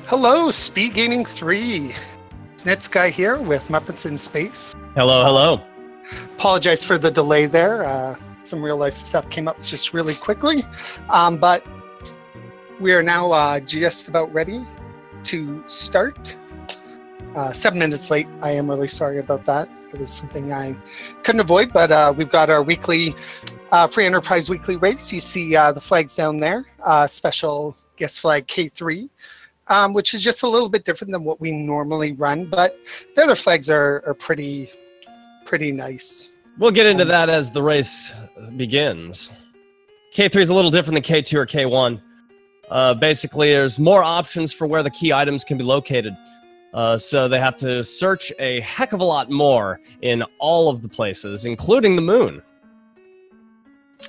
Hello, Speed Gaming 3. Snitz Guy here with Muppets in Space. Hello, hello. Apologize for the delay there. Some real life stuff came up just really quickly. But we are now just about ready to start. 7 minutes late. I am really sorry about that. It was something I couldn't avoid, but we've got our weekly Free Enterprise Weekly race. You see the flags down there. Special guest flag K3. Which is just a little bit different than what we normally run, but the other flags are pretty nice. We'll get into that as the race begins. K3 is a little different than K2 or K1. Basically, there's more options for where the key items can be located. So they have to search a heck of a lot more in all of the places, including the moon.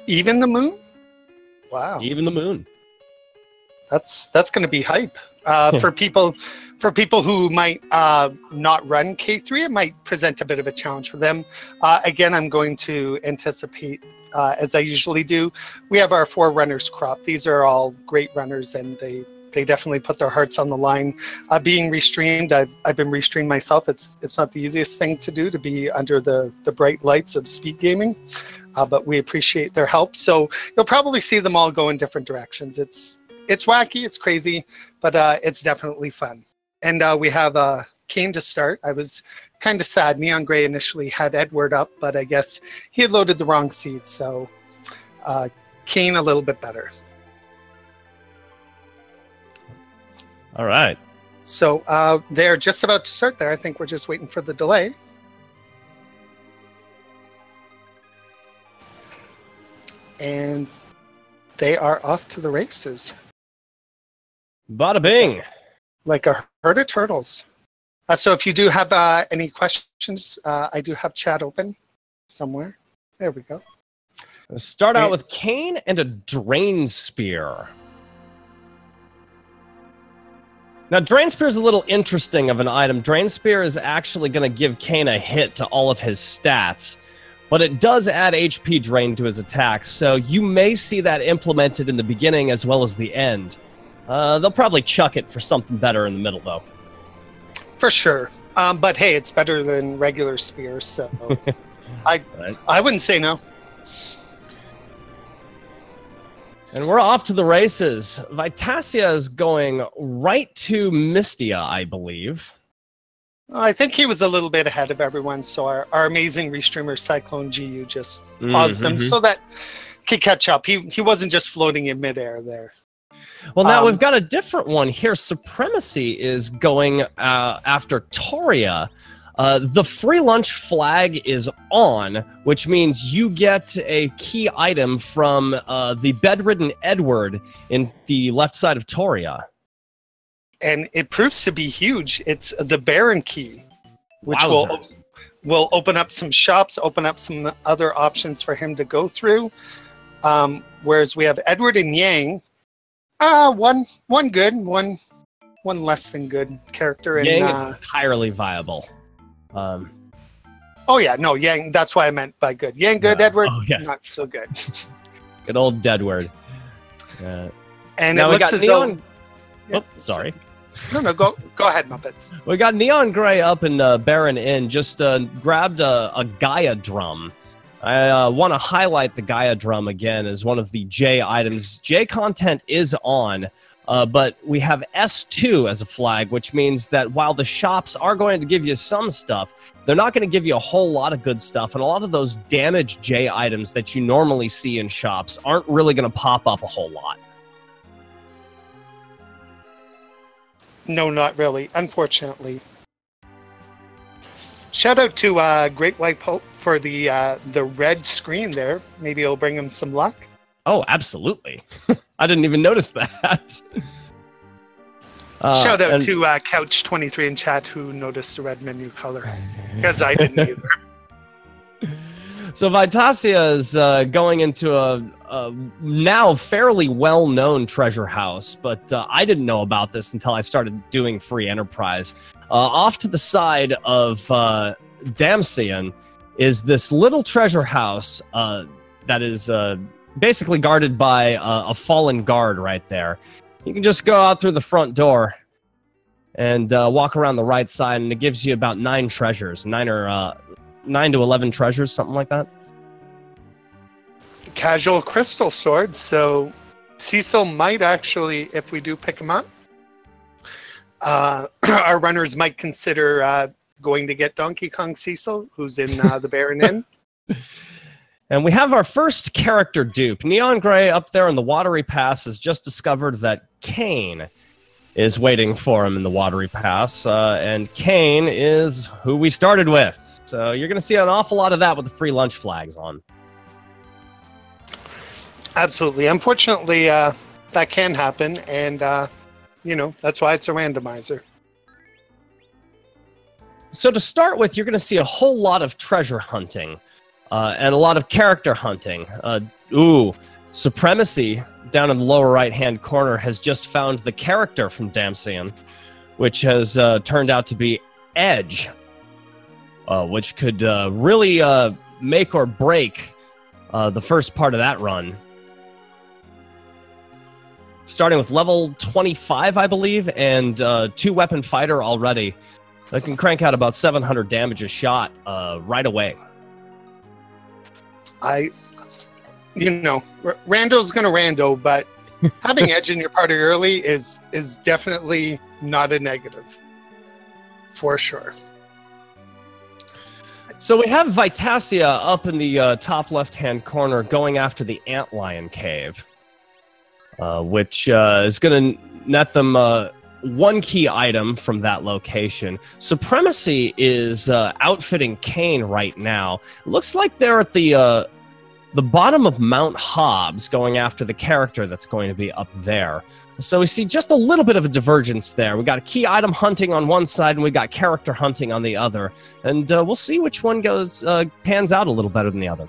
Even the moon? Wow. Even the moon. That's going to be hype. For people who might not run K3, it might present a bit of a challenge for them. Again, I'm going to anticipate, as I usually do. We have our 4 runners crop. These are all great runners, and they definitely put their hearts on the line. Being restreamed, I've been restreamed myself. It's not the easiest thing to do, to be under the bright lights of speed gaming, but we appreciate their help. So you'll probably see them all go in different directions. It's wacky, it's crazy, but it's definitely fun. And we have Kane to start. I was kind of sad. Neon Gray initially had Edward up, but I guess he had loaded the wrong seed, so Kane a little bit better. All right. So they're just about to start there. I think we're just waiting for the delay. And they are off to the races. Bada bing. Like a herd of turtles. So if you do have any questions, I do have chat open somewhere. There we go. Let's start out with Kane and a Drain Spear. Now, Drain Spear is a little interesting of an item. Drain Spear is actually going to give Kane a hit to all of his stats, but it does add HP drain to his attacks, so you may see that implemented in the beginning as well as the end. They'll probably chuck it for something better in the middle, though. For sure. But hey, it's better than regular spears, so I wouldn't say no. And we're off to the races. Vitasia is going right to Mystia, I believe. I think he was a little bit ahead of everyone, so our amazing restreamer Cyclone GU just paused him so that he could catch up. He wasn't just floating in midair there. Well, now we've got a different one here. Supremacy is going after Toria. The free lunch flag is on, which means you get a key item from the bedridden Edward in the left side of Toria. And it proves to be huge. It's the Baron key, which will open up some shops, open up some other options for him to go through. Whereas we have Edward and Yang. One good, one less than good character. And, Yang is entirely viable. Oh yeah, no, Yang. That's why I meant by good. Yang good, Edward not so good. Good old Deadward. And now it looks as Neon. though. Oops, sorry. No, go ahead, Muppets. We got Neon Gray up and Baron in. Just grabbed a Gaia drum. I want to highlight the Gaia drum again as one of the J items. J content is on, but we have S2 as a flag, which means that while the shops are going to give you some stuff, they're not going to give you a whole lot of good stuff, and a lot of those damaged J items that you normally see in shops aren't really going to pop up a whole lot. No, not really, unfortunately. Shout out to Great White Pope for the red screen there. Maybe it'll bring him some luck. Oh, absolutely. I didn't even notice that. Shout out to Couch23 in chat who noticed the red menu color, because I didn't either. So Vitasia is going into a now fairly well-known treasure house, but I didn't know about this until I started doing Free Enterprise. Off to the side of Damsian is this little treasure house that is basically guarded by a fallen guard right there. You can just go out through the front door and walk around the right side, and it gives you about 9 treasures, 9 to 11 treasures, something like that. Casual crystal sword, so Cecil might actually, if we do pick him up, our runners might consider going to get Donkey Kong Cecil, who's in the Baron Inn. And we have our first character dupe. Neon Gray up there in the Watery Pass has just discovered that Kane is waiting for him in the Watery Pass, and Kane is who we started with. So you're going to see an awful lot of that with the free lunch flags on. Absolutely. Unfortunately, that can happen, and that's why it's a randomizer. So to start with, you're going to see a whole lot of treasure hunting and a lot of character hunting. Supremacy down in the lower right-hand corner has just found the character from Damsian, which has turned out to be Edge, which could really make or break the first part of that run. Starting with level 25, I believe, and 2-weapon fighter already. That can crank out about 700 damage a shot right away. Rando's gonna rando, but having Edge in your party early is definitely not a negative, for sure. So we have Vitasia up in the top left-hand corner going after the Antlion Cave, which is going to net them 1 key item from that location. Supremacy is outfitting Kane right now. It looks like they're at the bottom of Mount Hobbs going after the character that's going to be up there. So we see just a little bit of a divergence there. We got key item hunting on one side, and we got character hunting on the other. And we'll see which one pans out a little better than the other.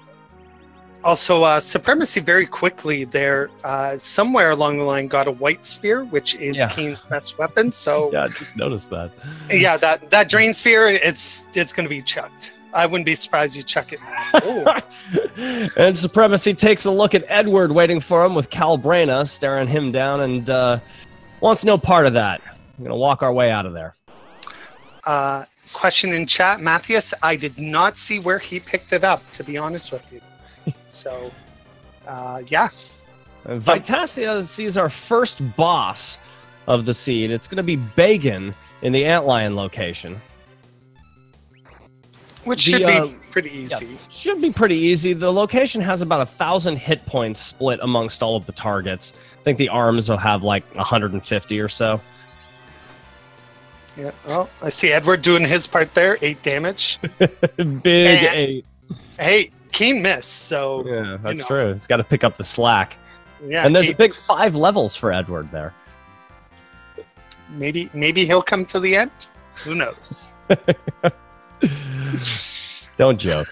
Also, Supremacy very quickly there, somewhere along the line, got a white spear, which is Kane's best weapon. So yeah, I just noticed that. Yeah, that drain spear, it's going to be chucked. I wouldn't be surprised you chuck it. And Supremacy takes a look at Edward waiting for him with Calbrena staring him down and wants no part of that. We're going to walk our way out of there. Question in chat, Matthias, I did not see where he picked it up, to be honest with you. So, yeah. Vitasia sees our first boss of the seed. It's going to be Bagan in the Antlion location. Which should be pretty easy. Yeah, should be pretty easy. The location has about 1,000 hit points split amongst all of the targets. I think the arms will have like 150 or so. Yeah, well, I see Edward doing his part there. 8 damage. Big 8. Hey, keen miss, so... Yeah, that's true. It's got to pick up the slack. Yeah, and there's a big 5 levels for Edward there. Maybe he'll come to the end? Who knows? Don't joke.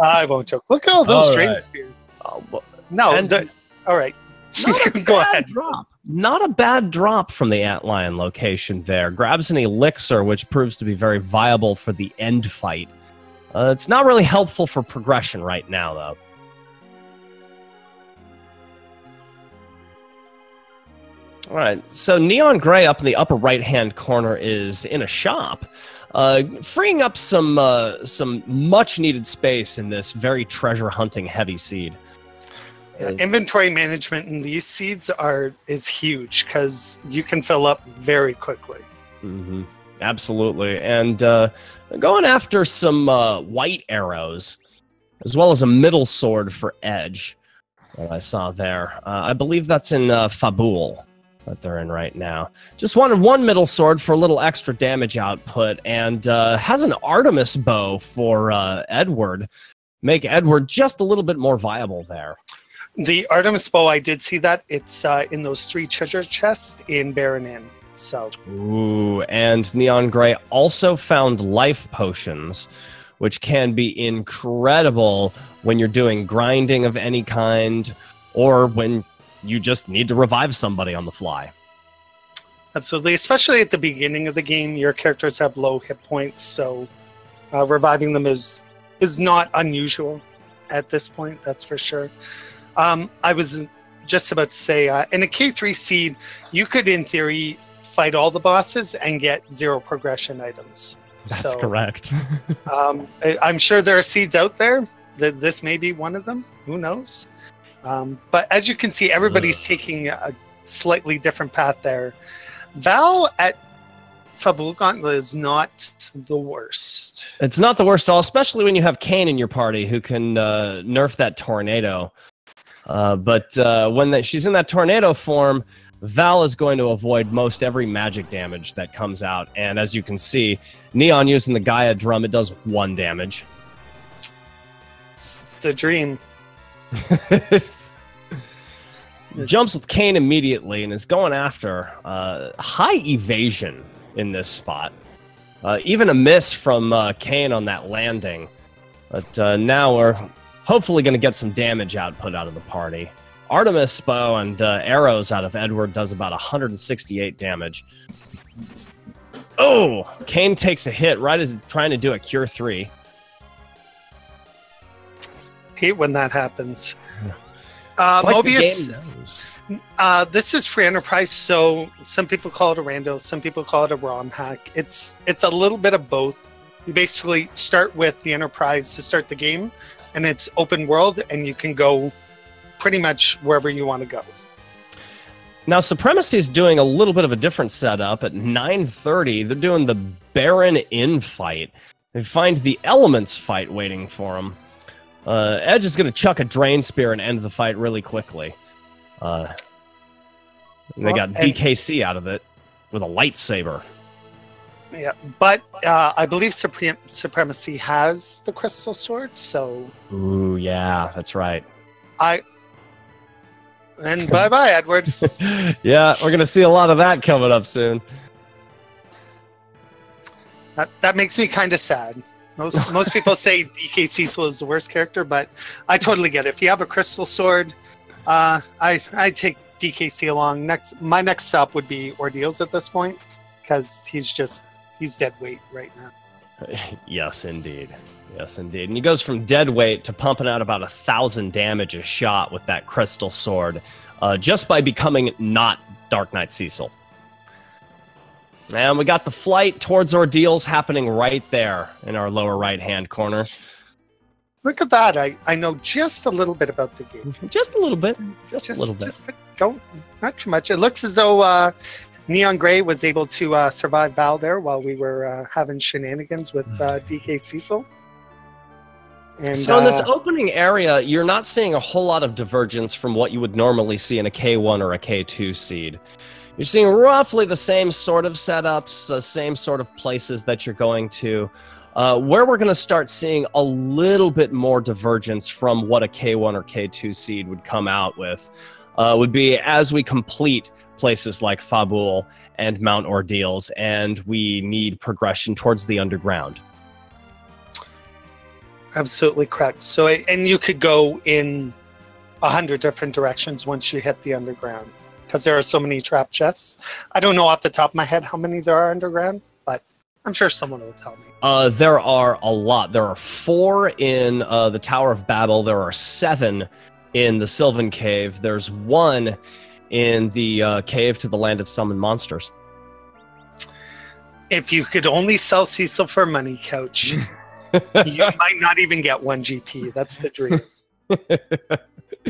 I won't joke. Look at all those drain spears. No, all right. Go ahead. Not a bad drop from the Antlion location there. Grabs an elixir, which proves to be very viable for the end fight. It's not really helpful for progression right now, though. All right, so Neon Gray up in the upper right-hand corner is in a shop, freeing up some much-needed space in this very treasure-hunting heavy seed. Inventory management in these seeds is huge because you can fill up very quickly. Mm-hmm. Absolutely, and going after some white arrows, as well as a middle sword for Edge that I saw there. I believe that's in Fabul that they're in right now. Just wanted 1 middle sword for a little extra damage output, and has an Artemis bow for Edward. Make Edward just a little bit more viable there. The Artemis bow, I did see that. It's in those 3 treasure chests in Baron Inn. So. Ooh, and Neon Gray also found life potions, which can be incredible when you're doing grinding of any kind, or when you just need to revive somebody on the fly. Absolutely, especially at the beginning of the game, your characters have low hit points, so reviving them is not unusual at this point, that's for sure. I was just about to say, in a K3 seed, you could, in theory, fight all the bosses and get 0 progression items. That's correct. I'm sure there are seeds out there. This may be one of them. Who knows? But as you can see, everybody's taking a slightly different path there. Val at Fabul Gauntlet is not the worst. It's not the worst at all, especially when you have Kane in your party who can nerf that tornado. But when she's in that tornado form, Val is going to avoid most every magic damage that comes out. And as you can see, Neon using the Gaia drum, it does 1 damage. It's the dream. Jumps with Kane immediately and is going after high evasion in this spot. Even a miss from Kane on that landing. But now we're hopefully going to get some damage output out of the party. Artemis bow and arrows out of Edward does about 168 damage. Oh! Kane takes a hit right as he's trying to do a Cure 3. Hate when that happens. Like Mobius, this is free enterprise, so some people call it a rando, some people call it a ROM hack. It's a little bit of both. You basically start with the enterprise to start the game, and it's open world, and you can go pretty much wherever you want to go. Now, Supremacy is doing a little bit of a different setup. At 9:30, they're doing the Baron In fight. They find the Elements fight waiting for them. Edge is going to chuck a Drain Spear and end the fight really quickly. They got DKC out of it with a lightsaber. Yeah, but I believe Supremacy has the Crystal Sword, so... Ooh, yeah, that's right. And bye-bye, Edward. Yeah, we're going to see a lot of that coming up soon. That makes me kind of sad. Most people say DK Cecil is the worst character, but I totally get it. If you have a Crystal Sword, I take DKC along. My next stop would be Ordeals at this point, because he's dead weight right now. Yes, indeed. Yes, indeed. And he goes from dead weight to pumping out about 1,000 damage a shot with that Crystal Sword, just by becoming not Dark Knight Cecil. And we got the flight towards Ordeals happening right there in our lower right-hand corner. Look at that. I know just a little bit about the game. Just a little bit. Just a little bit. Not too much. It looks as though Neon Grey was able to survive Val there while we were having shenanigans with DK Cecil. And, so in this opening area, you're not seeing a whole lot of divergence from what you would normally see in a K1 or a K2 seed. You're seeing roughly the same sort of setups, the same sort of places that you're going to. Where we're going to start seeing a little bit more divergence from what a K1 or K2 seed would come out with would be as we complete places like Fabul and Mount Ordeals, and we need progression towards the underground. Absolutely correct. So, and you could go in 100 different directions once you hit the underground, because there are so many trap chests. I don't know off the top of my head how many there are underground, but I'm sure someone will tell me. There are a lot. There are 4 in the Tower of Babel. There are 7 in the Sylvan Cave. There's 1 in the cave to the Land of Summoned Monsters. If you could only sell Cecil for money, Couch, you might not even get 1 GP. That's the dream.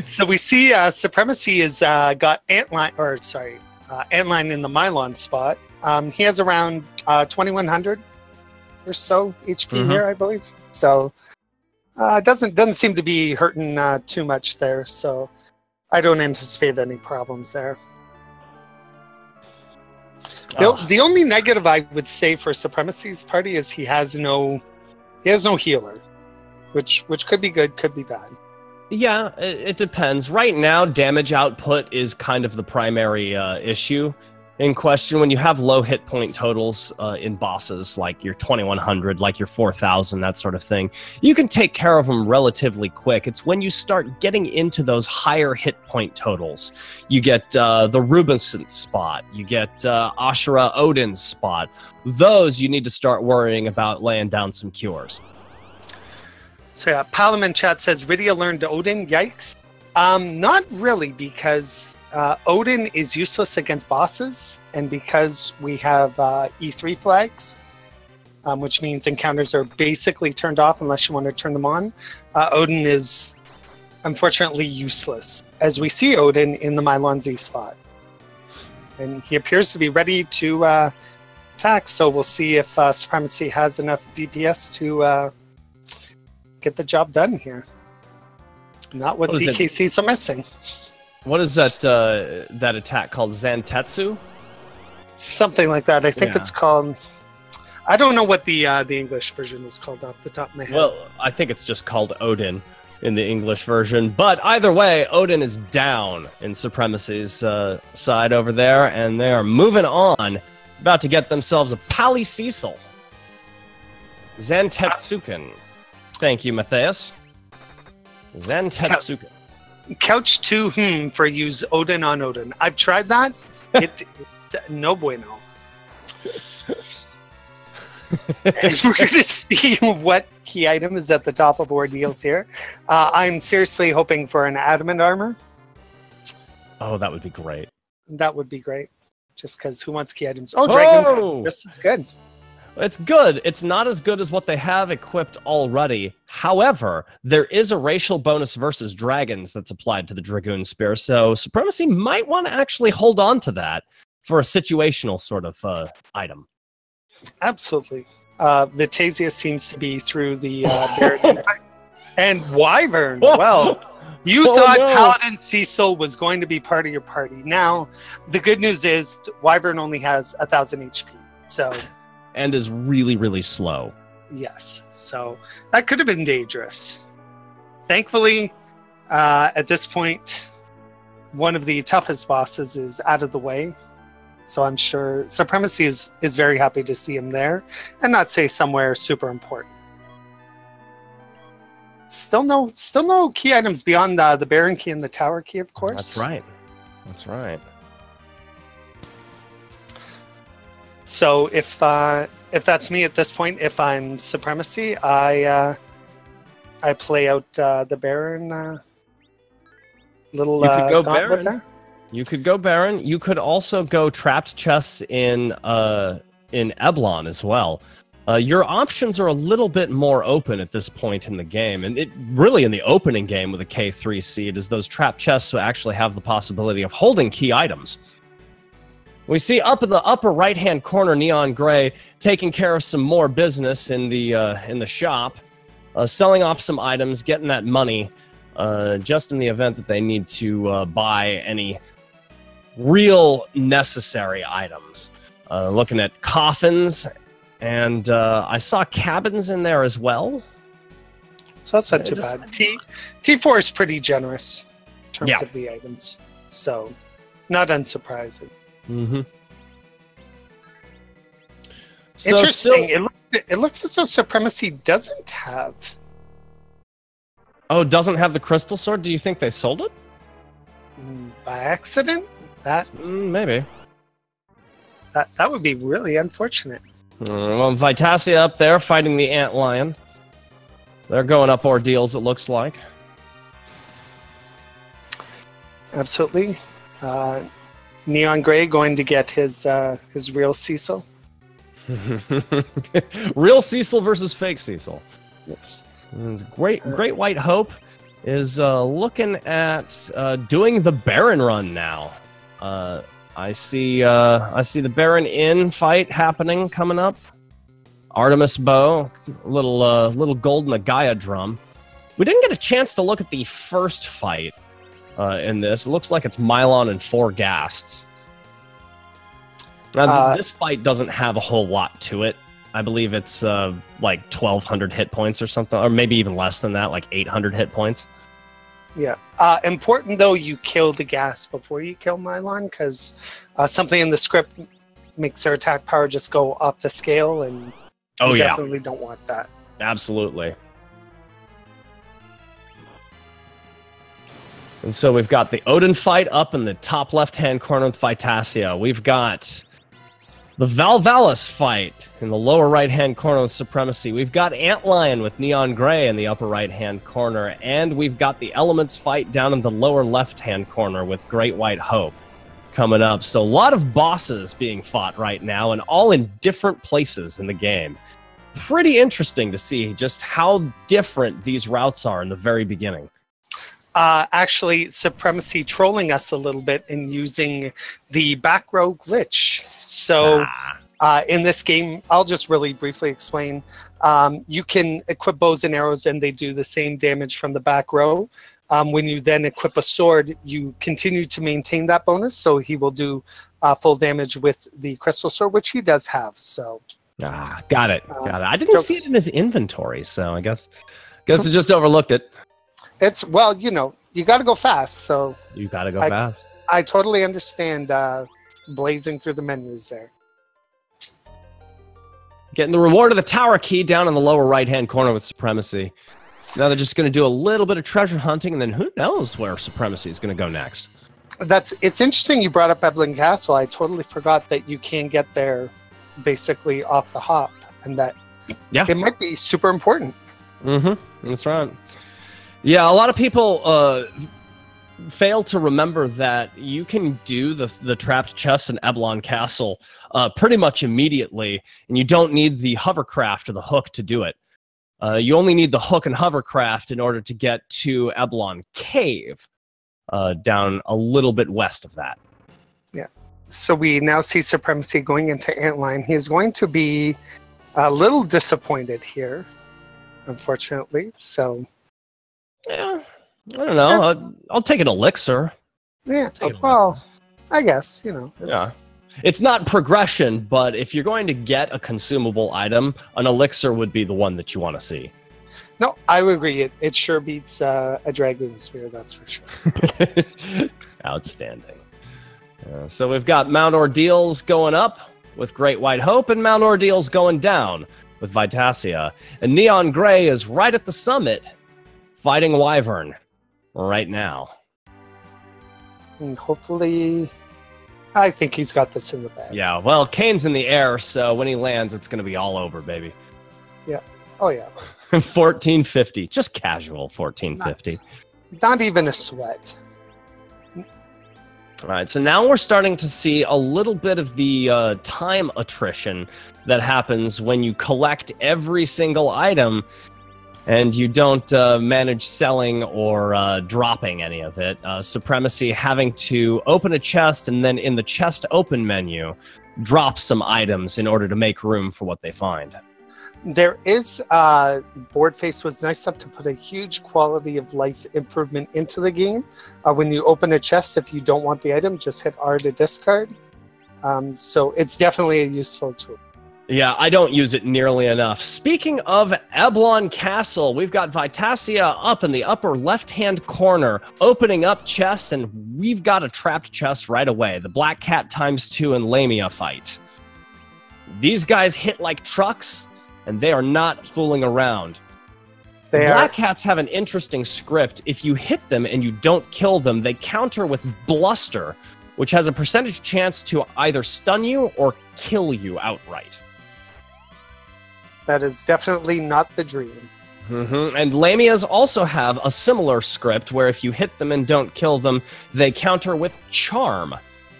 So we see Supremacy has got Antline in the Mylon spot. He has around 2,100 or so HP here, I believe. So doesn't seem to be hurting too much there. So I don't anticipate any problems there. The only negative I would say for Supremacy's party is he has no healer, which could be good, could be bad. Yeah, it depends. Right now, damage output is kind of the primary issue in question. When you have low hit point totals in bosses, like your 2,100, like your 4,000, that sort of thing, you can take care of them relatively quick. It's when you start getting into those higher hit point totals, you get the Rubinson spot, you get Ashura Odin's spot. Those you need to start worrying about laying down some cures. So yeah, Palam in chat says, Rydia learned Odin, yikes. Not really, because Odin is useless against bosses, and because we have E3 flags, which means encounters are basically turned off unless you want to turn them on, Odin is unfortunately useless, as we see Odin in the Mylon Z spot. And he appears to be ready to attack, so we'll see if Supremacy has enough DPS to get the job done here. Not what DKCs are missing. What is that attack called? Zantetsu? Something like that. I think it's called... I don't know what the English version is called off the top of my head. Well, I think it's just called Odin in the English version. But either way, Odin is down in Supremacy's side over there, and they are moving on, about to get themselves a Pally Cecil. Zantetsuken. Thank you, Matthias. Zantetsuken. Couch to for use Odin on Odin. I've tried that. It's no bueno. And we're going to see what key item is at the top of ordeals here. I'm seriously hoping for an adamant armor. Oh, that would be great. That would be great. Just because who wants key items? Oh, dragons. Just as good. It's good. It's not as good as what they have equipped already. However, there is a racial bonus versus dragons that's applied to the Dragoon Spear, so Supremacy might want to actually hold on to that for a situational sort of item. Absolutely. Vitasia seems to be through the Baron. And Wyvern. Well, you thought Paladin Cecil was going to be part of your party. Now, the good news is Wyvern only has 1,000 HP. So... and is really, really slow. Yes, so that could have been dangerous. Thankfully, at this point, one of the toughest bosses is out of the way. So I'm sure Supremacy is very happy to see him there, and not say somewhere super important. Still no key items beyond the Baron key and the Tower key, of course. That's right. That's right. So if that's me at this point, if I'm Supremacy, I play out the Baron little you could go gauntlet Baron. there. You could go Baron. You could also go trapped chests in Eblon as well. Your options are a little bit more open at this point in the game, and it really in the opening game with a K3 seed is those trapped chests will actually have the possibility of holding key items. We see up in the upper right-hand corner, Neon Gray taking care of some more business in the shop, selling off some items, getting that money, just in the event that they need to buy any real necessary items. Looking at coffins, and I saw cabins in there as well. So that's not too bad. T4 is pretty generous in terms of the items, so not unsurprising. Mm-hmm. So interesting. It looks as though Supremacy doesn't have. Oh, doesn't have the crystal sword? Do you think they sold it? By accident? That maybe. That would be really unfortunate. Well, Vitasia up there fighting the Antlion. They're going up ordeals, it looks like. Absolutely. Neon Gray going to get his real Cecil. Real Cecil versus fake Cecil. Yes. Great White Hope is looking at doing the Baron run now. I see the Baron Inn fight happening coming up. Artemis bow, little gold Nagaya drum. We didn't get a chance to look at the first fight in this. It looks like it's Mylon and 4 Ghasts. Now, this fight doesn't have a whole lot to it. I believe it's like 1,200 hit points or something, or maybe even less than that, like 800 hit points. Yeah. Important, though, you kill the Ghast before you kill Mylon, because something in the script makes their attack power just go up the scale, and you definitely don't want that. Absolutely. And so we've got the Odin fight up in the top left-hand corner with Vitasia. We've got The Valvalis fight in the lower right-hand corner with Supremacy. We've got Antlion with Neon Gray in the upper right-hand corner, and we've got the Elements fight down in the lower left-hand corner with Great White Hope coming up. So a lot of bosses being fought right now, and all in different places in the game. Pretty interesting to see just how different these routes are in the very beginning. Actually, Supremacy trolling us a little bit and using the back row glitch. So in this game, I'll just really briefly explain. You can equip bows and arrows and they do the same damage from the back row. When you then equip a sword, you continue to maintain that bonus. So he will do full damage with the crystal sword, which he does have. So got it. I didn't see it in his inventory, so I guess I just overlooked it. It's, well, you know, you got to go fast. So you got to go fast. I totally understand blazing through the menus there. Getting the reward of the tower key down in the lower right-hand corner with Supremacy. Now they're just going to do a little bit of treasure hunting, and then who knows where Supremacy is going to go next. It's interesting you brought up Eblan Castle. I totally forgot that you can get there basically off the hop, and that it might be super important. That's right. Yeah, a lot of people fail to remember that you can do the trapped chest in Eblan Castle pretty much immediately, and you don't need the hovercraft or the hook to do it. You only need the hook and hovercraft in order to get to Eblan Cave, down a little bit west of that. Yeah. So we now see Supremacy going into Antlion. He is going to be a little disappointed here, unfortunately. So, yeah, I don't know. Yeah. I'll take an elixir. Yeah. Well, I guess, you know. Yeah. It's not progression, but if you're going to get a consumable item, an elixir would be the one that you want to see. No, I would agree. It sure beats a Dragoon Spear, that's for sure. Outstanding. So we've got Mount Ordeals going up with Great White Hope, and Mount Ordeals going down with Vitasia. And Neon Gray is right at the summit, fighting Wyvern right now. And hopefully, I think he's got this in the bag. Yeah, well, Kane's in the air, so when he lands, it's going to be all over, baby. Yeah. Oh, yeah. 1450. Just casual 1450. Not even a sweat. All right, so now we're starting to see a little bit of the time attrition that happens when you collect every single item and you don't manage selling or dropping any of it. Supremacy having to open a chest and then in the chest open menu, drop some items in order to make room for what they find. There is, Boardface was nice enough to put a huge quality of life improvement into the game. When you open a chest, if you don't want the item, just hit R to discard. So it's definitely a useful tool. Yeah, I don't use it nearly enough. Speaking of Eblan Castle, we've got Vitasia up in the upper left-hand corner, opening up chests, and we've got a trapped chest right away. The Black Cat ×2 and Lamia fight. These guys hit like trucks, and they are not fooling around. Black Cats have an interesting script. If you hit them and you don't kill them, they counter with Bluster, which has a percentage chance to either stun you or kill you outright. That is definitely not the dream. And Lamias also have a similar script where if you hit them and don't kill them, they counter with Charm,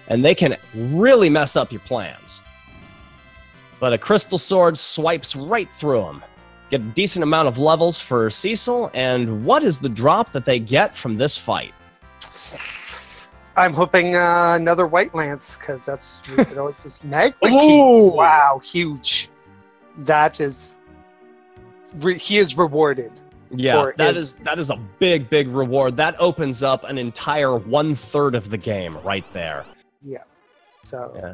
and they can really mess up your plans. But a Crystal Sword swipes right through them. Get a decent amount of levels for Cecil, and what is the drop that they get from this fight? I'm hoping another White Lance, because that's, you could always just Magma Key. Wow, huge. That is, he is rewarded. Yeah, that is a big, big reward. That opens up an entire 1/3 of the game right there. Yeah. So, yeah.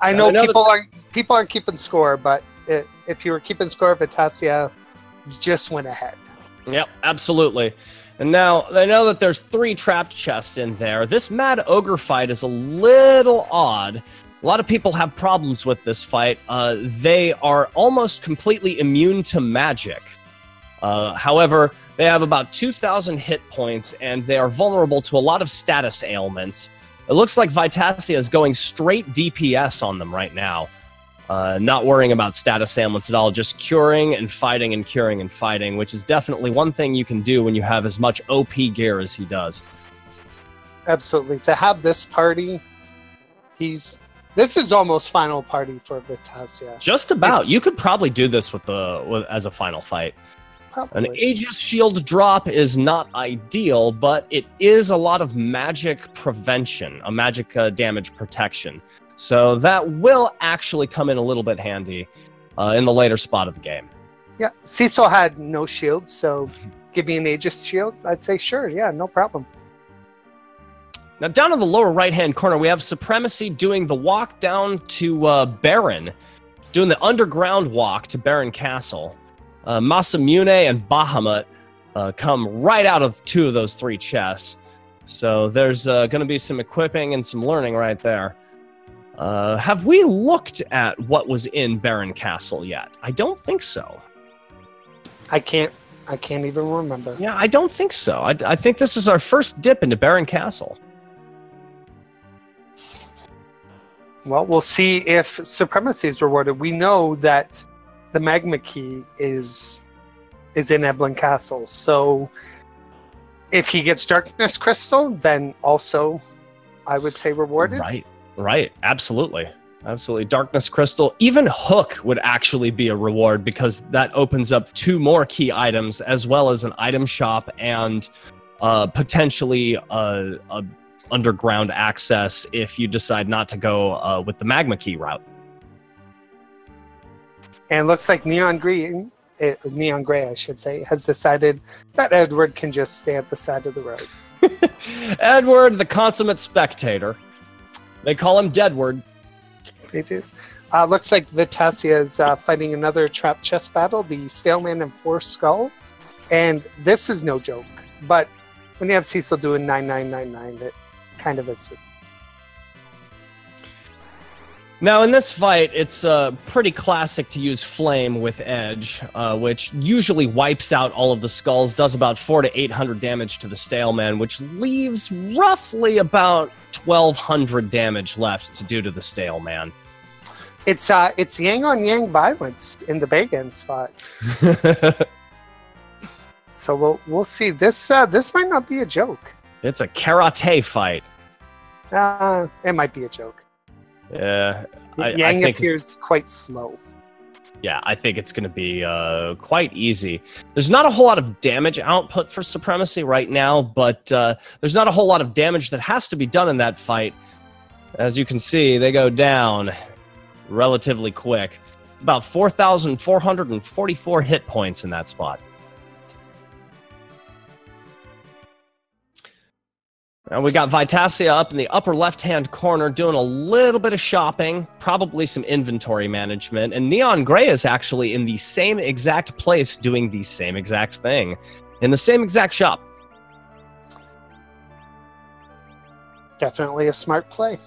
I know people aren't keeping score, but if you were keeping score, Vitasia just went ahead. Yep, absolutely. And now, I know that there's 3 trapped chests in there. This Mad Ogre fight is a little odd. A lot of people have problems with this fight. They are almost completely immune to magic. However, they have about 2,000 hit points, and they are vulnerable to a lot of status ailments. It looks like Vitasia is going straight DPS on them right now. not worrying about status ailments at all, just curing and fighting and curing and fighting, which is definitely one thing you can do when you have as much OP gear as he does. Absolutely. To have this party, this is almost final party for Vitasia. Just about. You could probably do this as a final fight. Probably. An Aegis shield drop is not ideal, but it is a lot of magic prevention, a magic damage protection. So that will actually come in a little bit handy in the later spot of the game. Yeah, Cecil had no shield, so give me an Aegis shield. I'd say sure, yeah, no problem. Now down in the lower right-hand corner, we have Supremacy doing the walk down to Baron. He's doing the underground walk to Baron Castle. Masamune and Bahamut come right out of 2 of those 3 chests. So there's going to be some equipping and some learning right there. Have we looked at what was in Baron Castle yet? I don't think so. I can't even remember. Yeah, I don't think so. I think this is our first dip into Baron Castle. Well, we'll see if Supremacy is rewarded. We know that the Magma Key is in Eblan Castle, so if he gets Darkness Crystal, then also I would say rewarded. Right, absolutely. Darkness Crystal. Even Hook would actually be a reward because that opens up 2 more key items as well as an item shop and potentially a underground access if you decide not to go with the Magma Key route. And it looks like Neon Gray, I should say, has decided that Edward can just stay at the side of the road. Edward, the consummate spectator. They call him Deadward. They do. Looks like Vitasia is fighting another trap chest battle, the Staleman and 4 Skull. And this is no joke. But when you have Cecil doing 9999, it kind of is. Now, in this fight, it's pretty classic to use Flame with Edge, which usually wipes out all of the skulls, does about 400 to 800 damage to the Staleman, which leaves roughly about 1,200 damage left to do to the Staleman. It's yang on yang violence in the big end spot. So we'll see. This might not be a joke. It's a karate fight. It might be a joke. Yeah, Yang appears quite slow. Yeah, I think it's going to be quite easy. There's not a whole lot of damage output for Supremacy right now, but there's not a whole lot of damage that has to be done in that fight. As you can see, they go down relatively quick. About 4,444 hit points in that spot. Now we got Vitasia up in the upper left-hand corner doing a little bit of shopping, probably some inventory management, and Neon Gray is actually in the same exact place doing the same exact thing, in the same exact shop. Definitely a smart play.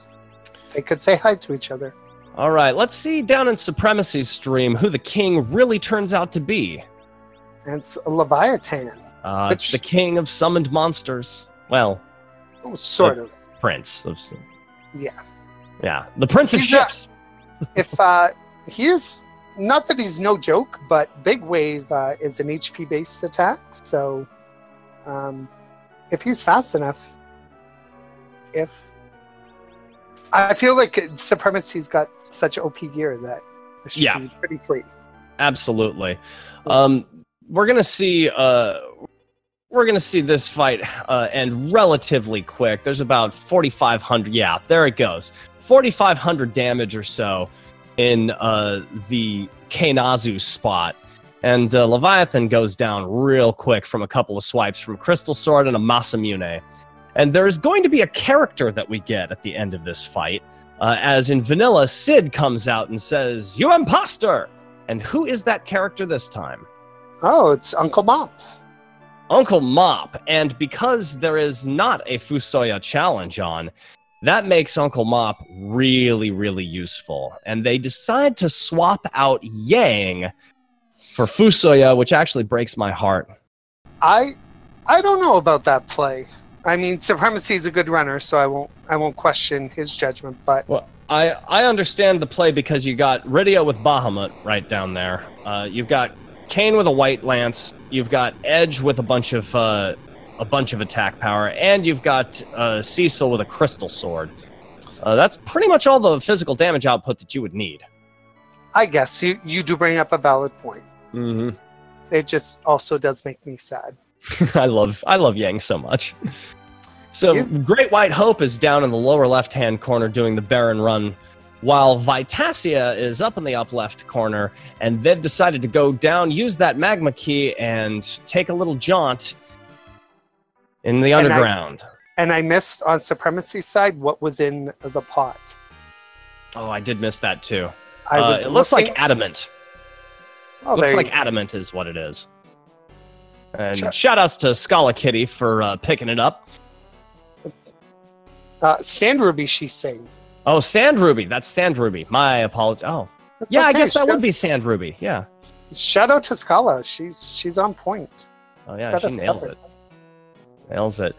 They could say hi to each other. All right, let's see down in Supremacy's stream who the king really turns out to be. And it's Leviathan. It's the king of summoned monsters. Well... Oh, sort of. Prince of... Yeah. Yeah, the Prince of Ships. If he is... Not that he's no joke, but Big Wave is an HP-based attack, so... if he's fast enough... I feel like Supremacy's got such OP gear that it should be pretty free. Absolutely. We're gonna see... We're going to see this fight end relatively quick. There's about 4,500. Yeah, there it goes. 4,500 damage or so in the Keinazu spot. And Leviathan goes down real quick from a couple of swipes from Crystal Sword and a Masamune. And there's going to be a character that we get at the end of this fight. As in Vanilla, Sid comes out and says, "You imposter!" And who is that character this time? Oh, it's Uncle Mop. Uncle Mop, and because there is not a Fusoya challenge on, that makes Uncle Mop really, really useful. And they decide to swap out Yang for Fusoya, which actually breaks my heart. I don't know about that play. I mean, Supremacy is a good runner, so I won't question his judgment. But well, I understand the play because you got Rydia with Bahamut right down there. You've got Kayn with a white lance. You've got Edge with a bunch of attack power, and you've got Cecil with a crystal sword. That's pretty much all the physical damage output that you would need. I guess you do bring up a valid point. Mm-hmm. It just also does make me sad. I love Yang so much. So Great White Hope is down in the lower left-hand corner doing the Baron run, while Vitasia is up in the up left corner, and they've decided to go down, use that magma key, and take a little jaunt in the underground. And I missed on Supremacy's side what was in the pot. Oh, I did miss that too. It looks like adamant. Oh, looks like adamant is what it is. And shout outs to Scala Kitty for picking it up. Sand Ruby, she's saying. Oh, Sand Ruby. That's Sand Ruby. My apologies. Oh, that's yeah. Okay. I guess that would be Sand Ruby. Yeah. Shout out to Scala. She's on point. Oh yeah, she nails it. Nails it.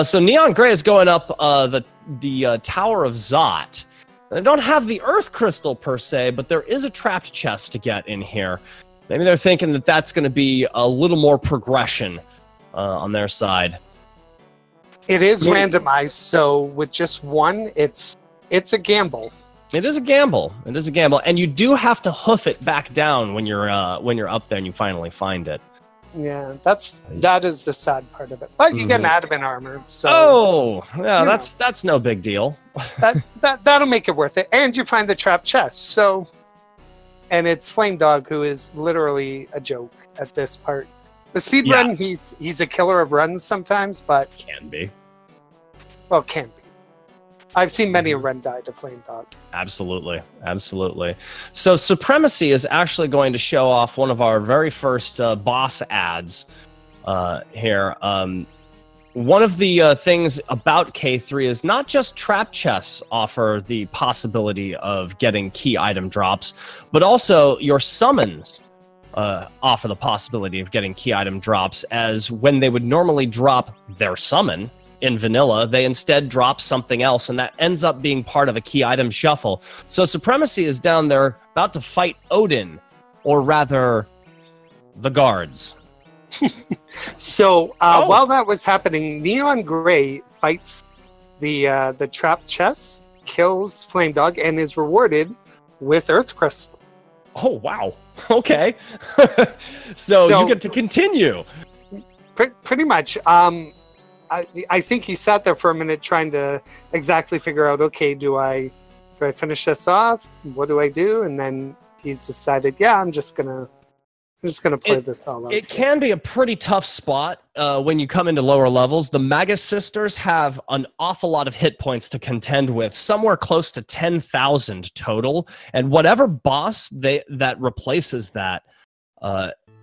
So Neon Gray is going up the Tower of Zot. They don't have the Earth Crystal per se, but there is a trapped chest to get in here. Maybe they're thinking that that's going to be a little more progression on their side. It is randomized, so with just one, it's a gamble. It is a gamble. It is a gamble, and you do have to hoof it back down when you're up there and you finally find it. Yeah, that is the sad part of it. But you get an adamant armor, so. Oh, yeah, that's no big deal. that'll make it worth it, and you find the trapped chest. So, and it's Flame Dog, who is literally a joke at this part. The speed run, he's a killer of runs sometimes, but can be. Well, can be. I've seen many a run die to Flame Dog. Absolutely, absolutely. So Supremacy is actually going to show off one of our very first boss ads here. One of the things about K3 is not just trap chests offer the possibility of getting key item drops, but also your summons offer the possibility of getting key item drops, as when they would normally drop their summon in vanilla, they instead drop something else, and that ends up being part of a key item shuffle. So Supremacy is down there about to fight Odin, or rather, the guards. So while that was happening, Neon Gray fights the trapped chest, kills Flame Dog, and is rewarded with Earth Crystal. Oh, wow. Okay. so you get to continue. Pretty much. I think he sat there for a minute trying to exactly figure out, okay, do I finish this off? What do I do? And then he's decided, yeah, I'm just gonna play this all out. It can be a pretty tough spot when you come into lower levels. The Magus Sisters have an awful lot of hit points to contend with, somewhere close to 10,000 total. And whatever boss that replaces that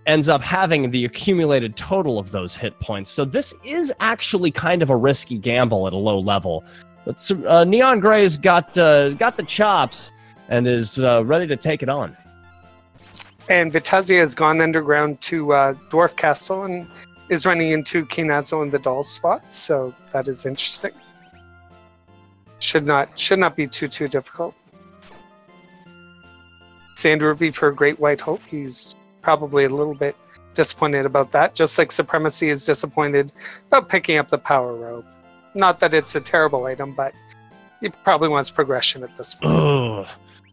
ends up having the accumulated total of those hit points. So this is actually kind of a risky gamble at a low level. But Neon Gray's got the chops and is ready to take it on. And Vitasia has gone underground to Dwarf Castle and is running into Kinazo in the doll spot. So that is interesting. Should not be too difficult. Sand Ruby for Great White Hope. He's probably a little bit disappointed about that, just like Supremacy is disappointed about picking up the Power Robe. Not that it's a terrible item, but he probably wants progression at this point. Ugh.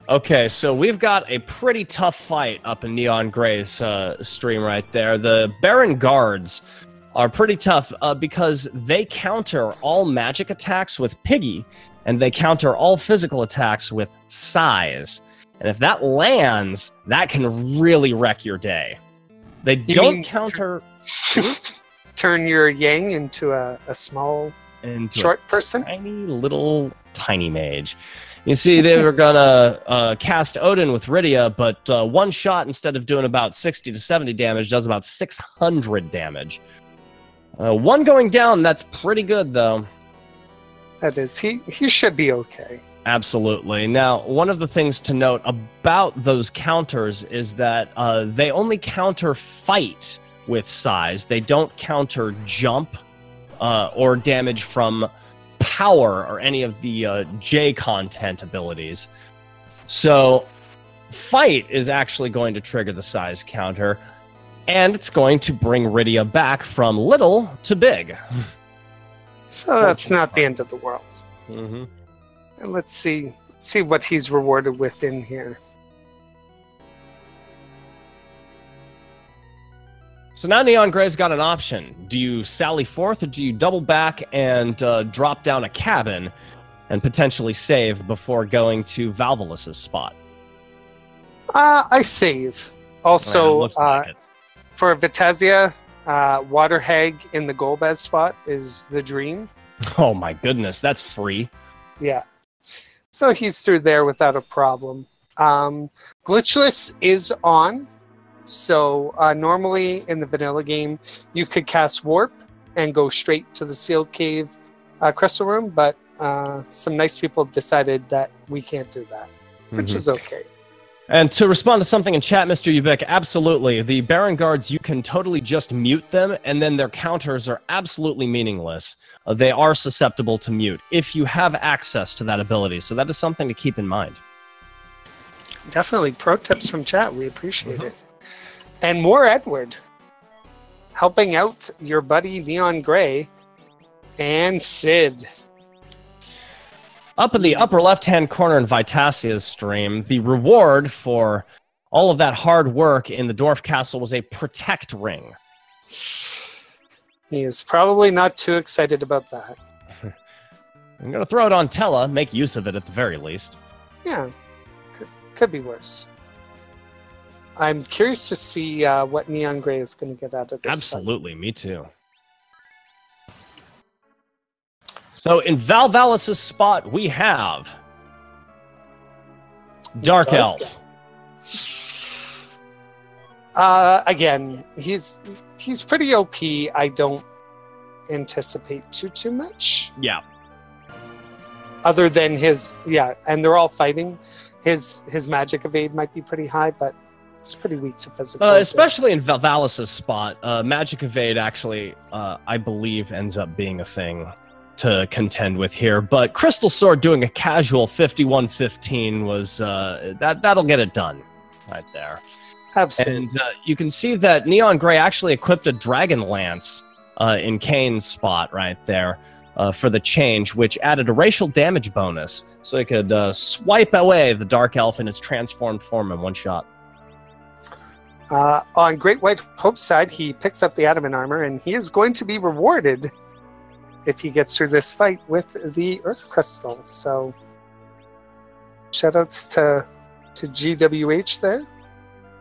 Okay, so we've got a pretty tough fight up in Neon Gray's stream right there. The Baron Guards are pretty tough because they counter all magic attacks with Piggy, and they counter all physical attacks with Size. And if that lands, that can really wreck your day. They don't counter... Turn your Yang into a small, short person? Tiny mage. You see, they were going to cast Odin with Rydia, but one shot, instead of doing about 60 to 70 damage, does about 600 damage. One going down, that's pretty good, though. That is. He should be okay. Absolutely. Now, one of the things to note about those counters is that they only counter fight with Size. They don't counter jump or damage from power or any of the J content abilities. So fight is actually going to trigger the size counter, and it's going to bring Rydia back from little to big. So that's not the end of the world. Mm-hmm. And let's see what he's rewarded with in here. So now Neon Gray's got an option. Do you sally forth, or do you double back and drop down a cabin and potentially save before going to Valvalus's spot? I save. Also, like for Vitasia, Water Hag in the Golbez spot is the dream. Oh my goodness, that's free. Yeah. So he's through there without a problem. Glitchless is on. So normally in the vanilla game, you could cast Warp and go straight to the Sealed Cave Crystal Room, but some nice people decided that we can't do that, which is okay. And to respond to something in chat, Mr. Ubik, absolutely. The Baron Guards, you can totally just mute them, and then their counters are absolutely meaningless. They are susceptible to mute if you have access to that ability, so that is something to keep in mind. Definitely. Pro tips from chat. We appreciate it. And more Edward. Helping out your buddy Neon Gray and Sid. Up in the upper left-hand corner in Vitasia's stream, the reward for all of that hard work in the Dwarf Castle was a Protect Ring. He is probably not too excited about that. I'm going to throw it on Tella, make use of it at the very least. Yeah, could be worse. I'm curious to see what Neon Gray is going to get out of this. Absolutely, me too. So in Valvalus's spot, we have Dark Elf. Again, he's pretty OP. I don't anticipate too much. Yeah. Other than his, and they're all fighting. His magic evade might be pretty high, but it's pretty weak to physical. Especially in Valvalus's spot, magic evade actually, I believe, ends up being a thing to contend with here. But Crystal Sword doing a casual 51-15 was that'll get it done right there. Absolutely. And you can see that Neon Gray actually equipped a Dragon Lance in Kane's spot right there for the change, which added a racial damage bonus, so he could swipe away the Dark Elf in his transformed form in one shot. On Great White Hope's side, he picks up the Adamant Armor, and he is going to be rewarded if he gets through this fight with the Earth Crystal. So, shoutouts to GWH there.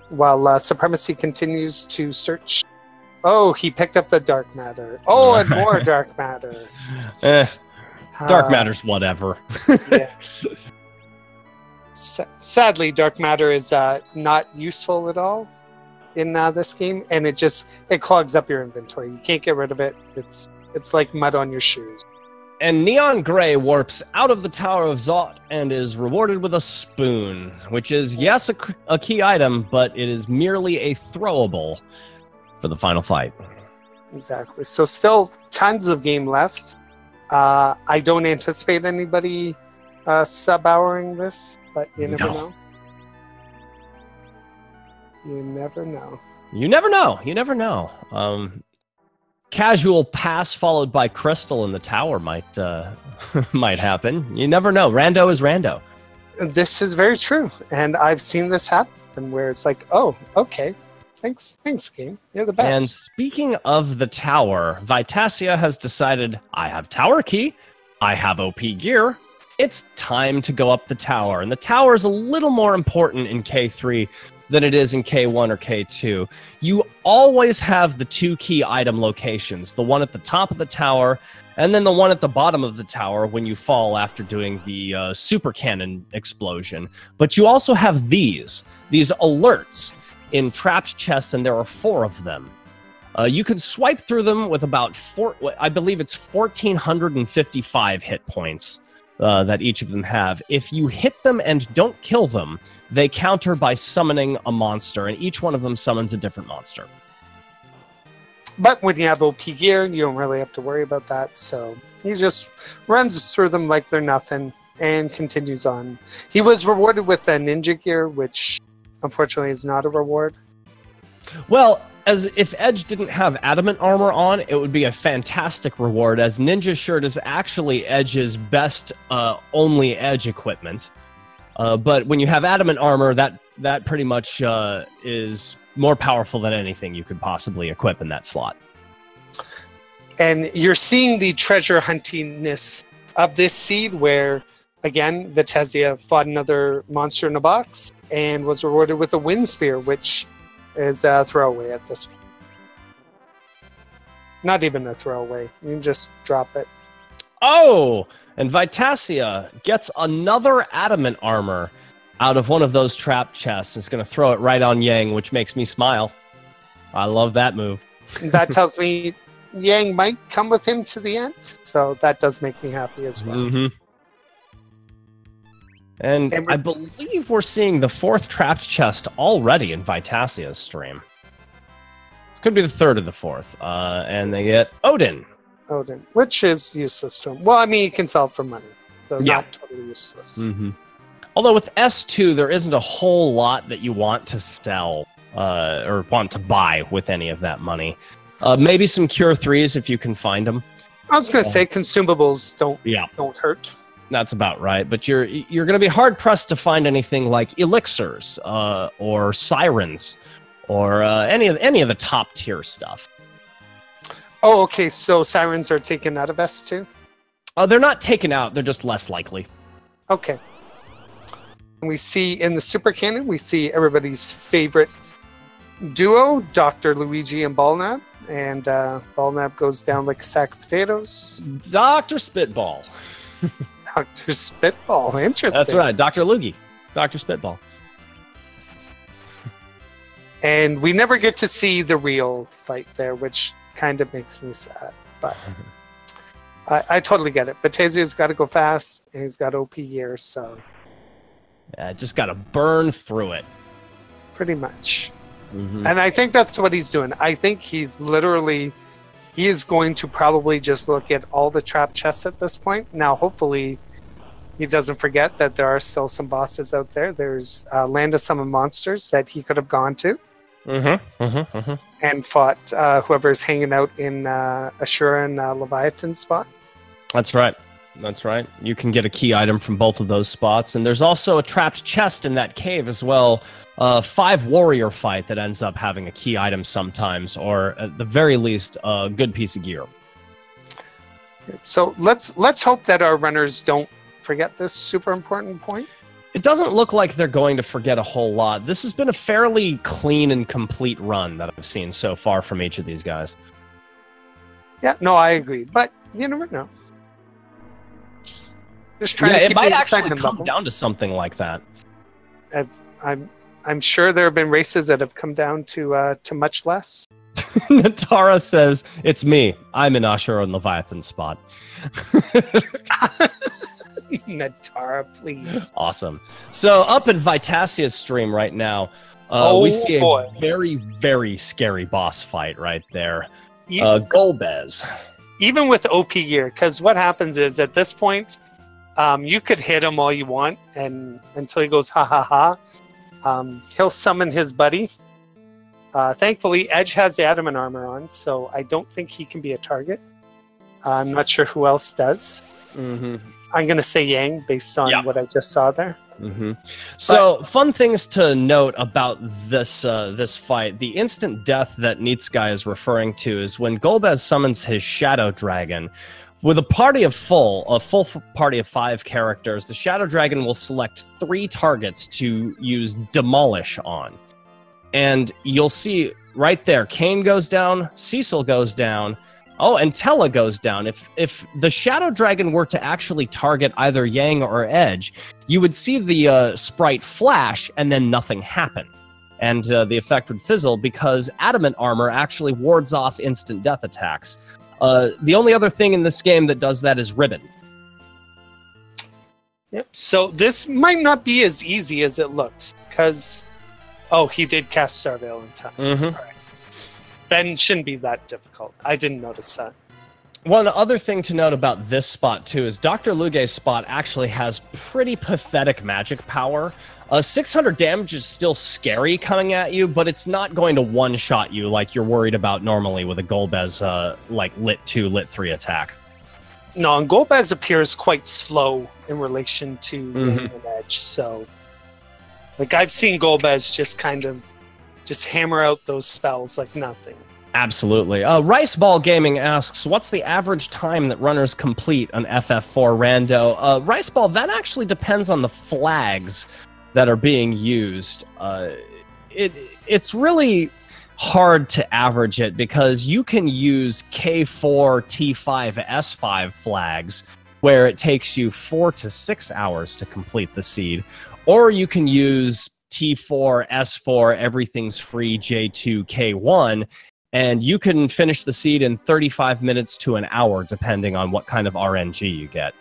While Supremacy continues to search. Oh, he picked up the Dark Matter. Oh, and more Dark Matter. Dark Matter's whatever. Yeah. Sadly, Dark Matter is not useful at all in this game, and it clogs up your inventory. You can't get rid of it. It's like mud on your shoes. And Neon Gray warps out of the Tower of Zot and is rewarded with a spoon, which is, yes, a key item, but it is merely a throwable for the final fight. Exactly. So still tons of game left. I don't anticipate anybody sub-houring this, but you never know. You never know. You never know. You never know. Casual pass followed by Crystal in the tower might might happen. You never know. Rando is Rando. This is very true, and I've seen this happen where it's like, oh, okay, thanks, game. You're the best. And speaking of the tower, Vitasia has decided, I have tower key, I have OP gear. It's time to go up the tower, and the tower is a little more important in K3 than it is in K1 or K2. You always have the two key item locations, the one at the top of the tower, and then the one at the bottom of the tower when you fall after doing the super cannon explosion. But you also have these alerts in trapped chests, and there are 4 of them. You can swipe through them with about I believe it's 1,455 hit points that each of them have. If you hit them and don't kill them, they counter by summoning a monster, and each one of them summons a different monster. But when you have OP gear, you don't really have to worry about that, so He just runs through them like they're nothing and continues on. He was rewarded with a ninja gear, which unfortunately is not a reward. Well, as if Edge didn't have adamant armor on, it would be a fantastic reward, as Ninja Shirt is actually Edge's best only Edge equipment. But when you have adamant armor, that pretty much is more powerful than anything you could possibly equip in that slot. And you're seeing the treasure huntingness of this seed where, again, Vitesia fought another monster in a box and was rewarded with a wind spear, which is a throwaway at this point. Not even a throwaway. You can just drop it. Oh! And Vitasia gets another adamant armor out of one of those trap chests. It's going to throw it right on Yang, which makes me smile. I love that move. That tells me Yang might come with him to the end. So that does make me happy as well. Mm-hmm. And I believe we're seeing the 4th trapped chest already in Vitasia's stream. It could be the 3rd or the 4th. And they get Odin. Odin, which is useless to him. Well, I mean, you can sell it for money. So yeah. Not totally useless. Mm-hmm. Although with S2, there isn't a whole lot that you want to sell or want to buy with any of that money. Maybe some Cure 3s if you can find them. I was going to say consumables don't hurt. That's about right, but you're going to be hard pressed to find anything like elixirs or sirens or any of the top tier stuff. Oh, okay. So sirens are taken out of S2? They're not taken out; they're just less likely. Okay. And we see in the Super Canon, we see everybody's favorite duo, Dr. Luigi and Ballnab, and Ballnab goes down like a sack of potatoes. Dr. Spitball. Dr. Spitball, interesting. That's right, Dr. Loogie. Dr. Spitball. And we never get to see the real fight there, which kind of makes me sad. But I totally get it. Batesia's got to go fast, and he's got OP years, so... Yeah, just got to burn through it. Pretty much. Mm-hmm. And I think that's what he's doing. I think he's literally... He is going to probably just look at all the trap chests at this point. Now, hopefully, he doesn't forget that there are still some bosses out there. There's Land of Summon Monsters that he could have gone to. Mm-hmm. Mm-hmm. Mm-hmm. And fought whoever's hanging out in Ashura and Leviathan spot. That's right. That's right. You can get a key item from both of those spots. And there's also a trapped chest in that cave as well. 5 warrior fight that ends up having a key item sometimes, or at the very least, a good piece of gear. So let's hope that our runners don't forget this super important point. It doesn't look like they're going to forget a whole lot. This has been a fairly clean and complete run that I've seen so far from each of these guys. Yeah, no, I agree. But you never know. Just trying to keep it might actually come level. down to something like that. I'm sure there have been races that have come down to much less. Natara says, "It's me. I'm in Ashura and Leviathan spot." Natara, please. Awesome. So up in Vitasia's stream right now, we see a very, very scary boss fight right there. Golbez. Even with OP gear, because what happens is at this point, you could hit him all you want, and until he goes ha ha ha, he'll summon his buddy. Thankfully, Edge has the adamant armor on, so I don't think he can be a target. I'm not sure who else does. Mm-hmm. I'm going to say Yang based on what I just saw there. Mm-hmm. So, fun things to note about this this fight. The instant death that Nitsky is referring to is when Golbez summons his Shadow Dragon. With a full party of 5 characters, the Shadow Dragon will select 3 targets to use Demolish on. And you'll see right there, Kane goes down, Cecil goes down, and Tella goes down. If the Shadow Dragon were to actually target either Yang or Edge, you would see the sprite flash and then nothing happen. And the effect would fizzle because Adamant Armor actually wards off instant death attacks. The only other thing in this game that does that is Ribbon. Yep. So this might not be as easy as it looks, because... Oh, he did cast Starveil in time. Mm-hmm. All right. Then shouldn't be that difficult. I didn't notice that. One other thing to note about this spot, too, is Dr. Luge's spot actually has pretty pathetic magic power. 600 damage is still scary coming at you, but it's not going to one-shot you like you're worried about normally with a Golbez, like, Lit 2, Lit 3 attack. No, and Golbez appears quite slow in relation to an edge, so... Like, I've seen Golbez just kind of just hammer out those spells like nothing. Absolutely. Rice Ball Gaming asks, what's the average time that runners complete an FF4 rando? Rice Ball, that actually depends on the flags that are being used. It's really hard to average it because you can use K4, T5, S5 flags where it takes you 4 to 6 hours to complete the seed, or you can use T4, S4, everything's free, J2, K1, and you can finish the seed in 35 minutes to an hour, depending on what kind of RNG you get.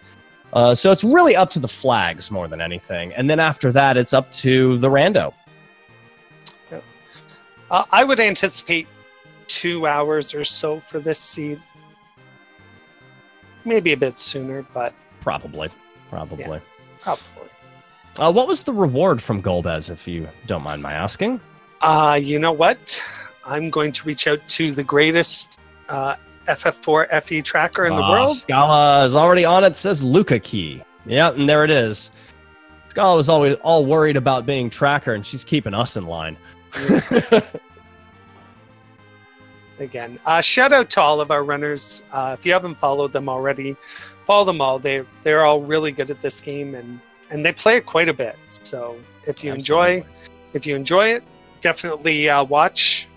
So it's really up to the flags more than anything. And then after that, it's up to the rando. Yep. I would anticipate 2 hours or so for this seed. Maybe a bit sooner, but... Probably. Yeah, probably. What was the reward from Golbez, if you don't mind my asking? You know what? I'm going to reach out to the greatest FF4 FE tracker in the world. Scala is already on it. Says Luca Key. Yep, and there it is. Scala was always all worried about being tracker, and she's keeping us in line. Again, shout out to all of our runners. If you haven't followed them already, follow them all. They're all really good at this game, and they play it quite a bit. So if you enjoy it, definitely watch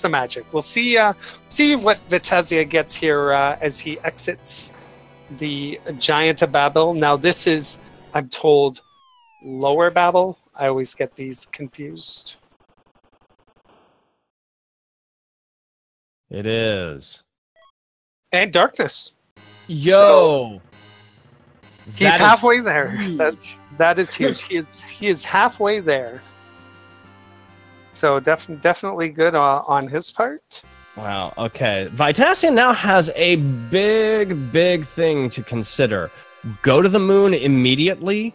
the magic. We'll see what Vitasia gets here as he exits the Giant of Babel. Now this is, I'm told, Lower Babel. I always get these confused. It is. And Darkness. Yo! So, he's halfway there. That is huge. He is halfway there. So definitely good on his part. Wow, okay. Vitasia now has a big thing to consider. Go to the moon immediately.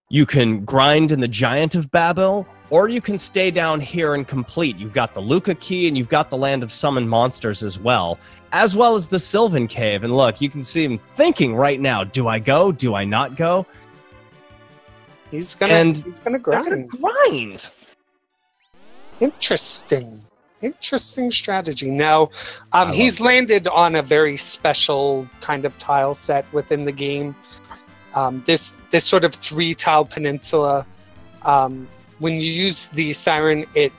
You can grind in the Giant of Babel, or you can stay down here and complete. You've got the Luca Key, and you've got the Land of Summoned Monsters as well as the Sylvan Cave. And look, you can see him thinking right now, do I go? Do I not go? He's gonna grind. Interesting strategy. Now, he's landed on a very special kind of tile set within the game. This sort of 3-tile peninsula. When you use the Siren, it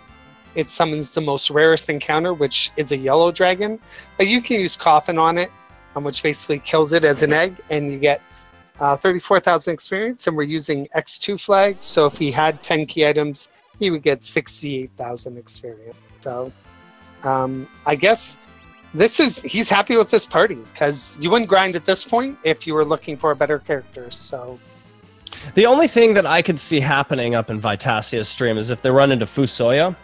summons the most rarest encounter, which is a yellow dragon. But you can use Coffin on it, which basically kills it as an egg, and you get 34,000 experience. And we're using X2 flags, so if he had 10 key items, he would get 68,000 experience. So I guess he's happy with this party, because you wouldn't grind at this point if you were looking for a better character. So the only thing that I could see happening up in Vitasia's stream is if they run into Fusoya,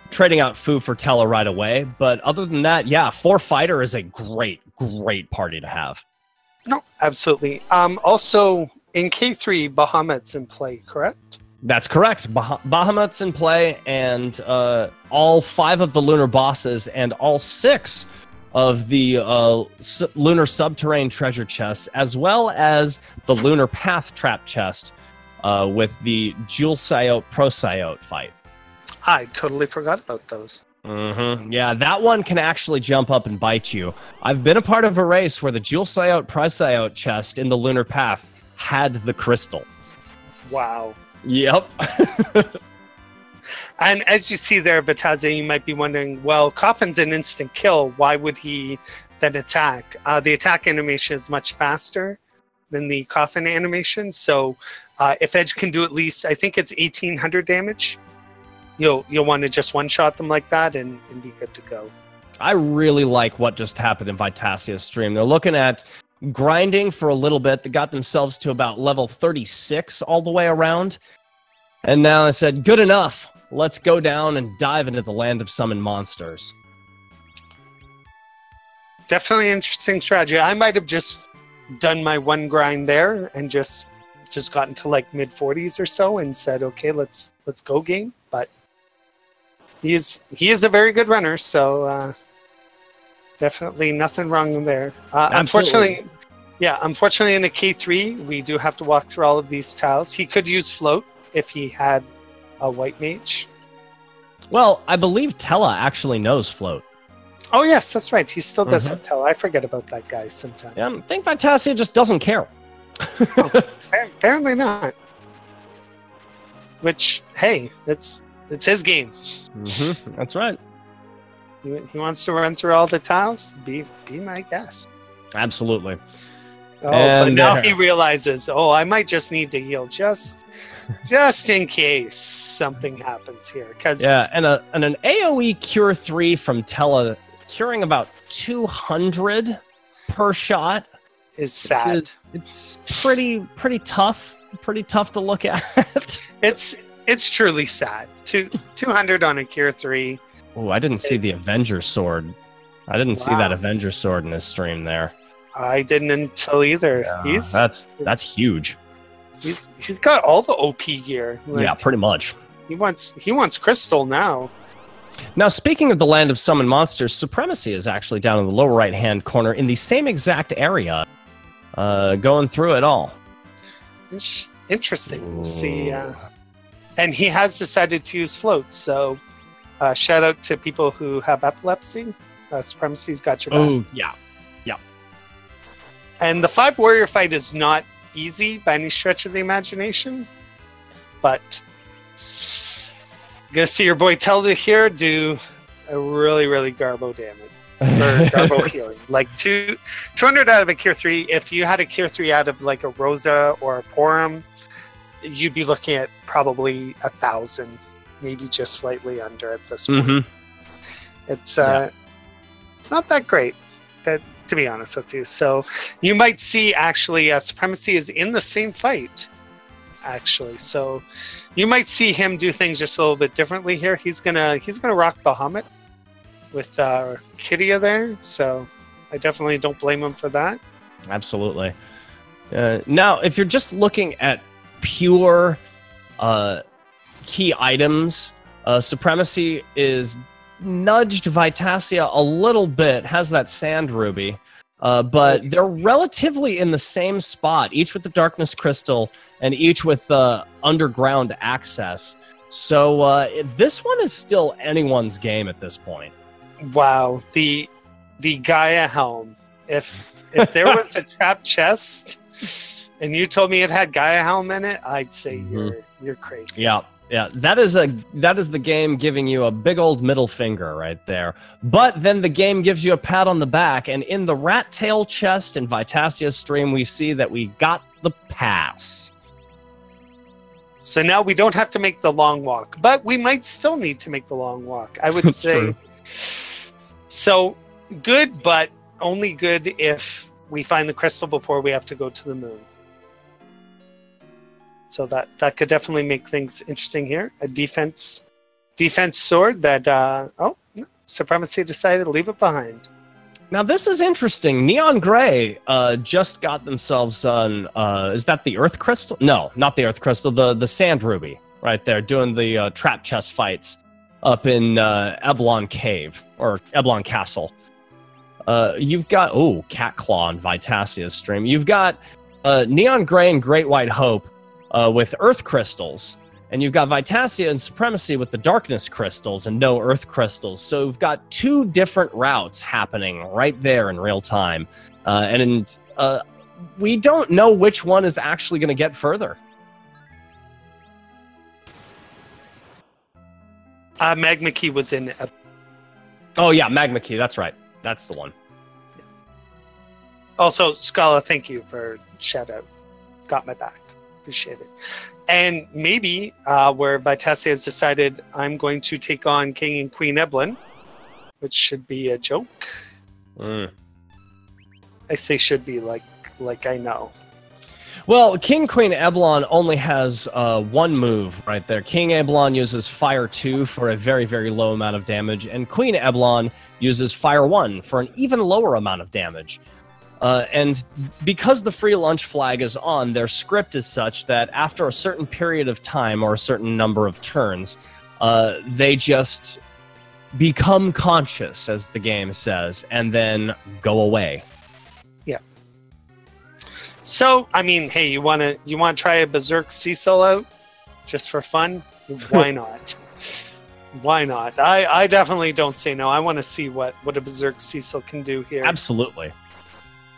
trading out Fu for Tella right away. But other than that, yeah, 4 Fighter is a great party to have. No, absolutely. Also, in K3, Bahamut's in play, correct? That's correct. Bahamut's in play, and all 5 of the lunar bosses and all 6 of the lunar subterranean treasure chests, as well as the lunar path trap chest with the Jewel Syote Pro Syote fight. I totally forgot about those. Yeah, that one can actually jump up and bite you. I've been a part of a race where the Jewel Syote Pro Syote chest in the lunar path had the crystal. Wow. Yep. And as you see there, Vitasia, you might be wondering, well, Coffin's an instant kill. Why would he then attack? The attack animation is much faster than the Coffin animation. So if Edge can do at least, I think it's 1,800 damage, you'll want to just one-shot them like that and be good to go. I really like what just happened in Vitasia's stream. They're looking at grinding for a little bit. They got themselves to about level 36 all the way around. And now they said, good enough. Let's go down and dive into the Land of Summoned Monsters. definitely interesting strategy. I might have just done my one grind there and just gotten to like mid 40s or so and said, okay, let's go game. But he is a very good runner, so definitely nothing wrong there. Unfortunately, in the K3, we do have to walk through all of these tiles. He could use float if he had a white mage. Well, I believe Tella actually knows float. Oh yes, that's right. He still does have Tella. I forget about that guy sometimes. Yeah, I think Vitasia just doesn't care. Apparently not. Which, hey, it's his game. That's right. He wants to run through all the tiles. Be my guest. Absolutely. Oh, but now he realizes, I might just need to heal just in case something happens here. And an AoE cure 3 from Tella, curing about 200 per shot, is sad. It's pretty tough. Pretty tough to look at. It's truly sad. 200 on a cure 3. Oh, I didn't see the Avenger sword. I didn't see that Avenger sword in his stream there. I didn't until either. Yeah, that's huge. He's got all the OP gear. Yeah, pretty much. He wants crystal now. Now, speaking of the land of summon monsters, Supremacy is actually down in the lower right-hand corner in the same exact area, going through it all. Interesting. We'll see. And he has decided to use float, so shout out to people who have epilepsy. Supremacy's got your back. Oh, yeah. And the 5 warrior fight is not easy by any stretch of the imagination, but gonna see your boy Telda here do a really, really garbo damage. Or garbo healing. Like 200 out of a cure 3. If you had a cure 3 out of like a Rosa or a Porum, you'd be looking at probably 1,000, maybe just slightly under at this point. It's not that great, to be honest with you. So you might see actually Supremacy is in the same fight, actually. So you might see him do things just a little bit differently here. He's gonna rock Bahamut with Kydia there. So I definitely don't blame him for that. Absolutely. Now, if you're just looking at pure key items, Supremacy is nudged Vitasia a little bit, has that sand ruby, but they're relatively in the same spot, each with the darkness crystal and each with underground access. So this one is still anyone's game at this point. Wow, the Gaia helm. If there was a trap chest and you told me it had Gaia helm in it, I'd say you're crazy. Yeah, that is the game giving you a big old middle finger right there. But then the game gives you a pat on the back, and in the rat tail chest in Vitasia's stream, we see that we got the pass. So now we don't have to make the long walk, but we might still need to make the long walk, I would say. True. So good, but only good if we find the crystal before we have to go to the moon. So that could definitely make things interesting here. A defense sword that Supremacy decided to leave it behind. Now this is interesting. Neon Gray just got themselves on. Is that the Earth Crystal? No, not the Earth Crystal. The Sand Ruby right there, doing the trap chest fights up in Eblon Cave or Eblon Castle. You've got Cat Claw on Vitasia's stream. You've got Neon Gray and Great White Hope. With Earth Crystals, and you've got Vitasia and Supremacy with the Darkness Crystals and no Earth Crystals. So we've got 2 different routes happening right there in real time. And we don't know which one is actually going to get further. Magma Key was in... Oh yeah, Magma Key, that's right. That's the one. Also, Scala, thank you for shout out. Got my back. Appreciate it. And maybe where Vitasia has decided I'm going to take on King and Queen Eblin, which should be a joke. I say should be like I know. Well, King Queen Eblon only has one move right there. King Eblon uses Fire 2 for a very, very low amount of damage, and Queen Eblon uses Fire 1 for an even lower amount of damage. And because the free lunch flag is on, their script is such that after a certain period of time or a certain number of turns, they just become conscious, as the game says, and then go away. Yeah. So, I mean, hey, you want to try a Berserk Cecil out just for fun? Why not? Why not? I definitely don't say no. I want to see what a Berserk Cecil can do here. Absolutely.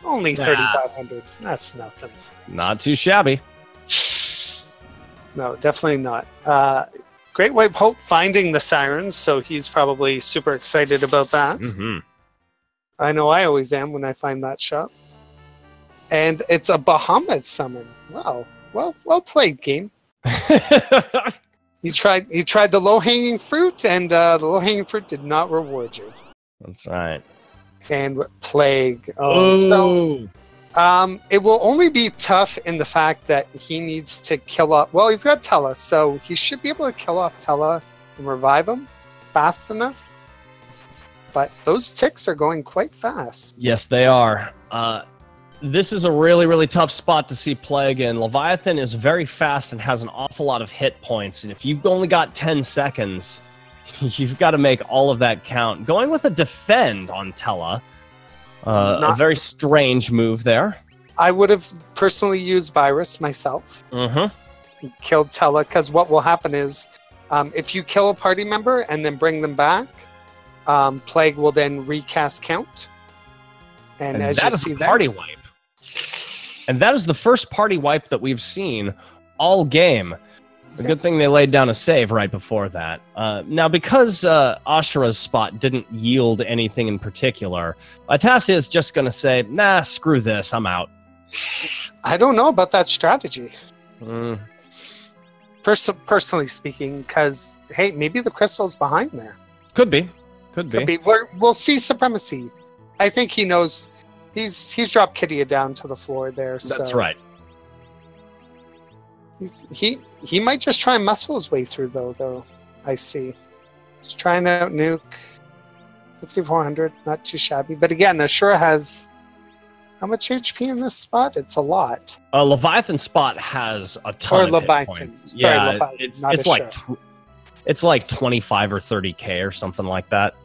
Only 3,500. That's nothing. Not too shabby. No, definitely not. Great White Hope finding the sirens, so he's probably super excited about that. Mm-hmm. I know I always am when I find that shop. And it's a Bahamut summon. Wow. Well played, game. You tried the low-hanging fruit, and the low-hanging fruit did not reward you. That's right. And Plague. So it will only be tough in the fact that he needs to kill off... Well, he's got Tella, so he should be able to kill off Tella and revive him fast enough. But those ticks are going quite fast. Yes, they are. This is a really, really tough spot to see Plague in. Leviathan is very fast and has an awful lot of hit points. And if you've only got 10 seconds, you've got to make all of that count. Going with a defend on Tella. A very strange move there. I would have personally used Virus myself. Mm-hmm. Killed Tella, because what will happen is if you kill a party member and then bring them back, Plague will then recast count. And as that you is see a party wipe. And that is the first party wipe that we've seen all game. A good thing they laid down a save right before that. Now, because Ashura's spot didn't yield anything in particular, Atasia is just going to say, nah, screw this, I'm out. I don't know about that strategy. Mm. Personally speaking, because, hey, maybe the crystal's behind there. Could be. Could be. We'll see Supremacy. I think he knows. He's dropped Kidia down to the floor there. That's so right. He might just try and muscle his way through, though. I see. He's trying to nuke 5,400. Not too shabby. But again, Ashura has how much HP in this spot? It's a lot. Leviathan spot has a ton of hit points. Yeah, it's like 25 or 30k or something like that.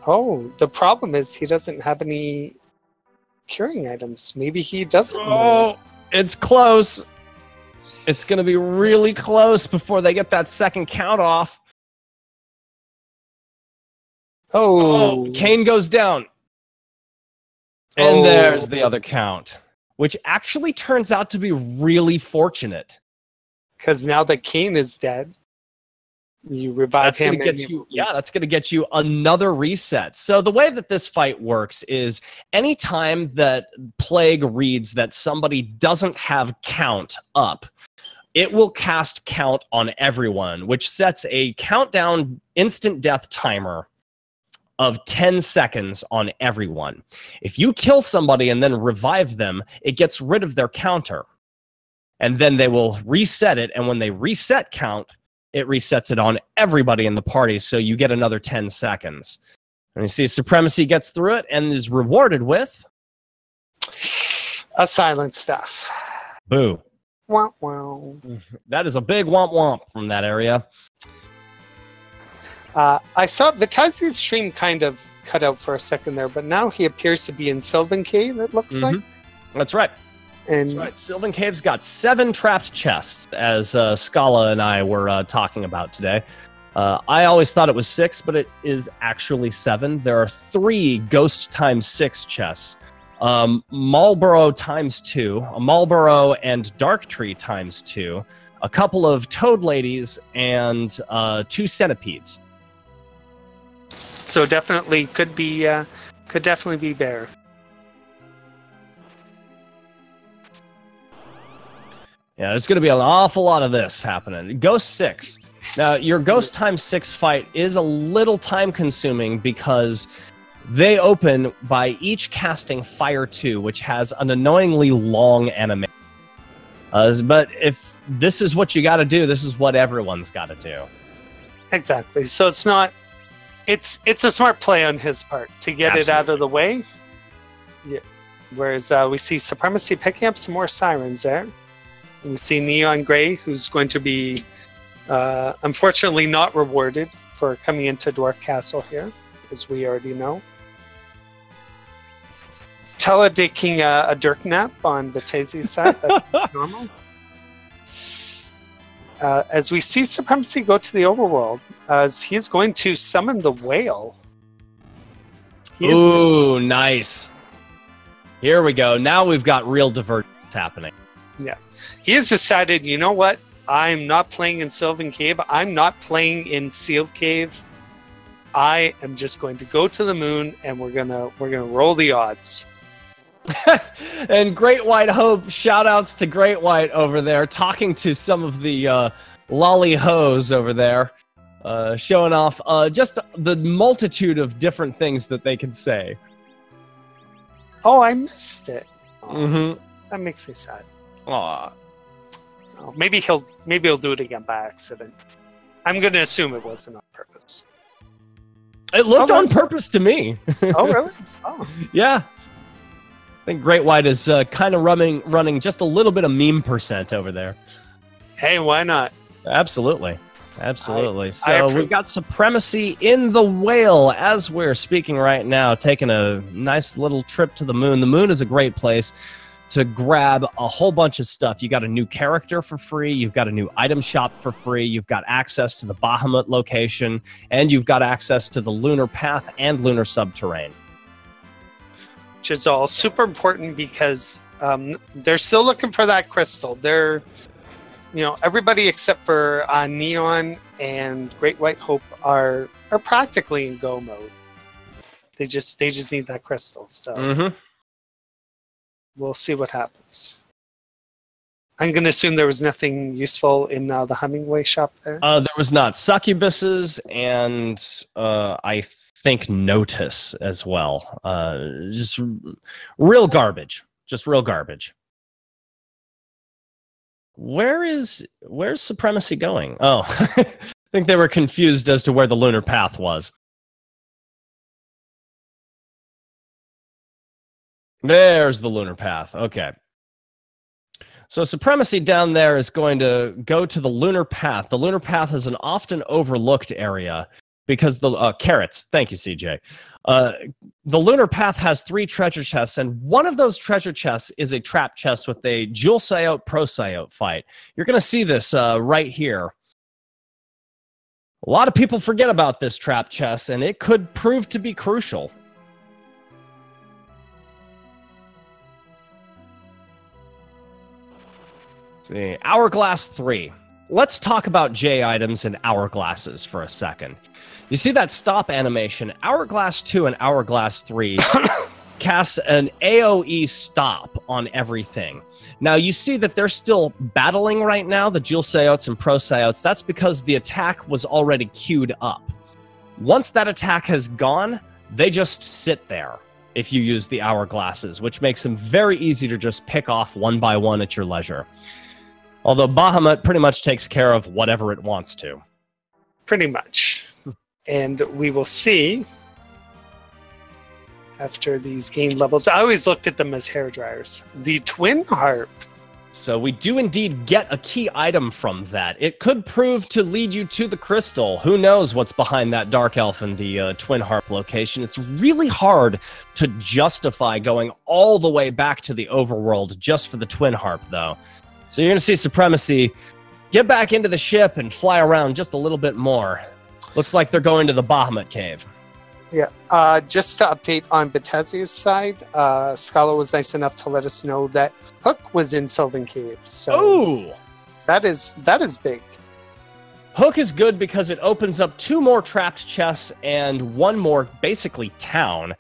Oh, the problem is he doesn't have any curing items. Maybe he doesn't. Oh, it's close. It's going to be really close before they get that second count off. Oh, Kane goes down. And there's the other count, which actually turns out to be really fortunate. Because now that Kane is dead, you revive him. That's going to get you another reset. So the way that this fight works is anytime that Plague reads that somebody doesn't have count up, it will cast count on everyone, which sets a countdown instant death timer of 10 seconds on everyone. If you kill somebody and then revive them, it gets rid of their counter. And then they will reset it, and when they reset count, it resets it on everybody in the party, so you get another 10 seconds. And you see Supremacy gets through it and is rewarded with a silent staff. Boo. Womp womp. That is a big womp womp from that area. I saw Vitasi's stream kind of cut out for a second there, but now he appears to be in Sylvan Cave, it looks like. That's right. And that's right. Sylvan Cave's got 7 trapped chests, as Scala and I were talking about today. I always thought it was 6, but it is actually 7. There are 3 Ghost times 6 chests. Marlborough times 2, a Marlborough and Dark Tree times 2, a couple of Toad Ladies, and 2 Centipedes. So definitely could definitely be bear. Yeah, there's going to be an awful lot of this happening. Ghost 6. Now, your Ghost times 6 fight is a little time consuming because They open by each casting Fire 2, which has an annoyingly long animation. But if this is what you got to do, this is what everyone's got to do. Exactly. So it's not... It's a smart play on his part to get it out of the way. Yeah. Whereas we see Supremacy picking up some more Sirens there. And we see Neon Grey, who's going to be unfortunately not rewarded for coming into Dwarf Castle here, as we already know. Tella taking a dirk nap on Vitazi's side. That's normal. As we see Supremacy go to the overworld, as he's going to summon the whale. Ooh, nice. Here we go. Now we've got real divergence happening. Yeah. He has decided, you know what? I'm not playing in Sylvan Cave. I'm not playing in Sealed Cave. I am just going to go to the moon, and we're gonna roll the odds. And Great White Hope, shout outs to Great White over there, talking to some of the lolly hoes over there, showing off just the multitude of different things that they can say. Oh, I missed it. Mm-hmm. That makes me sad. Aw. Oh, maybe he'll do it again by accident. I'm gonna assume it wasn't on purpose. It looked on purpose to me. Oh, really? Oh. Yeah. I think Great White is kind of running just a little bit of meme percent over there. Hey, why not? Absolutely. Absolutely. So we've got Supremacy in the whale as we're speaking right now, taking a nice little trip to the moon. The moon is a great place to grab a whole bunch of stuff. You got a new character for free, you've got a new item shop for free, you've got access to the Bahamut location, and you've got access to the lunar path and lunar subterrane. Which is all super important because they're still looking for that crystal. They're, everybody except for Neon and Great White Hope are practically in go mode. They just need that crystal. So we'll see what happens. I'm going to assume there was nothing useful in the Hemingway shop there. There was not. Succubuses and I think Notice as well. Just real garbage. Just real garbage. Where's Supremacy going? Oh, I think they were confused as to where the lunar path was. There's the lunar path. Okay. So Supremacy down there is going to go to the lunar path. The lunar path is an often overlooked area because the carrots. Thank you, CJ. The lunar path has 3 treasure chests, and one of those treasure chests is a trap chest with a Jewel Syote Pro Syote fight. You're going to see this right here. A lot of people forget about this trap chest, and it could prove to be crucial. See, Hourglass 3. Let's talk about J items and hourglasses for a second. You see that stop animation? Hourglass 2 and Hourglass 3 casts an AoE stop on everything. Now, you see that they're still battling right now, the Jewel Syotes and Pro Syotes. That's because the attack was already queued up. Once that attack has gone, they just sit there if you use the hourglasses, which makes them very easy to just pick off one by one at your leisure. Although Bahamut pretty much takes care of whatever it wants to. Pretty much. And we will see after these game levels. I always looked at them as hairdryers. The Twin Harp. So we do indeed get a key item from that. It could prove to lead you to the crystal. Who knows what's behind that Dark Elf and the Twin Harp location. It's really hard to justify going all the way back to the overworld just for the Twin Harp, though. So you're going to see Supremacy get back into the ship and fly around just a little bit more. Looks like they're going to the Bahamut cave. Yeah, just to update on Batazia's side, Scala was nice enough to let us know that Hook was in Sylvan Cave. So that is big. Hook is good because it opens up 2 more trapped chests and 1 more, basically, town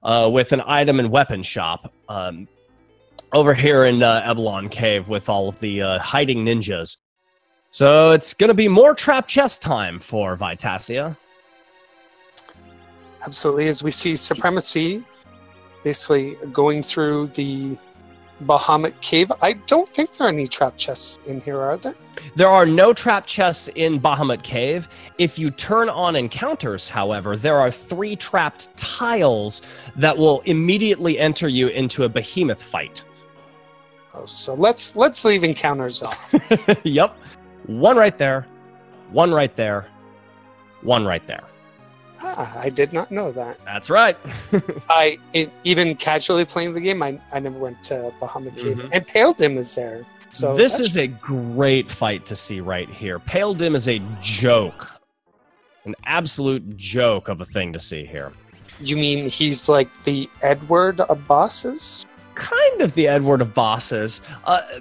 with an item and weapon shop. Over here in Ebelon Cave with all of the hiding ninjas. So it's going to be more trap chest time for Vitasia. Absolutely. As we see Supremacy basically going through the Bahamut Cave. I don't think there are any trap chests in here, are there? There are no trap chests in Bahamut Cave. If you turn on encounters, however, there are 3 trapped tiles that will immediately enter you into a behemoth fight. Oh, so let's leave encounters off. Yep. 1 right there, 1 right there, 1 right there. Ah, I did not know that. That's right. Even casually playing the game, I never went to Bahamut Cave. And Pale Dim is there. So this is a great fight to see right here. Pale Dim is a joke. An absolute joke of a thing to see here. You mean he's like the Edward of bosses? Kind of the Edward of bosses.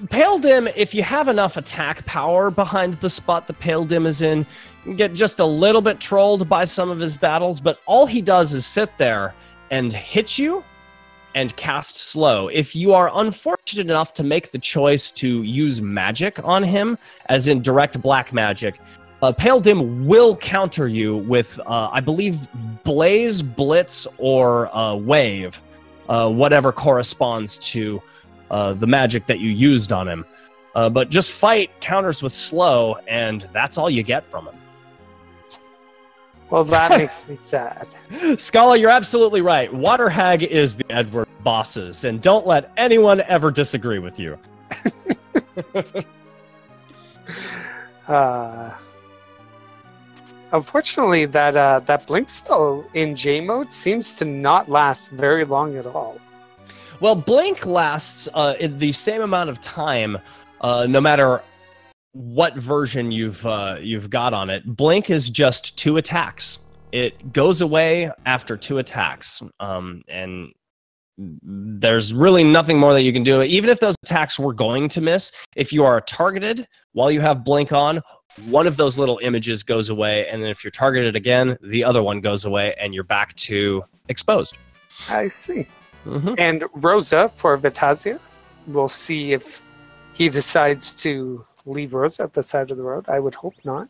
Pale Dim, if you have enough attack power behind the spot the Pale Dim is in, you can get just a little bit trolled by some of his battles, but all he does is sit there and hit you and cast slow. If you are unfortunate enough to make the choice to use magic on him, as in direct black magic, Pale Dim will counter you with, I believe, Blaze, Blitz, or Wave. Whatever corresponds to the magic that you used on him. But just fight counters with slow, and that's all you get from him. Well, that makes me sad. Scala, you're absolutely right. Water Hag is the Edward bosses, and don't let anyone ever disagree with you. Unfortunately, that blink spell in J mode seems to not last very long at all. Well, blink lasts in the same amount of time, no matter what version you've got on it. Blink is just 2 attacks. It goes away after 2 attacks, and there's really nothing more that you can do. Even if those attacks were going to miss, if you are targeted while you have blink on, one of those little images goes away, and then if you're targeted again, the other one goes away, and you're back to exposed. I see. And Rosa for Vitasia. We'll see if he decides to leave Rosa at the side of the road. I would hope not.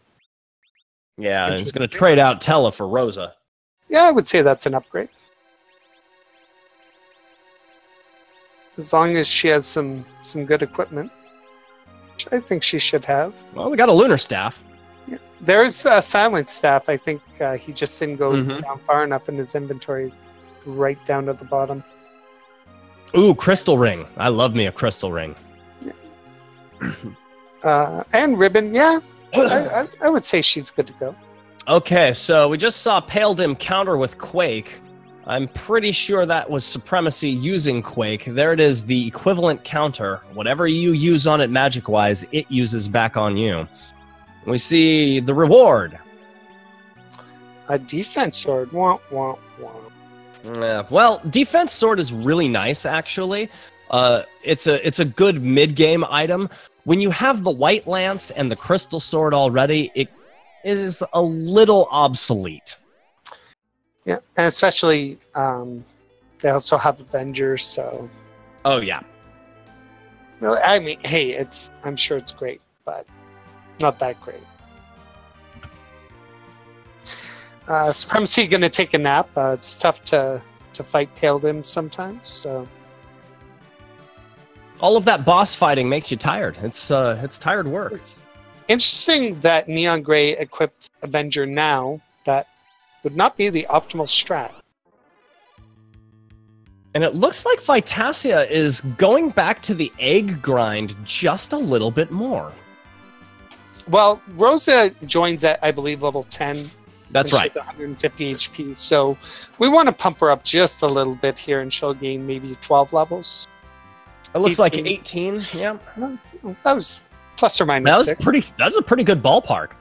Yeah, he's going to trade out Tella for Rosa. Yeah, I would say that's an upgrade. As long as she has some good equipment, which I think she should have. Well, we got a lunar staff. Yeah. There's a silent staff. I think he just didn't go down far enough in his inventory, right down at the bottom. Ooh, crystal ring. I love me a crystal ring. Yeah. And ribbon, yeah. I would say she's good to go. Okay, so we just saw Pale Dim counter with Quake. I'm pretty sure that was Supremacy using Quake. There it is, the equivalent counter. Whatever you use on it magic-wise, it uses back on you. We see the reward. A defense sword. Wah, wah, wah. Well, defense sword is really nice, actually. It's a good mid-game item. When you have the white lance and the crystal sword already, it is a little obsolete. Yeah, and especially they also have Avengers, so. Oh yeah. Well, I mean, hey, I'm sure it's great, but not that great. Supremacy gonna take a nap. It's tough to fight Pale Dim sometimes, so. All of that boss fighting makes you tired. It's tired work. It's interesting that Neon Gray equipped Avenger now. That would not be the optimal strat. And it looks like Vitasia is going back to the egg grind just a little bit more. Well, Rosa joins at, I believe, level 10. That's right. She's 150 HP, so we want to pump her up just a little bit here, and she'll gain maybe 12 levels. It looks 18. Like 18, yeah. That was plus or minus 6. That's a pretty good ballpark.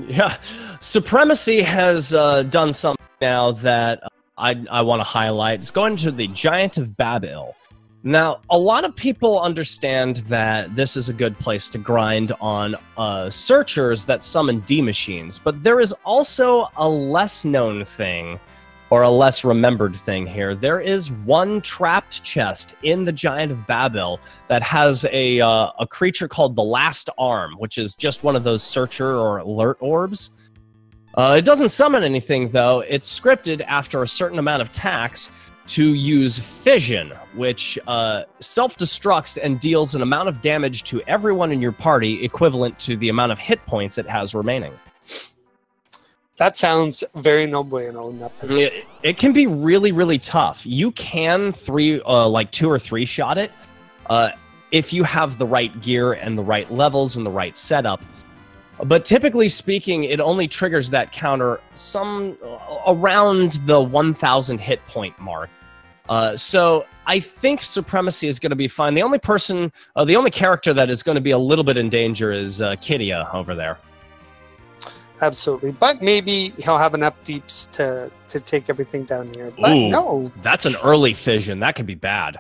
Yeah. Supremacy has done something now that I want to highlight. It's going to the Giant of Babil. Now, a lot of people understand that this is a good place to grind on searchers that summon D-machines, but there is also a less-known thing, or a less remembered thing here. There is one trapped chest in the Giant of Babil that has a creature called the Last Arm, which is just one of those searcher or alert orbs. It doesn't summon anything, though. It's scripted after a certain amount of attacks to use fission, which self-destructs and deals an amount of damage to everyone in your party equivalent to the amount of hit points it has remaining. That sounds very no bueno. It can be really, really tough. You can 2 or 3 shot it if you have the right gear and the right levels and the right setup. But typically speaking, it only triggers that counter around the 1,000 hit point mark. So I think Supremacy is going to be fine. The only character that is going to be a little bit in danger is Kidia over there. Absolutely, but maybe he'll have enough deeps to take everything down here. But ooh, no, that's an early fission. That could be bad.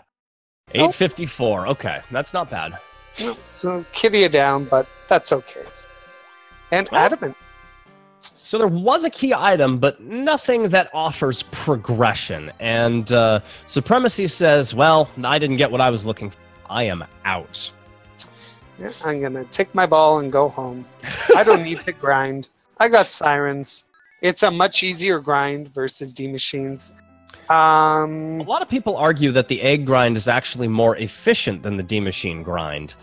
854. Okay, that's not bad. No, so Kidia down, but that's okay. And Adamant. So there was a key item, but nothing that offers progression. And Supremacy says, well, I didn't get what I was looking for. I am out. Yeah, I'm going to take my ball and go home. I don't need to grind. I got sirens. It's a much easier grind versus D-Machines. A lot of people argue that the egg grind is actually more efficient than the D-Machine grind.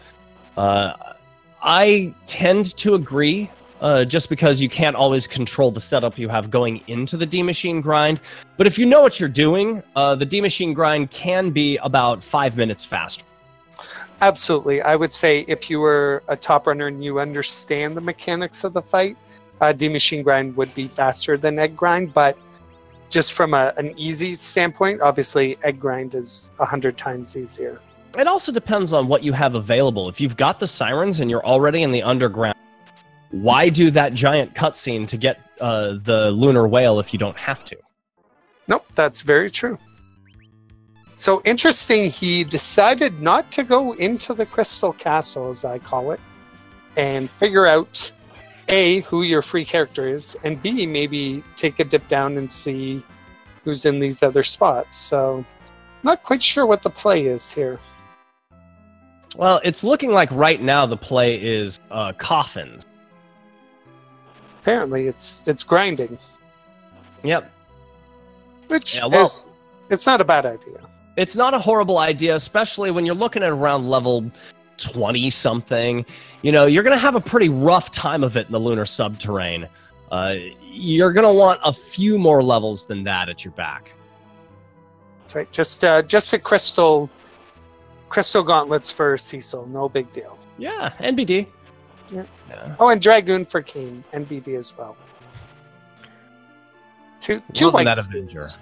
I tend to agree, just because you can't always control the setup you have going into the D-Machine grind. But if you know what you're doing, the D-Machine grind can be about 5 minutes faster. Absolutely. I would say if you were a top runner and you understand the mechanics of the fight, D-Machine grind would be faster than egg grind. But just from an easy standpoint, obviously egg grind is 100 times easier. It also depends on what you have available. If you've got the sirens and you're already in the underground, why do that giant cutscene to get the lunar whale if you don't have to? Nope, that's very true. So interesting, he decided not to go into the Crystal Castle, as I call it, and figure out, A, who your free character is, and B, maybe take a dip down and see who's in these other spots. So not quite sure what the play is here. Well, it's looking like right now the play is coffins. Apparently, it's grinding. Yep. Which is, it's not a bad idea. It's not a horrible idea, especially when you're looking at around level 20-something. You know, you're going to have a pretty rough time of it in the lunar subterrane. You're going to want a few more levels than that at your back. That's right. Just a crystal gauntlets for Cecil. No big deal. Yeah, NBD. Yeah. Oh, and Dragoon for Kane. NBD as well. Two white spears.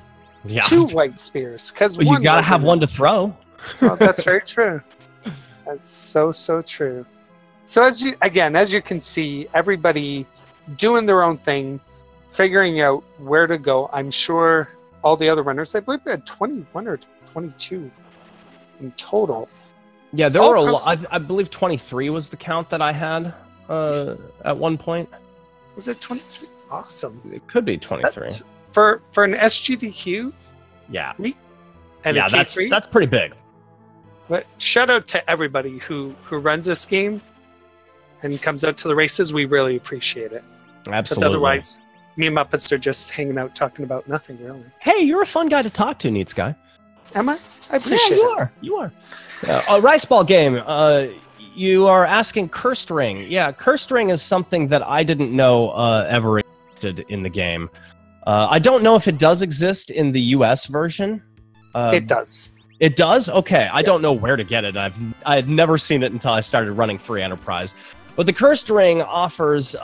Yeah. 2 white spears. Because well, you got to have one to throw. Oh, that's very true. That's so true. So as you can see, everybody doing their own thing, figuring out where to go. I'm sure all the other runners, I believe we had 21 or 22 in total. Yeah, there were a lot. I believe 23 was the count that I had at one point. Was it 23? Awesome. It could be 23. For an SGDQ? Yeah. And yeah, that's pretty big. But shout out to everybody who runs this game and comes out to the races. We really appreciate it. Absolutely. Because otherwise, me and Muppets are just hanging out talking about nothing, really. Hey, you're a fun guy to talk to, Neats Guy. Am I? I appreciate it. You are. A Rice Ball game. You are asking Cursed Ring. Yeah, Cursed Ring is something that I didn't know ever existed in the game. I don't know if it does exist in the US version. It does. It does? Okay. I don't know where to get it. I had never seen it until I started running Free Enterprise. But the Cursed Ring offers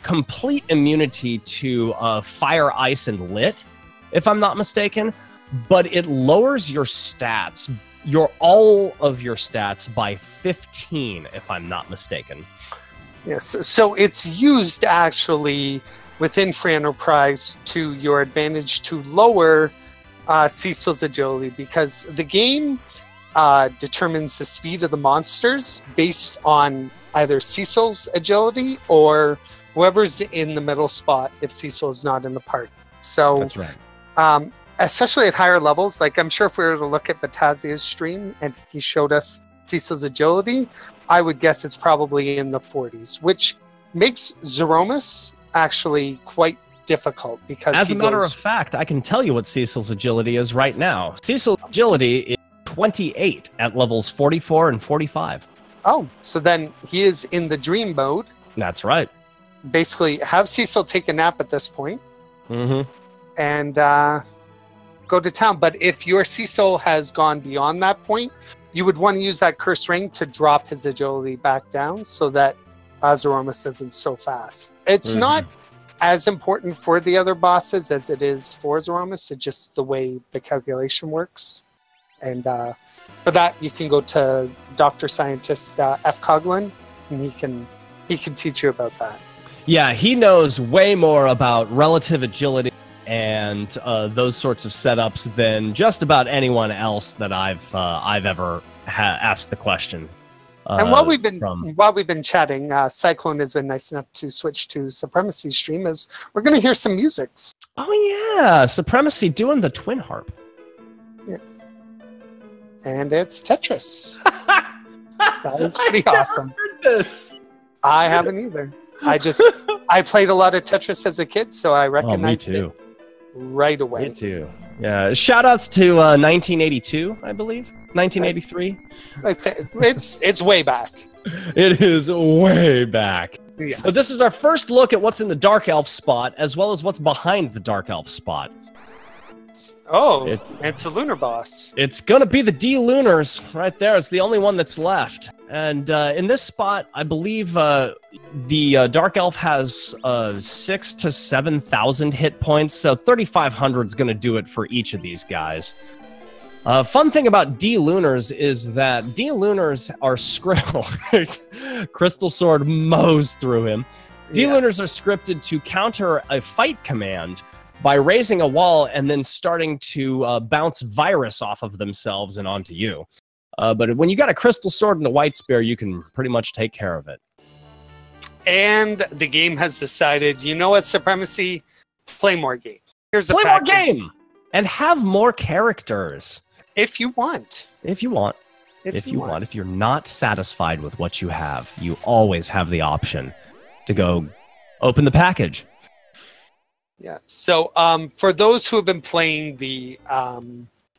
complete immunity to fire, ice, and lit, if I'm not mistaken. But it lowers your stats, all of your stats by 15, if I'm not mistaken. Yes. So it's used actually within Free Enterprise to your advantage to lower Cecil's agility, because the game determines the speed of the monsters based on either Cecil's agility or whoever's in the middle spot if Cecil is not in the party. So that's right. Especially at higher levels, like I'm sure if we were to look at Batazia's stream and he showed us Cecil's agility, I would guess it's probably in the 40s, which makes Zeromus actually quite difficult because as a matter of fact, I can tell you what Cecil's agility is right now. Cecil's agility is 28 at levels 44 and 45. Oh, so then he is in the dream mode. That's right. Basically, have Cecil take a nap at this point. Mm-hmm. And go to town. But if your Cecil has gone beyond that point, you would want to use that cursed ring to drop his agility back down so that Zeromus isn't so fast. It's not as important for the other bosses as it is for Zeromus. It's just the way the calculation works. And for that, you can go to Dr. Scientist F. Coughlin, and he can teach you about that. Yeah, he knows way more about relative agility and those sorts of setups than just about anyone else that I've ever asked the question. And while we've been chatting, Cyclone has been nice enough to switch to Supremacy stream. As we're going to hear some music. Oh yeah, Supremacy doing the twin harp. Yeah. And it's Tetris. That is pretty awesome. This. I haven't either. I played a lot of Tetris as a kid, so I recognized it right away. Me too. Yeah. Shout outs to 1982, I believe. 1983. It's way back. It is way back. Yeah. But this is our first look at what's in the Dark Elf spot, as well as what's behind the Dark Elf spot. Oh, it's the lunar boss. It's gonna be the D-Lunars right there. It's the only one that's left. And in this spot, I believe the Dark Elf has 6,000 to 7,000 hit points, so 3,500 is gonna do it for each of these guys. Fun thing about D-Lunars is that D-Lunars are Crystal Sword mows through him. D-Lunars are scripted to counter a fight command by raising a wall and then starting to bounce virus off of themselves and onto you. But when you got a Crystal Sword and a White Spear, you can pretty much take care of it. And the game has decided, you know what, Supremacy? Play more game. Here's Play more game! And have more characters. If you want. If you want. If you want. If you're not satisfied with what you have, you always have the option to go open the package. Yeah. So for those who have been playing the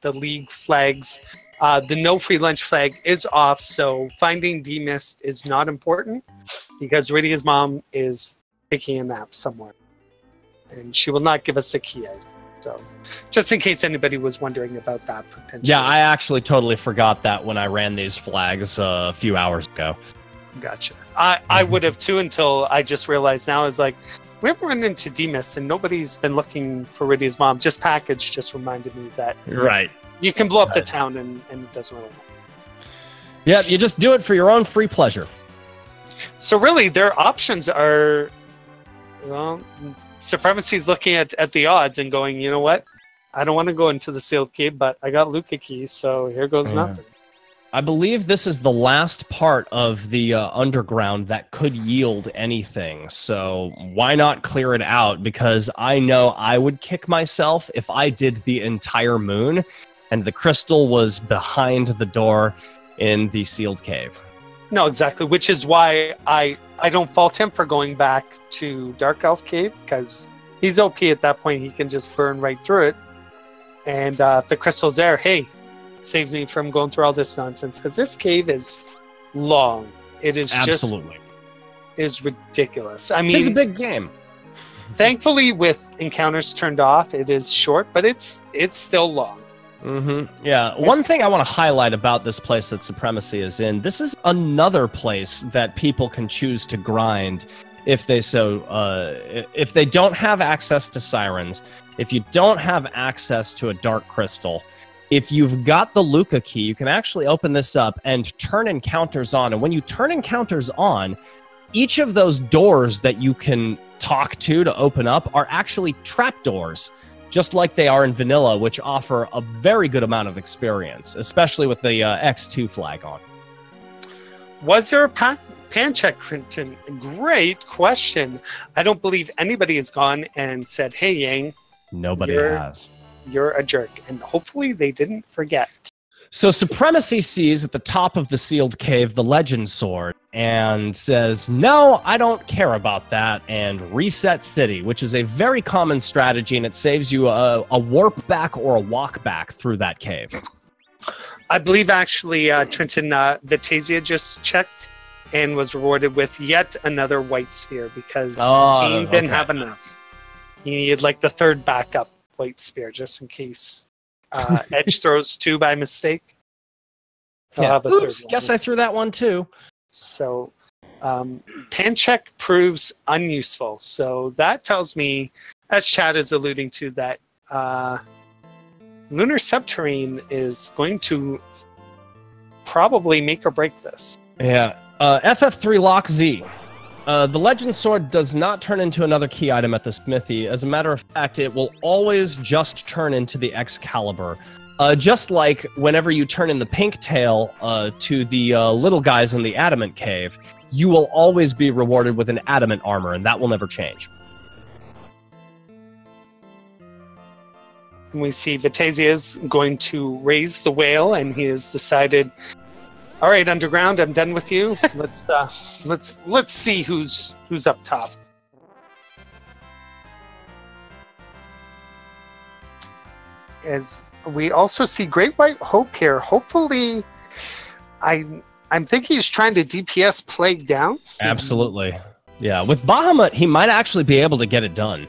League flags, the no free lunch flag is off. So finding D-Mist is not important because Rydia's mom is taking a nap somewhere, and she will not give us a key item. So just in case anybody was wondering about that potentially. Yeah, I actually totally forgot that when I ran these flags a few hours ago. Gotcha. I would have too until I just realized now. Is like, we haven't run into D-Mist and nobody's been looking for Rydia's mom. Just package just reminded me that you can blow up the town and it doesn't really matter. Yeah, you just do it for your own free pleasure. So really, their options are, well, Supremacy's looking at the odds and going, you know what? I don't want to go into the sealed cave, but I got Luca keys, so here goes nothing. I believe this is the last part of the underground that could yield anything, so why not clear it out? Because I know I would kick myself if I did the entire moon and the crystal was behind the door in the sealed cave. No, exactly, which is why I don't fault him for going back to Dark Elf Cave, because he's OP at that point. He can just burn right through it. And if the crystal's there, hey, saves me from going through all this nonsense, because this cave is long. It is absolutely is ridiculous. I mean, it's a big game. Thankfully, with encounters turned off, it is short, but it's still long. Yeah, one thing I want to highlight about this place that Supremacy is in, this is another place that people can choose to grind if they if they don't have access to sirens, if you don't have access to a dark crystal, if you've got the Luca key, you can actually open this up and turn encounters on. And when you turn encounters on, each of those doors that you can talk to open up are actually trapdoors, just like they are in vanilla, which offer a very good amount of experience, especially with the X2 flag on. Was there a pan check, Clinton? Great question. I don't believe anybody has gone and said, hey, Yang. Nobody has. You're a jerk. And hopefully they didn't forget. So Supremacy sees at the top of the sealed cave the legend sword and says, no, I don't care about that, and reset city, which is a very common strategy, and it saves you a warp back or a walk back through that cave. I believe actually Trenton Vitasia just checked and was rewarded with yet another white sphere because he didn't have enough. He needed like the third backup white spear just in case Edge throws 2 by mistake. Yeah. Oops, guess I threw that one too. So pan check proves unuseful. So that tells me, as Chad is alluding to, that lunar subterrane is going to probably make or break this. Yeah. FF4 Lock Z. The Legend Sword does not turn into another key item at the smithy. As a matter of fact, it will always just turn into the Excalibur. Just like whenever you turn in the pink tail to the little guys in the Adamant Cave, you will always be rewarded with an Adamant armor, and that will never change. And we see Vitasia is going to raise the whale, and he has decided, all right, Underground, I'm done with you. Let's see who's up top. As we also see Great White Hope here. Hopefully, I'm thinking he's trying to DPS Plague down. Absolutely, yeah. With Bahamut, he might actually be able to get it done.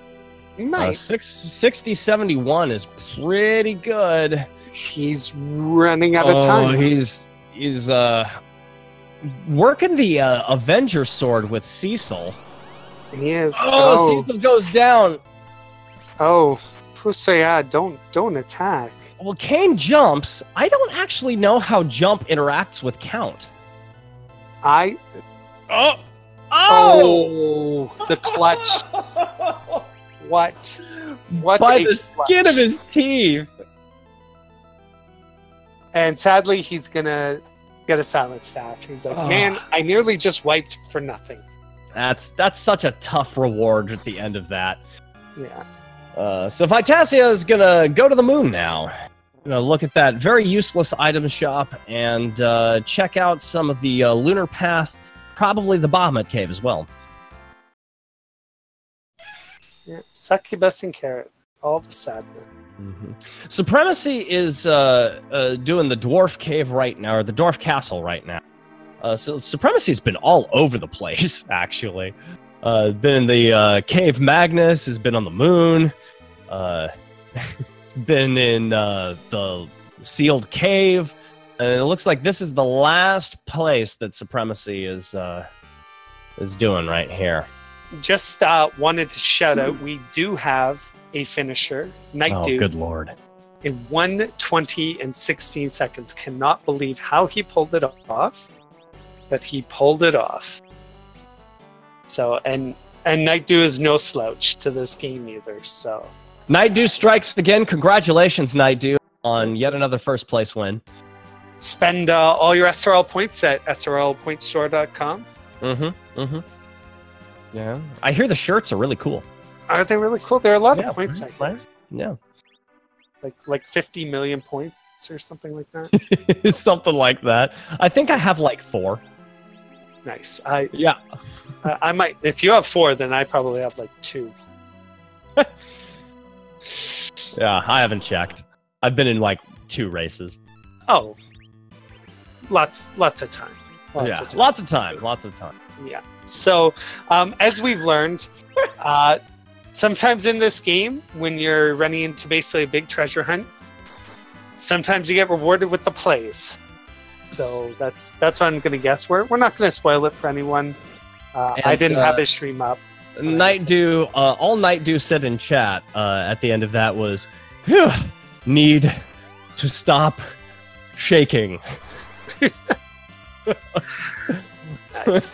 He might. 60-71 is pretty good. He's running out of time. He's working the Avenger sword with Cecil. He is. Oh, Cecil goes down. Oh, Fusaya, don't attack. Well, Kane jumps. I don't actually know how jump interacts with count. Oh, the clutch. What By the skin of his teeth. And sadly, he's gonna get a silent staff. He's like, man, I nearly just wiped for nothing. That's such a tough reward at the end of that. Yeah. So Vitasia is gonna go to the moon now. Gonna look at that very useless item shop and check out some of the lunar path, probably the Bahamut cave as well. Yeah, succubus and carrot, all the sadness. Mm-hmm. Supremacy is doing the dwarf cave right now, or the dwarf castle right now. So Supremacy's been all over the place, actually. Been in the cave Magnus, has been on the moon, been in the sealed cave, and it looks like this is the last place that Supremacy is doing right here. Just wanted to shout out, we do have a finisher, Night Dew. Oh, good lord. In 1:20 and 16 seconds. Cannot believe how he pulled it off, but he pulled it off. So, and Night Dew is no slouch to this game either, so. Night Dew strikes again. Congratulations, Night Dew, on yet another first place win. Spend all your SRL points at srlpointstore.com. Yeah. I hear the shirts are really cool. Are they really cool? There are a lot of points, I right? Yeah. Like 50 million points or something like that. Something like that. I think I have like 4. Nice. Yeah. I might. If you have 4, then I probably have like 2. Yeah, I haven't checked. I've been in like 2 races. Oh. Lots of time. Lots of time. Yeah. So, as we've learned, sometimes in this game, when you're running into basically a big treasure hunt, sometimes you get rewarded with the plays. So that's what I'm going to guess. We're not going to spoil it for anyone. I didn't have his stream up. Night Dew, all Night Dew said in chat at the end of that was, "Phew, need to stop shaking." Nice.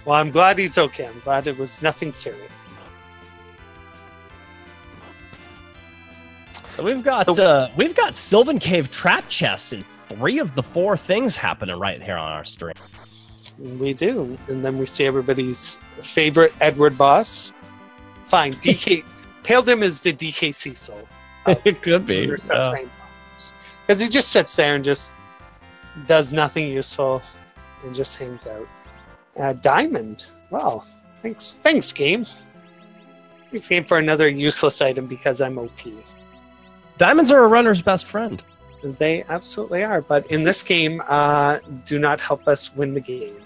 Well, I'm glad he's okay. I'm glad it was nothing serious. So we've got Sylvan Cave trap chests and 3 of the 4 things happening right here on our stream. We do, and then we see everybody's favorite Edward boss. Fine, DK. Paledem is the DK Cecil. It could be. Because Because he just sits there and just does nothing useful and just hangs out. Diamond. Well, thanks, game. Thanks, game, for another useless item because I'm OP. Diamonds are a runner's best friend. They absolutely are, but in this game, do not help us win the game.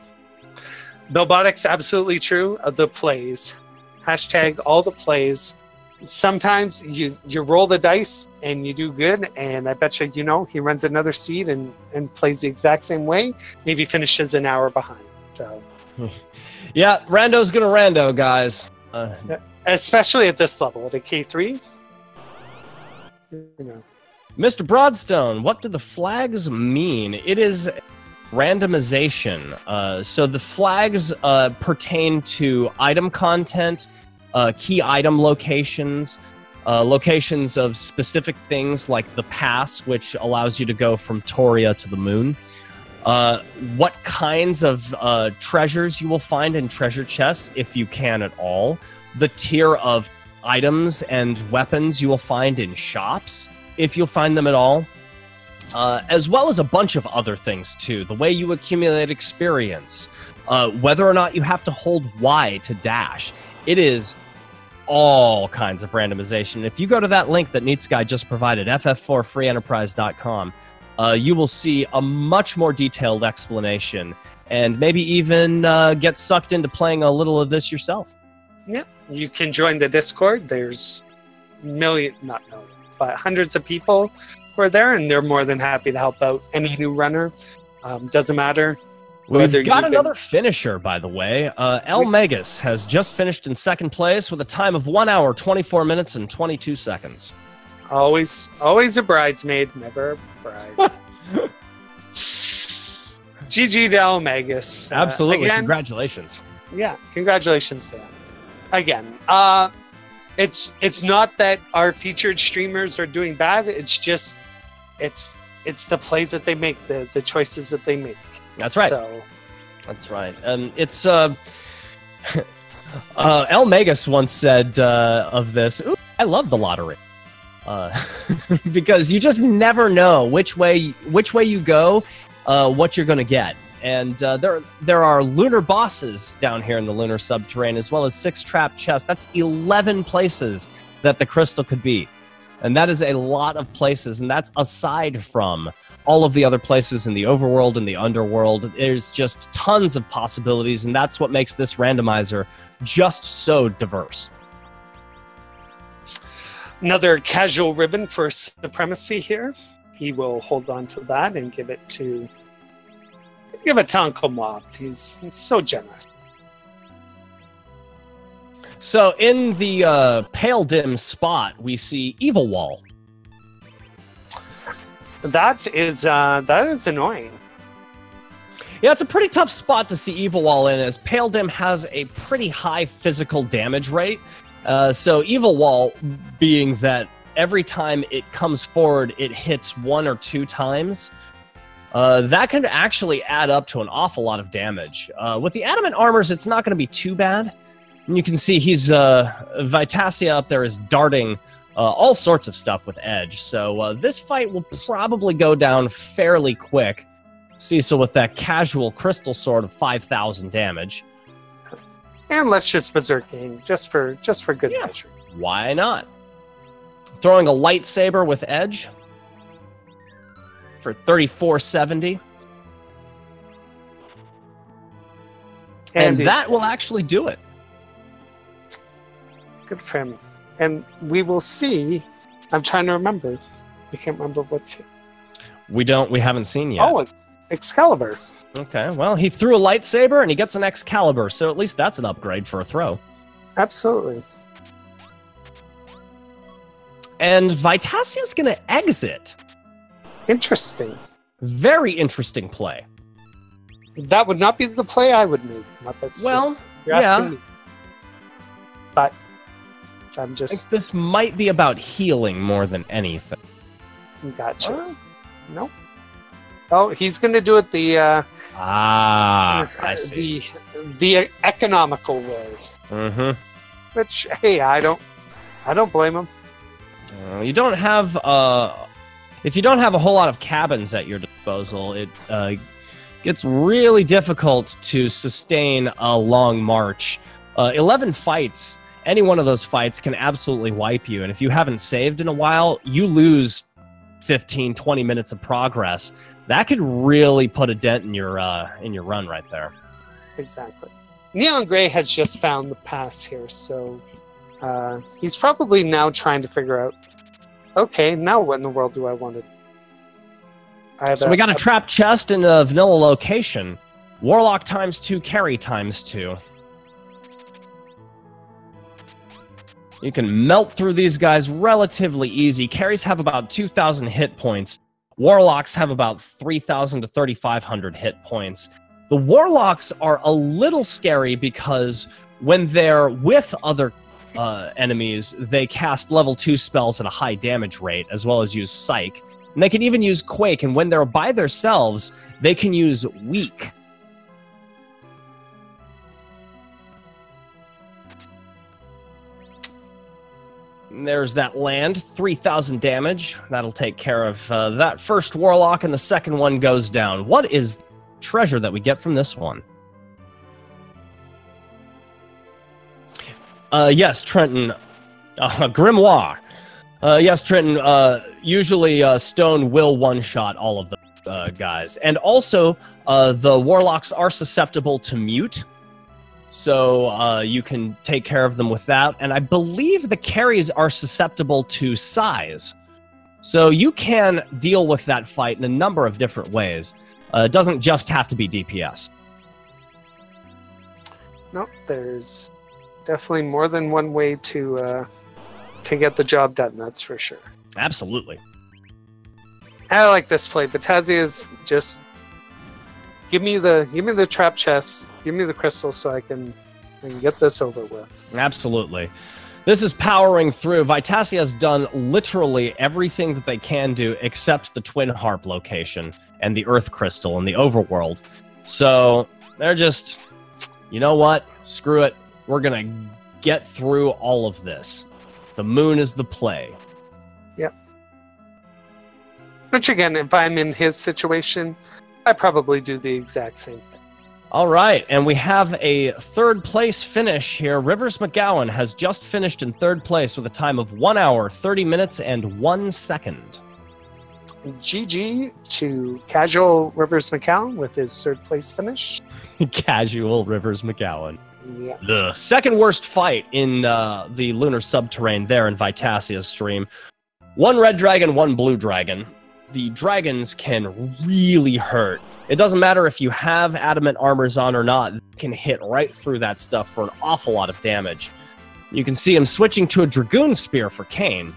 Billbotics, absolutely true. The plays. Hashtag all the plays. Sometimes you roll the dice and you do good, and I bet you, he runs another seed and plays the exact same way. Maybe finishes an hour behind. So, yeah, rando's gonna rando, guys. Especially at this level, at a K3. Mr. Broadstone, what do the flags mean? It is randomization. So the flags pertain to item content, key item locations, locations of specific things like the pass, which allows you to go from Toria to the moon. What kinds of treasures you will find in treasure chests, if you can at all. The tier of items and weapons you will find in shops, if you'll find them at all. As well as a bunch of other things, too. The way you accumulate experience. Whether or not you have to hold Y to dash. It is all kinds of randomization. If you go to that link that Neats Guy just provided, FF4freeenterprise.com, you will see a much more detailed explanation and maybe even get sucked into playing a little of this yourself. Yeah, you can join the Discord. There's hundreds of people who are there, and they're more than happy to help out any new runner. Doesn't matter. We've got another finisher, by the way. El Megas has just finished in second place with a time of 1 hour, 24 minutes, and 22 seconds. Always a bridesmaid, never a bride. GG to El Megas. Absolutely, again, congratulations. Yeah, congratulations to them. Again, it's not that our featured streamers are doing bad. It's just, it's the plays that they make, the choices that they make. That's right. So, that's right. And it's El Megas once said of this, "Ooh, I love the lottery." Because you just never know which way you go, what you're going to get. And there are lunar bosses down here in the lunar subterranean, as well as 6 trap chests. That's 11 places that the crystal could be. And that is a lot of places, and that's aside from all of the other places in the overworld and the underworld. There's just tons of possibilities, and that's what makes this randomizer just so diverse. Another casual ribbon for supremacy here. He will hold on to that and give it to Uncle Mob. He's so generous. So in the pale dim spot, we see Evil Wall. That is annoying. Yeah, it's a pretty tough spot to see Evil Wall in, as Pale Dim has a pretty high physical damage rate. So Evil Wall being that every time it comes forward, it hits 1 or 2 times. That can actually add up to an awful lot of damage. With the adamant armors, it's not going to be too bad. And you can see he's Vitasia up there is darting all sorts of stuff with Edge. So this fight will probably go down fairly quick. Cecil with that casual crystal sword of 5,000 damage. And let's just berserk game just for good measure. Why not? Throwing a lightsaber with Edge for 3470. And that will actually do it. Good for him. And we will see. I'm trying to remember. I can't remember what's here. We haven't seen yet. Oh, it's Excalibur. Okay, well, he threw a lightsaber and he gets an Excalibur, so at least that's an upgrade for a throw. Absolutely. And Vitasia's going to exit. Interesting. Very interesting play. That would not be the play I would make. Not that well, you're asking me. But I'm just... I think this might be about healing more than anything. Gotcha. Nope. Oh, he's going to do it the... I see. The economical way. Mm-hmm. Which, hey, I don't blame him. You don't have if you don't have a whole lot of cabins at your disposal, it gets really difficult to sustain a long march. 11 fights, any one of those fights can absolutely wipe you, and if you haven't saved in a while, you lose 15, 20 minutes of progress. That could really put a dent in your run right there. Exactly. Neon Gray has just found the pass here, so he's probably now trying to figure out, okay, now what in the world do I want to do? So we got a trap chest in a vanilla location. Warlock ×2, carry ×2. You can melt through these guys relatively easy. Carries have about 2,000 hit points. Warlocks have about 3,000 to 3,500 hit points. The Warlocks are a little scary because when they're with other enemies, they cast level 2 spells at a high damage rate, as well as use Psych. And they can even use Quake, and when they're by themselves, they can use Weak. And there's that land, 3,000 damage. That'll take care of that first Warlock, and the second one goes down. What is treasure that we get from this one? Yes, Trenton. Grimoire. Yes, Trenton. Usually Stone will one-shot all of the guys. And also, the Warlocks are susceptible to mute. So you can take care of them with that. And I believe the carries are susceptible to size. So you can deal with that fight in a number of different ways. It doesn't just have to be DPS. No, there's definitely more than one way to get the job done, that's for sure. Absolutely. I like this play. Batazia is just give me the trap chest, give me the crystal so I can get this over with. Absolutely. This is powering through. Vitasia has done literally everything that they can do except the Twin Harp location and the Earth Crystal and the Overworld. So they're just, you know what? Screw it. We're going to get through all of this. The moon is the play. Yep. Which again, if I'm in his situation, I probably do the exact same thing. All right, and we have a third place finish here. Rivers McGowan has just finished in third place with a time of 1 hour, 30 minutes, and 1 second. GG to Casual Rivers McGowan with his third place finish. Casual Rivers McGowan. Yeah. The second worst fight in the lunar subterrane there in Vitasia's stream. 1 red dragon, 1 blue dragon. The dragons can really hurt. It doesn't matter if you have adamant armors on or not, they can hit right through that stuff for an awful lot of damage. You can see him switching to a Dragoon Spear for Kayn.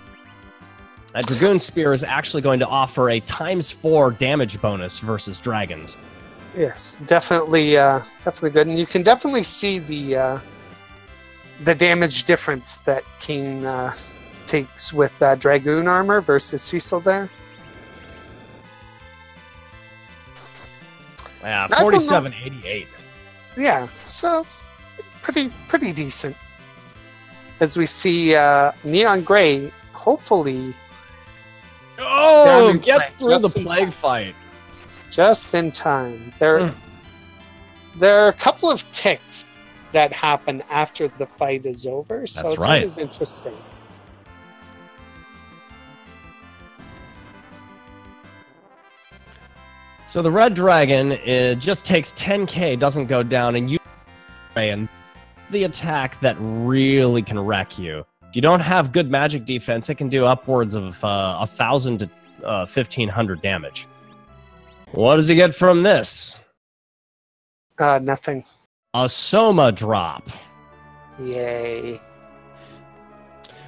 That Dragoon Spear is actually going to offer a ×4 damage bonus versus dragons. Yes, definitely good. And you can definitely see the damage difference that Kayn takes with Dragoon armor versus Cecil there. Yeah, 4788. Yeah, so pretty decent. As we see Neon Gray, hopefully. Oh, gets through the plague fight. Just in time. There are a couple of ticks that happen after the fight is over, so it's always interesting. So the red dragon, it just takes 10k, doesn't go down, and you and the attack that really can wreck you. If you don't have good magic defense, it can do upwards of 1,000 to 1,500 damage. What does he get from this? Nothing. A Soma drop. Yay.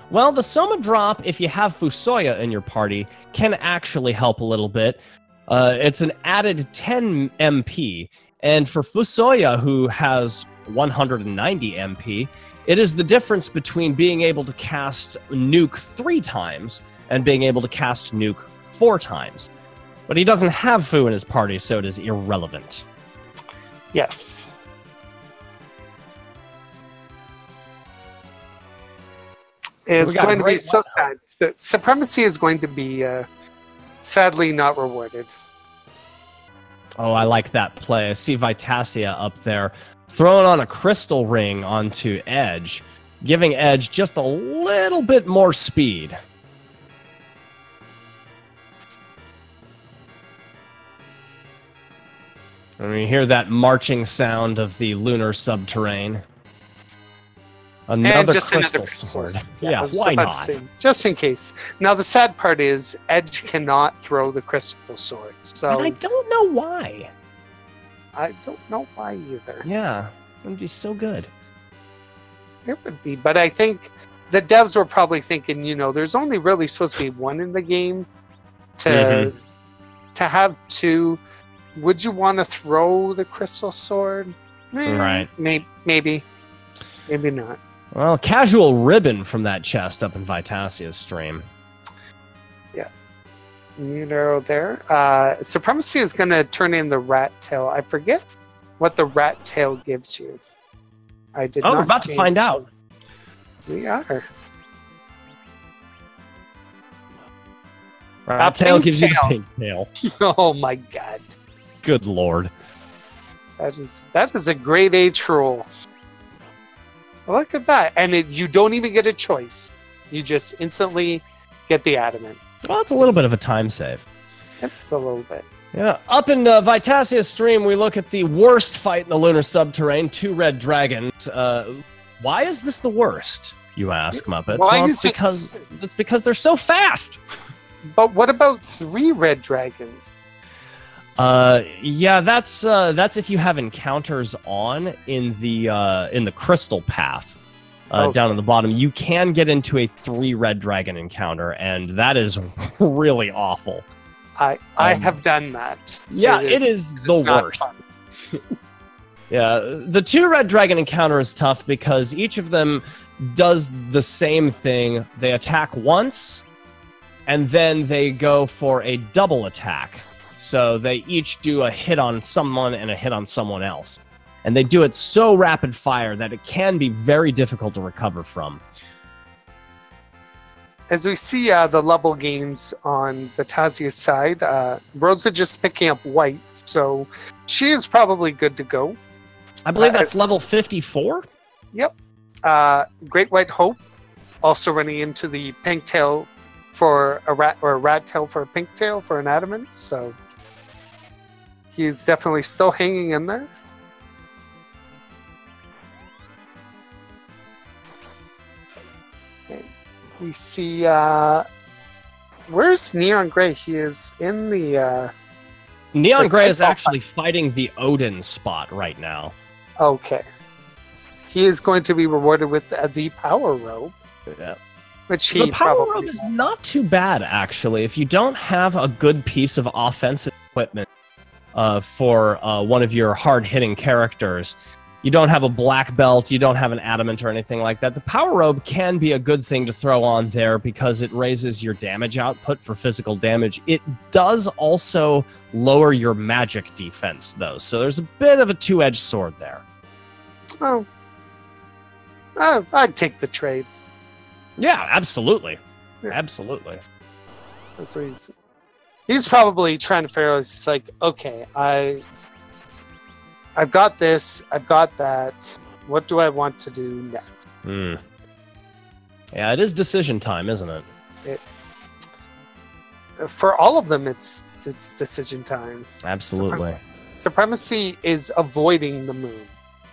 Well, the Soma drop, if you have Fusoya in your party, can actually help a little bit. It's an added 10 MP, and for Fusoya, who has 190 MP, it is the difference between being able to cast Nuke 3 times and being able to cast Nuke 4 times. But he doesn't have Fu in his party, so it is irrelevant. Yes. It's going to be so sad. The Supremacy is going to be Sadly, not rewarded. Oh, I like that play. I see Vitasia up there throwing on a crystal ring onto Edge, giving Edge just a little bit more speed. And we hear that marching sound of the lunar subterrane. Another crystal sword. Yeah, why not? Just in case. Now, the sad part is Edge cannot throw the crystal sword. So and I don't know why. I don't know why either. Yeah, it would be so good. It would be, but I think the devs were probably thinking, you know, there's only really supposed to be one in the game. To have two, would you want to throw the crystal sword? Right. Maybe not. Well, casual ribbon from that chest up in Vitasia's stream. Yeah. New arrow there. Supremacy is going to turn in the rat tail. I forget what the rat tail gives you. I did not. Oh, we're about to find out. We are. Rat tail gives you the pink tail. Oh my god. Good lord. That is a grade A troll. Look at that. And you don't even get a choice. You just instantly get the adamant. Well, it's a little bit of a time save. It's a little bit. Yeah. Up in Vitasia's stream, we look at the worst fight in the lunar subterrane, 2 red dragons. Why is this the worst, you ask, Muppets? Why well, it's because they're so fast. But what about 3 red dragons? Yeah, that's if you have encounters on in the crystal path down at the bottom. You can get into a 3 red dragon encounter, and that is really awful. I have done that. Yeah, it is the worst. Yeah, the 2 red dragon encounter is tough because each of them does the same thing. They attack once, and then they go for a double attack. So they each do a hit on someone and a hit on someone else. And they do it so rapid fire that it can be very difficult to recover from. As we see the level gains on Vitasia's side, Rosa just picking up white, so she is probably good to go. I believe that's level 54? Yep. Great White Hope also running into the pink tail for a rat, or a rat tail for a pink tail for an adamant, so he's definitely still hanging in there. Okay. We see where's Neon Gray? He is in the Neon Gray is actually fighting the Odin spot right now. Okay. He is going to be rewarded with the Power Robe. Yeah. Which he the Power Robe is not too bad, actually. If you don't have a good piece of offensive equipment for one of your hard-hitting characters, you don't have a black belt, you don't have an adamant or anything like that, the Power Robe can be a good thing to throw on there because it raises your damage output for physical damage. It does also lower your magic defense, though, so there's a bit of a two-edged sword there. Oh. I'd take the trade. Yeah, absolutely. Yeah. Absolutely. So he's probably trying to figure out, he's like, okay, I've got this, I've got that. What do I want to do next? Yeah, it is decision time, isn't it? For all of them, it's decision time. Absolutely. Supremacy is avoiding the moon.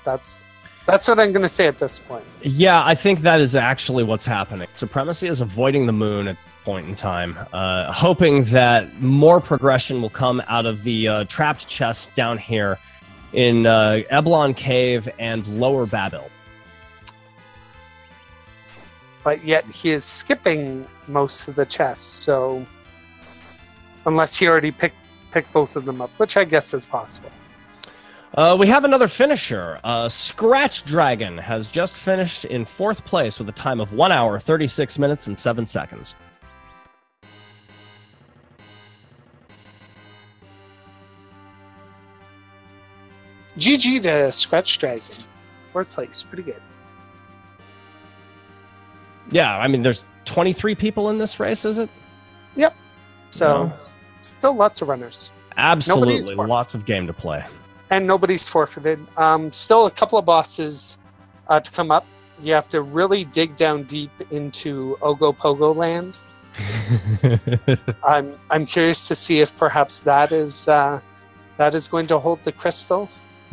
That's what I'm going to say at this point. Yeah, I think that is actually what's happening. Supremacy is avoiding the moon at this point in time, hoping that more progression will come out of the trapped chests down here in Eblon Cave and Lower Babil. But yet he is skipping most of the chests, so unless he already picked both of them up, which I guess is possible. We have another finisher. Scratch Dragon has just finished in 4th place with a time of 1 hour, 36 minutes, and 7 seconds. GG to Scratch Dragon. 4th place. Pretty good. Yeah, I mean, there's 23 people in this race, is it? Yep. So still lots of runners. Absolutely, lots of game to play. And nobody's forfeited. Still a couple of bosses to come up. You have to really dig down deep into Ogopogo land. I'm curious to see if perhaps that is going to hold the crystal.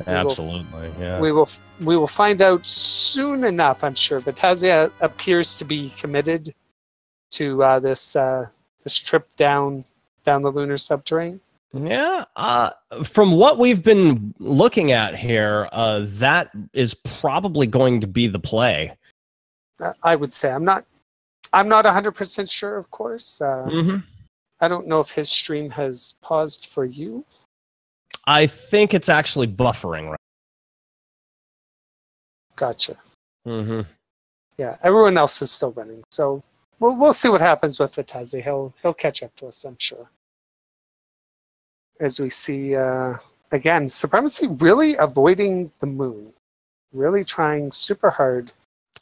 Absolutely, yeah. We will find out soon enough, I'm sure. But Tazia appears to be committed to this trip down the lunar subterranean. Yeah, from what we've been looking at here, that is probably going to be the play. I would say I'm not 100% sure, of course. I don't know if his stream has paused for you. I think it's actually buffering. Right? Gotcha. Yeah, everyone else is still running, so we'll see what happens with Vitazi. He'll catch up to us, I'm sure. As we see, again, Supremacy really avoiding the moon. Really trying super hard.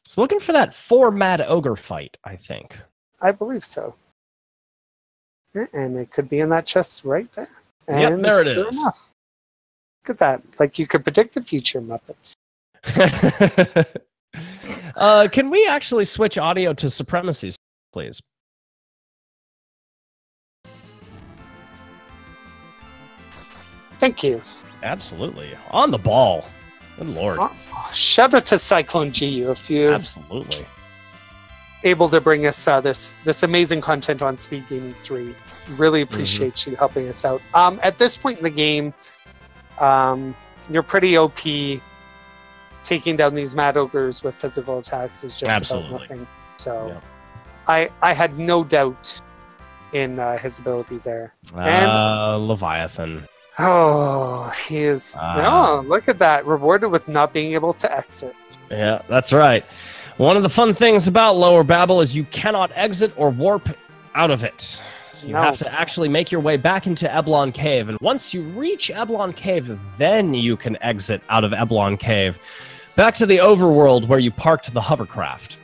It's looking for that 4 Mad Ogre fight, I think. I believe so. And it could be in that chest right there. And yep, there it is. Enough. Look at that. Like you could predict the future, Muppets. Can we actually switch audio to Supremacies, please? Thank you. Absolutely. On the ball. Good lord. Shout out to Cyclone GU if you're absolutely able to bring us this amazing content on Speed Gaming 3. Really appreciate you helping us out. At this point in the game, you're pretty OP. Taking down these Mad Ogres with physical attacks is just about nothing. So I had no doubt in his ability there. And Leviathan. Oh, he is. Oh, look at that. Rewarded with not being able to exit. Yeah, that's right. One of the fun things about Lower Babel is you cannot exit or warp out of it. So you have to actually make your way back into Eblon Cave. And once you reach Eblon Cave, then you can exit out of Eblon Cave. Back to the overworld where you parked the hovercraft.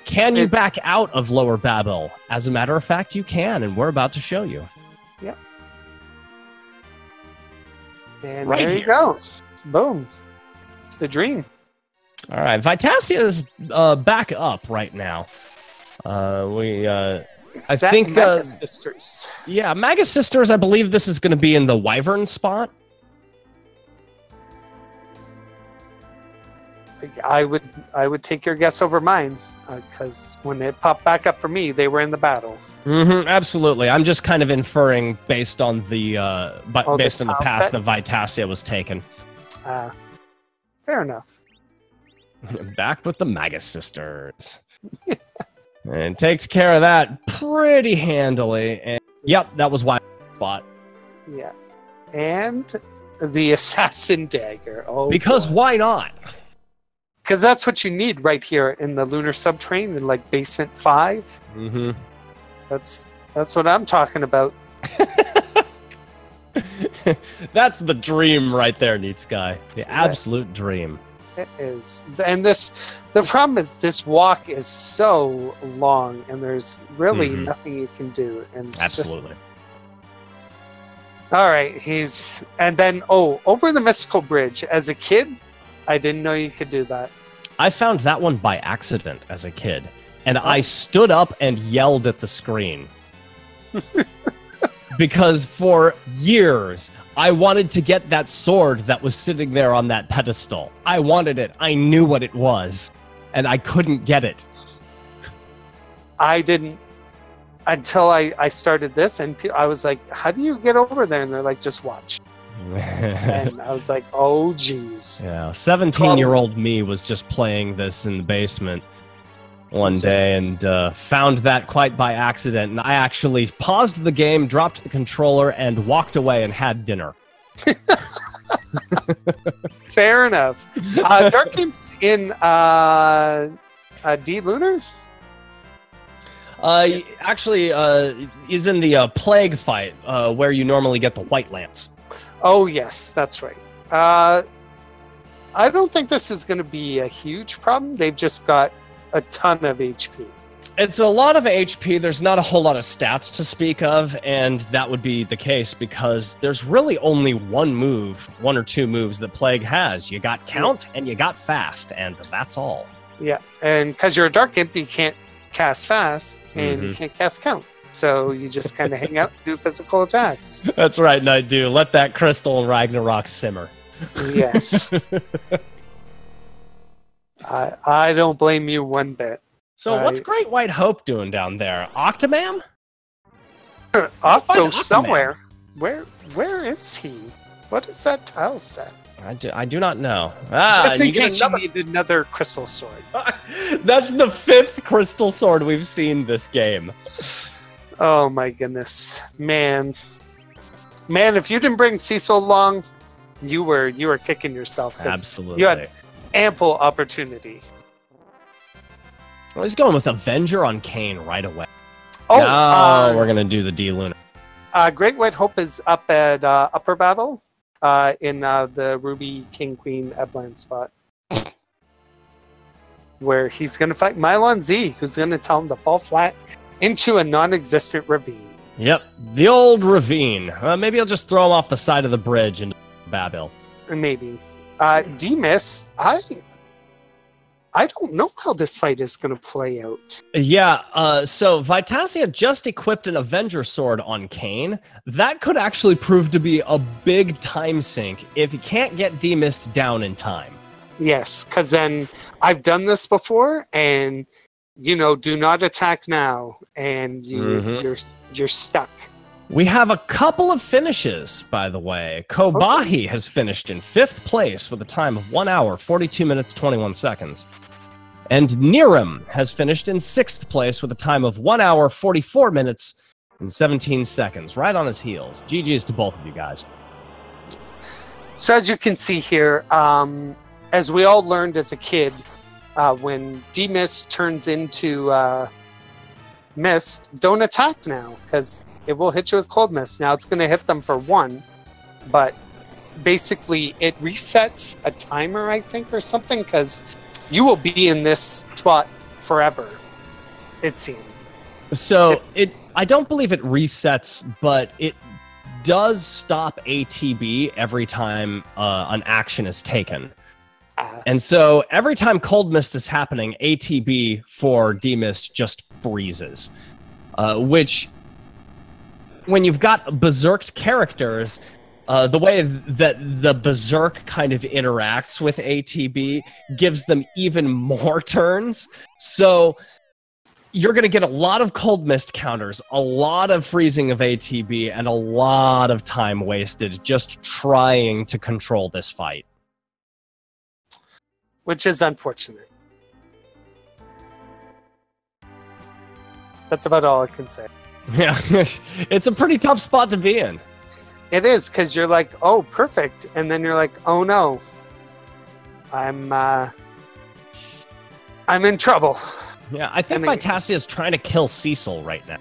Can you back out of Lower Babel? As a matter of fact, you can, and we're about to show you. Yep. And right there you go. Boom. It's the dream. All right. Vitasia is back up right now. I think Magus Sisters. Yeah, Magus Sisters, I believe this is going to be in the Wyvern spot. I would take your guess over mine, because when it popped back up for me, they were in the battle. Absolutely. I'm just kind of inferring based on the based on the path that Vitasia was taken. Fair enough. Back with the Magus Sisters. And takes care of that pretty handily. And yep, that was why spot. Yeah. And the Assassin Dagger. Oh, because boy. Why not? Because that's what you need right here in the Lunar Subterranean in like Basement 5. That's what I'm talking about. That's the dream right there, Neat Sky. The absolute dream. It is. And the problem is this walk is so long and there's really nothing you can do. And absolutely. All right, and then over the Mystical Bridge. As a kid, I didn't know you could do that. I found that one by accident as a kid, and I stood up and yelled at the screen. Because for years, I wanted to get that sword that was sitting there on that pedestal. I wanted it. I knew what it was, and I couldn't get it. I didn't until I started this, and I was like, how do you get over there? And they're like, just watch. And I was like, oh, geez. Yeah, 17-year-old me was just playing this in the basement one day and found that quite by accident. And I actually paused the game, dropped the controller, and walked away and had dinner. Fair enough. Dark Game's in D Lunar? Actually, is in the Plague fight, where you normally get the White Lance. Oh, yes, that's right. I don't think this is going to be a huge problem. They've just got a ton of HP. It's a lot of HP. There's not a whole lot of stats to speak of, and that would be the case because there's really only one or two moves that Plague has. You got Count and you got Fast, and that's all. Yeah, and because you're a Dark Imp, you can't cast Fast, and you can't cast Count. So you just kind of hang out and do physical attacks. That's right, Night Dew. Let that Crystal and Ragnarok simmer. Yes. I don't blame you one bit. So what's Great White Hope doing down there? Octomam? Octo somewhere. Where is he? What is that tile set? I do not know. Just in case you need another crystal sword. That's the 5th crystal sword we've seen this game. Oh my goodness. Man, if you didn't bring Cecil along, you were kicking yourself. Absolutely. You had ample opportunity. Well, he's going with Avenger on Kane right away. Oh, we're going to do the D lunar. Great White Hope is up at Upper Battle in the Ruby King Queen Eblan spot. Where he's going to fight Mylon Z, who's going to tell him to fall flat into a non-existent ravine. Yep, the old ravine. Maybe I'll just throw him off the side of the bridge into Babil. Maybe. D-Miss, I don't know how this fight is going to play out. Yeah, so Vitasia just equipped an Avenger Sword on Kane. That could actually prove to be a big time sink if he can't get D-Mist down in time. Yes, because then I've done this before, and, do not attack now, and you're stuck. We have a couple of finishes, by the way. Kobahi has finished in 5th place with a time of 1 hour, 42 minutes, 21 seconds. And Nirim has finished in 6th place with a time of 1 hour, 44 minutes, and 17 seconds. Right on his heels. GG's to both of you guys. So as you can see here, as we all learned as a kid, when D-Mist turns into Mist, don't attack now, because it will hit you with Cold Mist. Now it's going to hit them for 1, but basically it resets a timer, I think, or something, because you will be in this spot forever, it seems. So I don't believe it resets, but it does stop ATB every time an action is taken. And so every time Cold Mist is happening, ATB for D-Mist just freezes, which, when you've got berserked characters, the way that the berserk kind of interacts with ATB gives them even more turns. So you're going to get a lot of Cold Mist counters, a lot of freezing of ATB, and a lot of time wasted just trying to control this fight. Which is unfortunate. That's about all I can say. Yeah, it's a pretty tough spot to be in. It is, because you're like, oh, perfect. And then you're like, oh no. I'm in trouble. Yeah, I think Vitasia is trying to kill Cecil right now.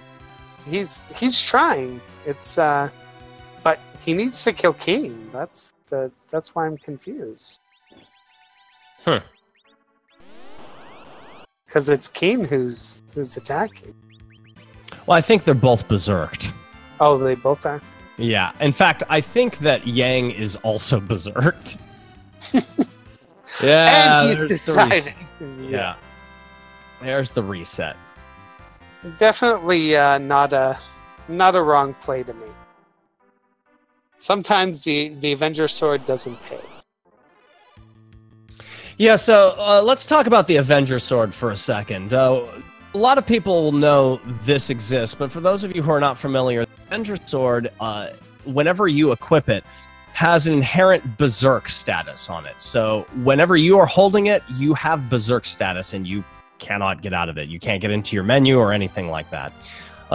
He's trying. It's but he needs to kill Kane. That's why I'm confused. Because it's Kane who's attacking. Well, I think they're both berserked. Oh, they both are? Yeah. In fact, I think that Yang is also berserked. Yeah. And he's deciding. Yeah. There's the reset. Definitely not a wrong play to me. Sometimes the Avenger Sword doesn't pay. Yeah, so let's talk about the Avenger Sword for a second. A lot of people will know this exists, but for those of you who are not familiar, the Avenger Sword, whenever you equip it, has an inherent Berserk status on it. So whenever you are holding it, you have Berserk status and you cannot get out of it. You can't get into your menu or anything like that.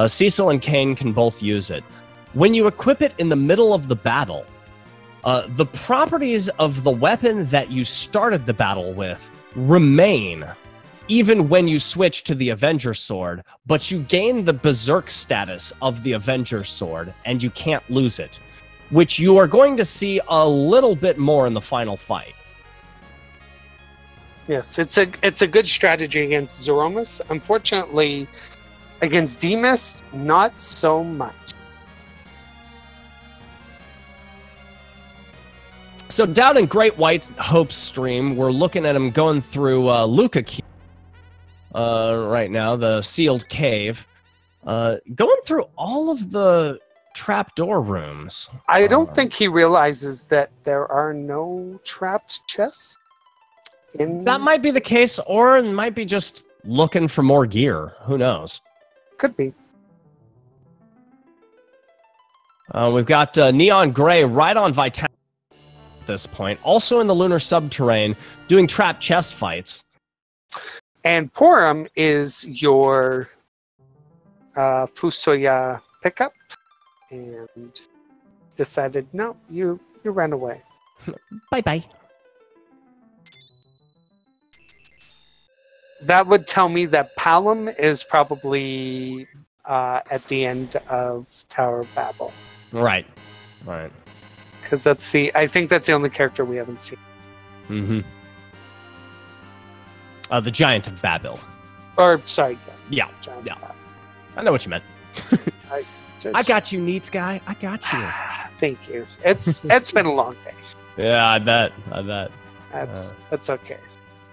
Cecil and Kane can both use it. When you equip it in the middle of the battle, the properties of the weapon that you started the battle with remain even when you switch to the Avenger Sword, but you gain the Berserk status of the Avenger Sword, and you can't lose it, which you are going to see a little bit more in the final fight. Yes, it's a good strategy against Zeromus. Unfortunately, against D-Mist, not so much. So down in Great White Hope's stream, we're looking at him going through Luca Key right now, the sealed cave, going through all of the trapdoor rooms. I don't think he realizes that there are no trapped chests. That might be the case, or it might be just looking for more gear. Who knows? Could be. We've got Neon Gray right on Vitality at this point, also in the lunar subterrane, doing trap chest fights. And Porum is your Fusoya pickup, and decided, no, you ran away. Bye-bye. That would tell me that Palom is probably at the end of Tower of Babel. Right. Right. Because I think that's the only character we haven't seen. Mm-hmm. The Giant of Babel. Or, sorry, yes. Yeah. Giant of Babel. I know what you meant. I got you, Neats guy. I got you. Thank you. It's been a long day. Yeah, I bet. That's okay.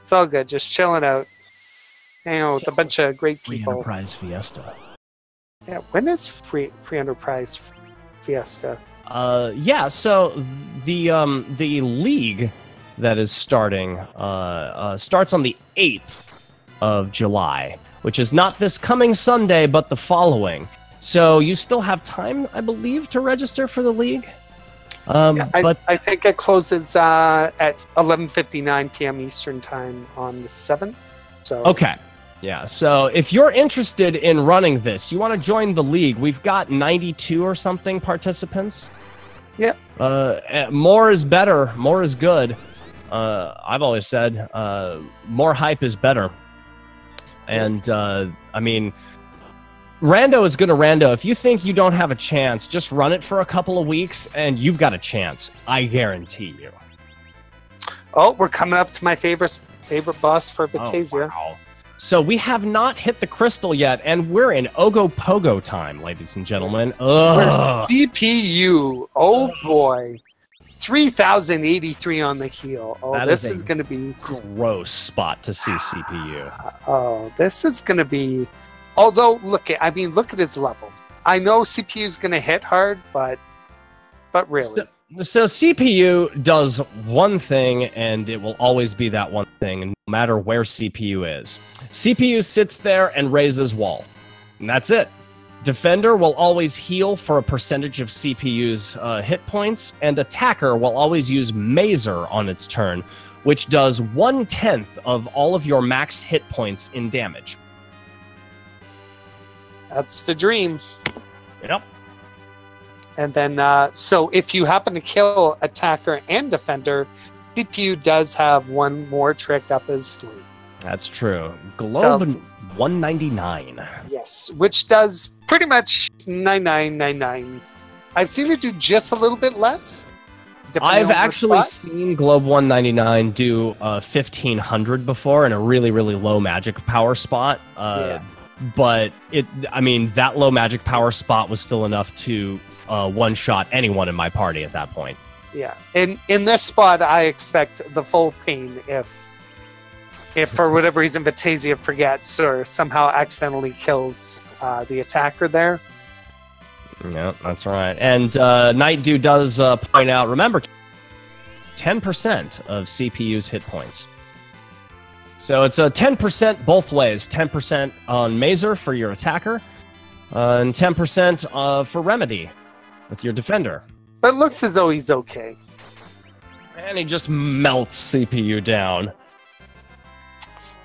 It's all good. Just chilling out. You know, with a bunch of great Free people. Enterprise Fiesta. Yeah, when is Free Enterprise Fiesta? Yeah, so the league that is starting starts on the 8th of July, which is not this coming Sunday, but the following. So you still have time, I believe, to register for the league. I think it closes at 11:59 p.m. Eastern Time on the 7th. So okay. Yeah, so if you're interested in running this, you want to join the league, we've got 92 or something participants. Yeah. More is better. More is good. I've always said more hype is better. And, I mean, Rando is going to Rando. If you think you don't have a chance, just run it for a couple of weeks, and you've got a chance. I guarantee you. Oh, we're coming up to my favorite boss for Batasia. Oh, wow. So we have not hit the crystal yet, and we're in Ogo Pogo time, ladies and gentlemen. Ugh. CPU. Oh boy. 3,083 on the heel. Oh, this is going to be gross spot to see CPU. Oh, this is going to be. Although, look at his levels. I know CPU is going to hit hard, but really. So CPU does one thing, and it will always be that one thing, no matter where CPU is. CPU sits there and raises wall, and that's it. Defender will always heal for a percentage of CPU's hit points, and Attacker will always use Mazer on its turn, which does 1/10 of all of your max hit points in damage. That's the dream. Yep. And then, so if you happen to kill Attacker and Defender, CPU does have one more trick up his sleeve. That's true. Globe 199. Yes, which does pretty much 9999. I've seen it do just a little bit less. I've actually seen Globe 199 do 1500 before in a really, really low magic power spot. But that low magic power spot was still enough to one-shot anyone in my party at that point. Yeah, in this spot, I expect the full pain if for whatever reason Batasia forgets or somehow accidentally kills the attacker there. Yeah, that's right. And Night Dew does point out, remember, 10% of CPU's hit points. So it's a 10% both ways. 10% on Mazer for your attacker, and 10% for Remedy with your defender. But it looks as though he's okay. And he just melts CPU down.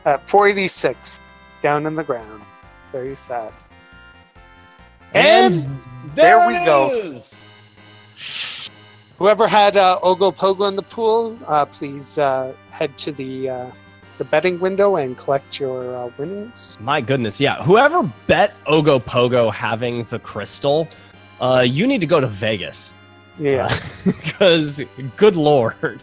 At 486, down in the ground. Very sad. And there we go. Whoever had Ogo Pogo in the pool, please head to the betting window and collect your winnings. My goodness, yeah. Whoever bet Ogo Pogo having the crystal, you need to go to Vegas. Yeah. Because, good lord.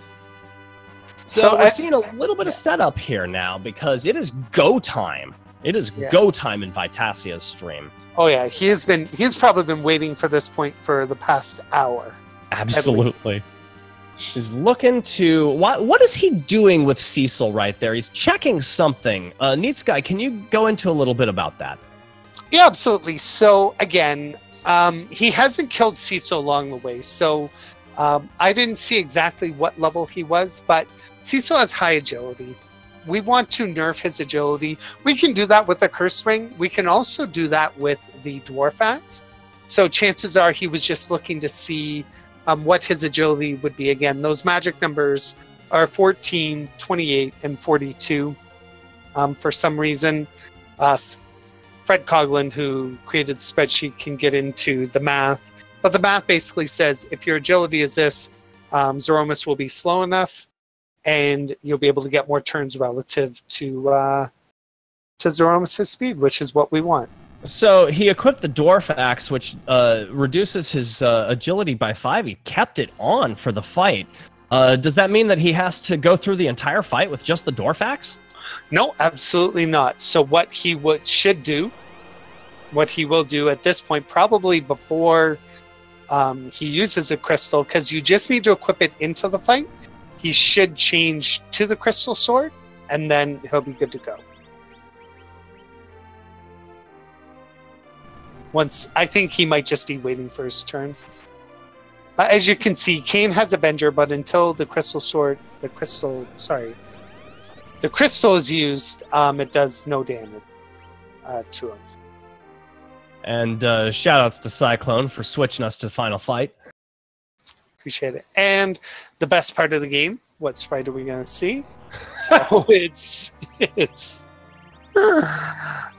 So we're seeing a little bit of setup here now because it is go time. It is go time in Vitasia's stream. Oh yeah, he's probably been waiting for this point for the past hour. Absolutely. He's looking to what is he doing with Cecil right there? He's checking something. Neat Sky, can you go into a little bit about that? Yeah, absolutely. So again, he hasn't killed Cecil along the way. So I didn't see exactly what level he was, but Cecil has high agility. We want to nerf his agility. We can do that with the Curse Ring. We can also do that with the Dwarf Axe. So chances are he was just looking to see what his agility would be. Again, those magic numbers are 14, 28, and 42. For some reason, Fred Coughlin, who created the spreadsheet, can get into the math. But the math basically says if your agility is this, Zeromus will be slow enough, and you'll be able to get more turns relative to Zeromus' speed, which is what we want. So he equipped the Dwarf Axe, which reduces his agility by 5. He kept it on for the fight. Does that mean that he has to go through the entire fight with just the Dwarf Axe? No, absolutely not. So what he will do at this point, probably before he uses a crystal, because you just need to equip it into the fight, he should change to the crystal sword, and then he'll be good to go. I think he might just be waiting for his turn. As you can see, Kane has Avenger, but until the crystal is used, it does no damage to him. And shoutouts to Cyclone for switching us to Final Fight. Appreciate it. And the best part of the game, what sprite are we going to see? Oh, it's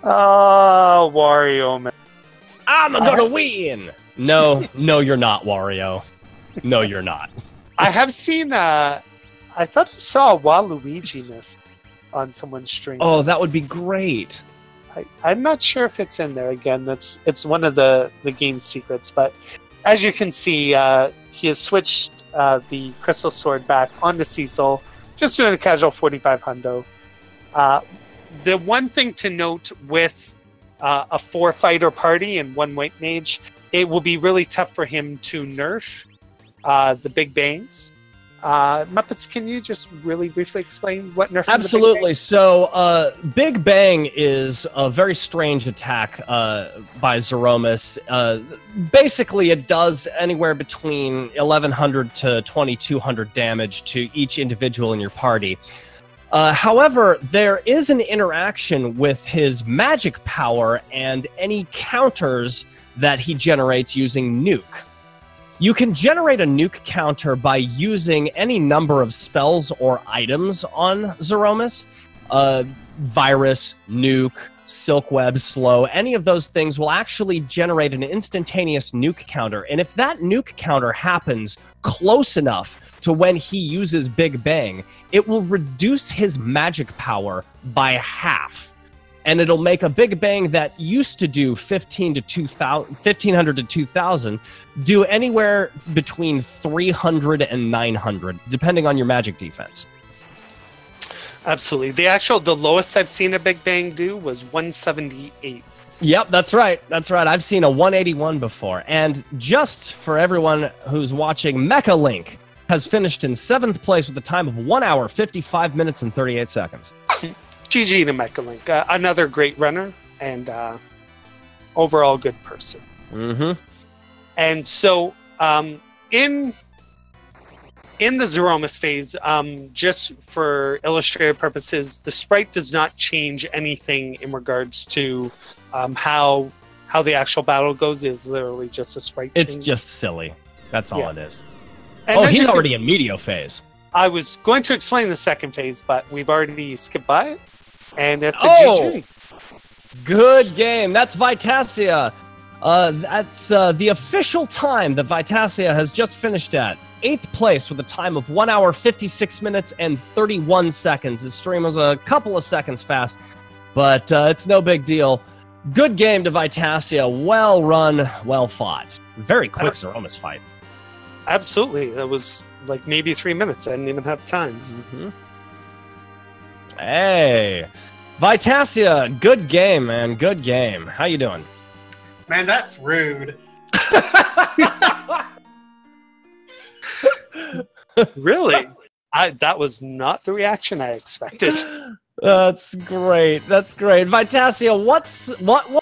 Wario, man. I'm gonna win! No, you're not, Wario. No, you're not. I have seen, I thought I saw a Waluigi-ness on someone's stream. Oh, that would be great. I'm not sure if it's in there. Again, it's one of the game's secrets, but as you can see, he has switched the Crystal Sword back onto Cecil, just doing a casual 45 hundo. The one thing to note with a 4-fighter party and 1 white mage, it will be really tough for him to nerf the Big Bangs. Muppets, can you just really briefly explain what nerfing Absolutely. the Big Bang? So, Big Bang is a very strange attack by Zeromus. Basically, it does anywhere between 1,100 to 2,200 damage to each individual in your party. However, there is an interaction with his magic power and any counters that he generates using nuke. You can generate a nuke counter by using any number of spells or items on Zeromus. Virus, nuke, silk web, slow, any of those things will actually generate an instantaneous nuke counter. And if that nuke counter happens close enough to when he uses Big Bang, it will reduce his magic power by half. And it'll make a Big Bang that used to do 1,500 to 2,000 do anywhere between 300 and 900, depending on your magic defense. Absolutely. The lowest I've seen a Big Bang do was 178. Yep, that's right. That's right. I've seen a 181 before. And just for everyone who's watching, Mecha Link has finished in 7th place with a time of 1 hour, 55 minutes, and 38 seconds. GG to Mecha Link. Another great runner and overall good person. Mm-hmm. And so in the Zeromus phase, just for illustrative purposes, the sprite does not change anything in regards to how the actual battle goes. Is literally just a sprite It's change. just silly. That's all it is. And oh, he's already in Meteor phase. I was going to explain the second phase, but we've already skipped by it. And it's a GG. Good game. That's Vitasia. That's the official time that Vitasia has just finished at. 8th place with a time of 1 hour, 56 minutes, and 31 seconds. His stream was a couple of seconds fast, but it's no big deal. Good game to Vitasia. Well run, well fought. Very quick Zeromus fight. Absolutely. That was like maybe 3 minutes. I didn't even have time. Mm-hmm. Hey, Vitasia, good game, man. Good game. How you doing? Man, that's rude. Really? That was not the reaction I expected. That's great. That's great. Vitasia, what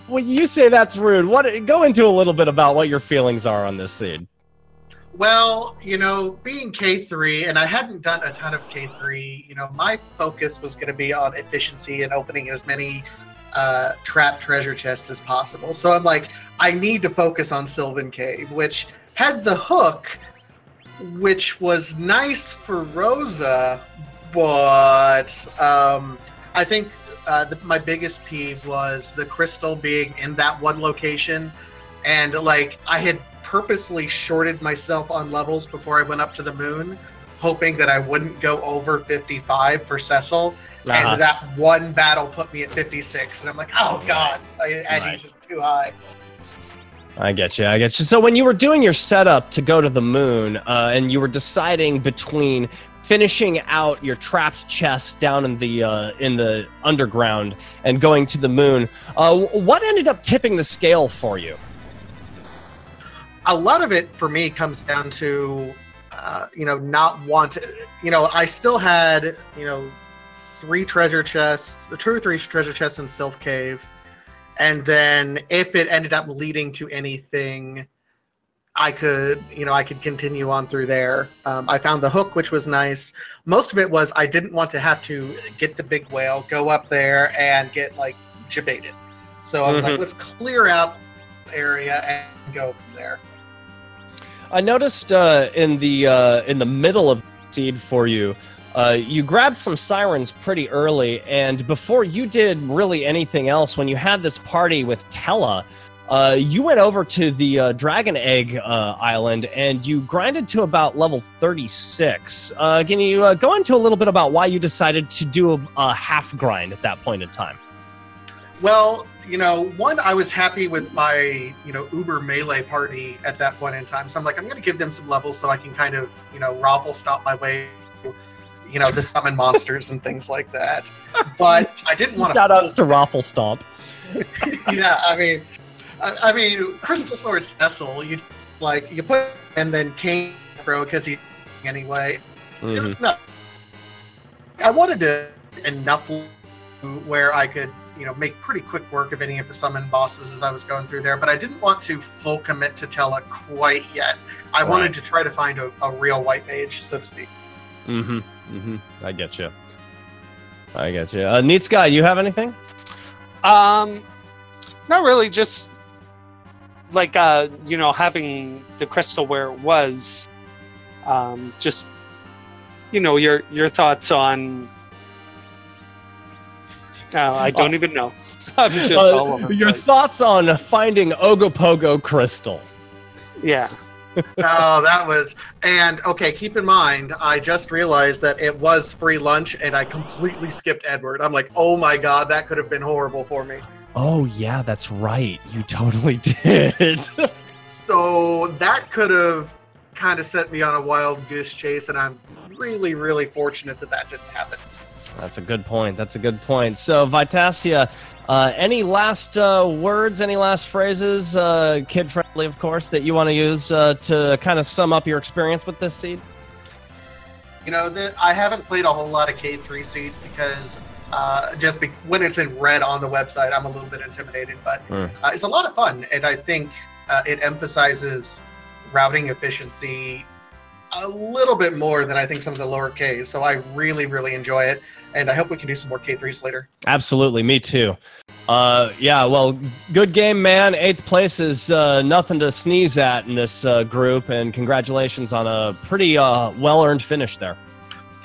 when you say that's rude, go into a little bit about what your feelings are on this seed. Well, you know, being K3, and I hadn't done a ton of K3, you know, my focus was going to be on efficiency and opening as many trapped treasure chests as possible. So I'm like, I need to focus on Sylvan Cave, which had the hook, which was nice for Rosa, but I think my biggest peeve was the crystal being in that one location, and like I had purposely shorted myself on levels before I went up to the moon, hoping that I wouldn't go over 55 for Cecil. And that one battle put me at 56, and I'm like, oh god, Agi's just too high. I get you. I get you. So when you were doing your setup to go to the moon, and you were deciding between finishing out your trapped chest down in the underground and going to the moon, what ended up tipping the scale for you? A lot of it for me comes down to, you know, not want to, you know, I still had, you know, 2 or 3 treasure chests in Sylph Cave. And then if it ended up leading to anything, I could continue on through there. I found the hook, which was nice. Most of it was I didn't want to have to get the big whale, go up there and get like jebaited. So I was like, let's clear out the area and go from there. I noticed in the middle of the seed for you, you grabbed some sirens pretty early, and before you did really anything else, when you had this party with Tella, you went over to the Dragon Egg Island, and you grinded to about level 36. Can you go into a little bit about why you decided to do a half grind at that point in time? Well, you know, one, I was happy with my, you know, Uber Melee party at that point in time. So I'm like, I'm going to give them some levels so I can kind of, you know, raffle stomp my way, you know, the summon monsters and things like that. But I didn't want to... Shout-outs to raffle stomp. Yeah, I mean, Crystal Sword Cecil, you put and then King Bro because he anyway. It was not. I wanted to enough where I could, you know, make pretty quick work of any of the summon bosses as I was going through there, but I didn't want to full commit to Tella quite yet. I wanted to try to find a real white mage, so to speak. I get you. Neat Sky, you have anything? Not really. Just like you know, having the crystal where it was. Just, you know, your thoughts on. I don't even know. I'm just all over the your place. thoughts on finding Ogopogo Crystal. Yeah. Oh, that was... And, okay, keep in mind, I just realized that it was free lunch, and I completely skipped Edward. I'm like, oh my god, that could have been horrible for me. Oh, yeah, that's right. You totally did. So that could have kind of set me on a wild goose chase, and I'm really, really fortunate that that didn't happen. That's a good point. That's a good point. So, Vitasia, any last words, any last phrases, kid-friendly, of course, that you want to use to kind of sum up your experience with this seed? You know, I haven't played a whole lot of K3 seeds because when it's in red on the website, I'm a little bit intimidated. But it's a lot of fun, and I think it emphasizes routing efficiency a little bit more than I think some of the lower Ks. So I really, really enjoy it. And I hope we can do some more K3s later. Absolutely, me too. Yeah, well, good game, man. 8th place is nothing to sneeze at in this group, and congratulations on a pretty well-earned finish there.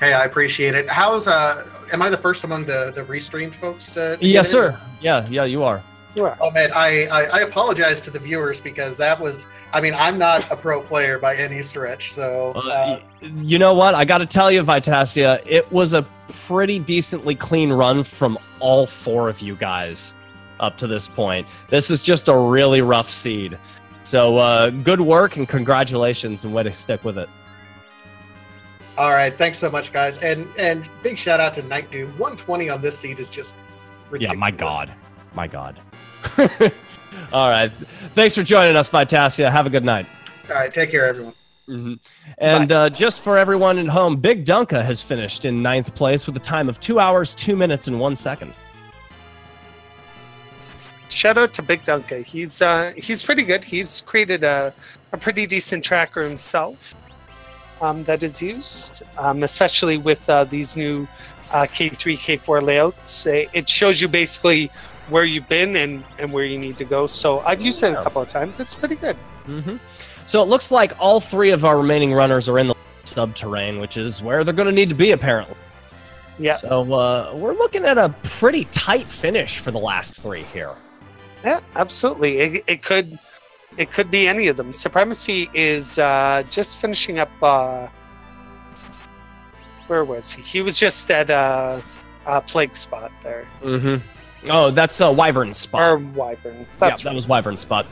Hey, I appreciate it. How's am I the first among the restreamed folks to Yes, sir. Yeah, you are. Oh man, I apologize to the viewers because that was, I mean, I'm not a pro player by any stretch, so... you know what? I got to tell you, Vitasia, it was a pretty decently clean run from all 4 of you guys up to this point. This is just a really rough seed. So good work and congratulations, and way to stick with it. All right, thanks so much, guys, and big shout out to Night Doom. 120 on this seed is just ridiculous. Yeah, my god. All right, thanks for joining us, Vitasia. Have a good night. All right, take care, everyone. And just for everyone at home, Big Dunka has finished in 9th place with a time of 2 hours, 2 minutes, and 1 second. Shout out to Big Dunka. He's pretty good. He's created a pretty decent tracker himself that is used, especially with these new K3, K4 layouts. It shows you basically where you've been and where you need to go. So I've used it a couple of times. It's pretty good. So it looks like all 3 of our remaining runners are in the subterranean, which is where they're going to need to be, apparently. Yeah. So we're looking at a pretty tight finish for the last 3 here. Yeah, absolutely. It could be any of them. Supremacy is just finishing up. Where was he? He was just at a plague spot there. Oh, that's a Wyvern spot. Or Wyvern. That's that was Wyvern spot.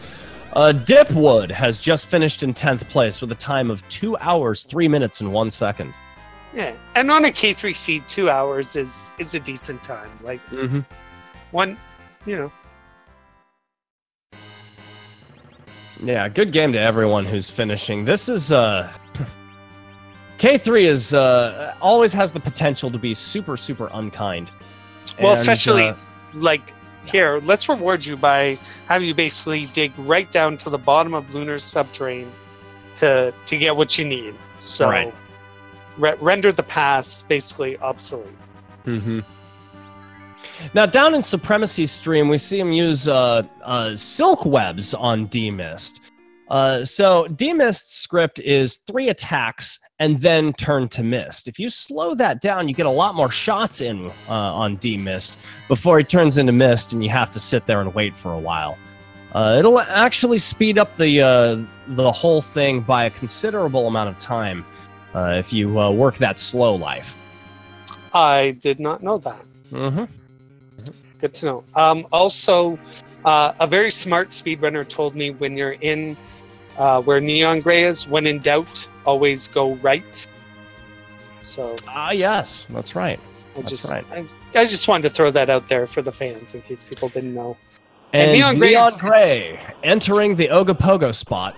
Dipwood has just finished in 10th place with a time of 2 hours, 3 minutes, and 1 second. Yeah, and on a K3 seed, 2 hours is a decent time. Like one, you know. Yeah, good game to everyone who's finishing. This is K3 is always has the potential to be super, super unkind. Well, especially like here, let's reward you by having you basically dig right down to the bottom of lunar subterranean to get what you need. So render the pass basically obsolete. Now, down in Supremacy's stream, we see him use silk webs on D-Mist. So D-Mist's script is 3 attacks and then turn to Mist. If you slow that down, you get a lot more shots in on D-Mist before he turns into Mist, and you have to sit there and wait for a while. It'll actually speed up the whole thing by a considerable amount of time if you work that slow life. I did not know that. Good to know. Also, a very smart speedrunner told me when you're in where Neon Gray is, when in doubt, always go right. So. Yes, that's right. I just wanted to throw that out there for the fans in case people didn't know. And Neon Gray entering the Ogopogo spot.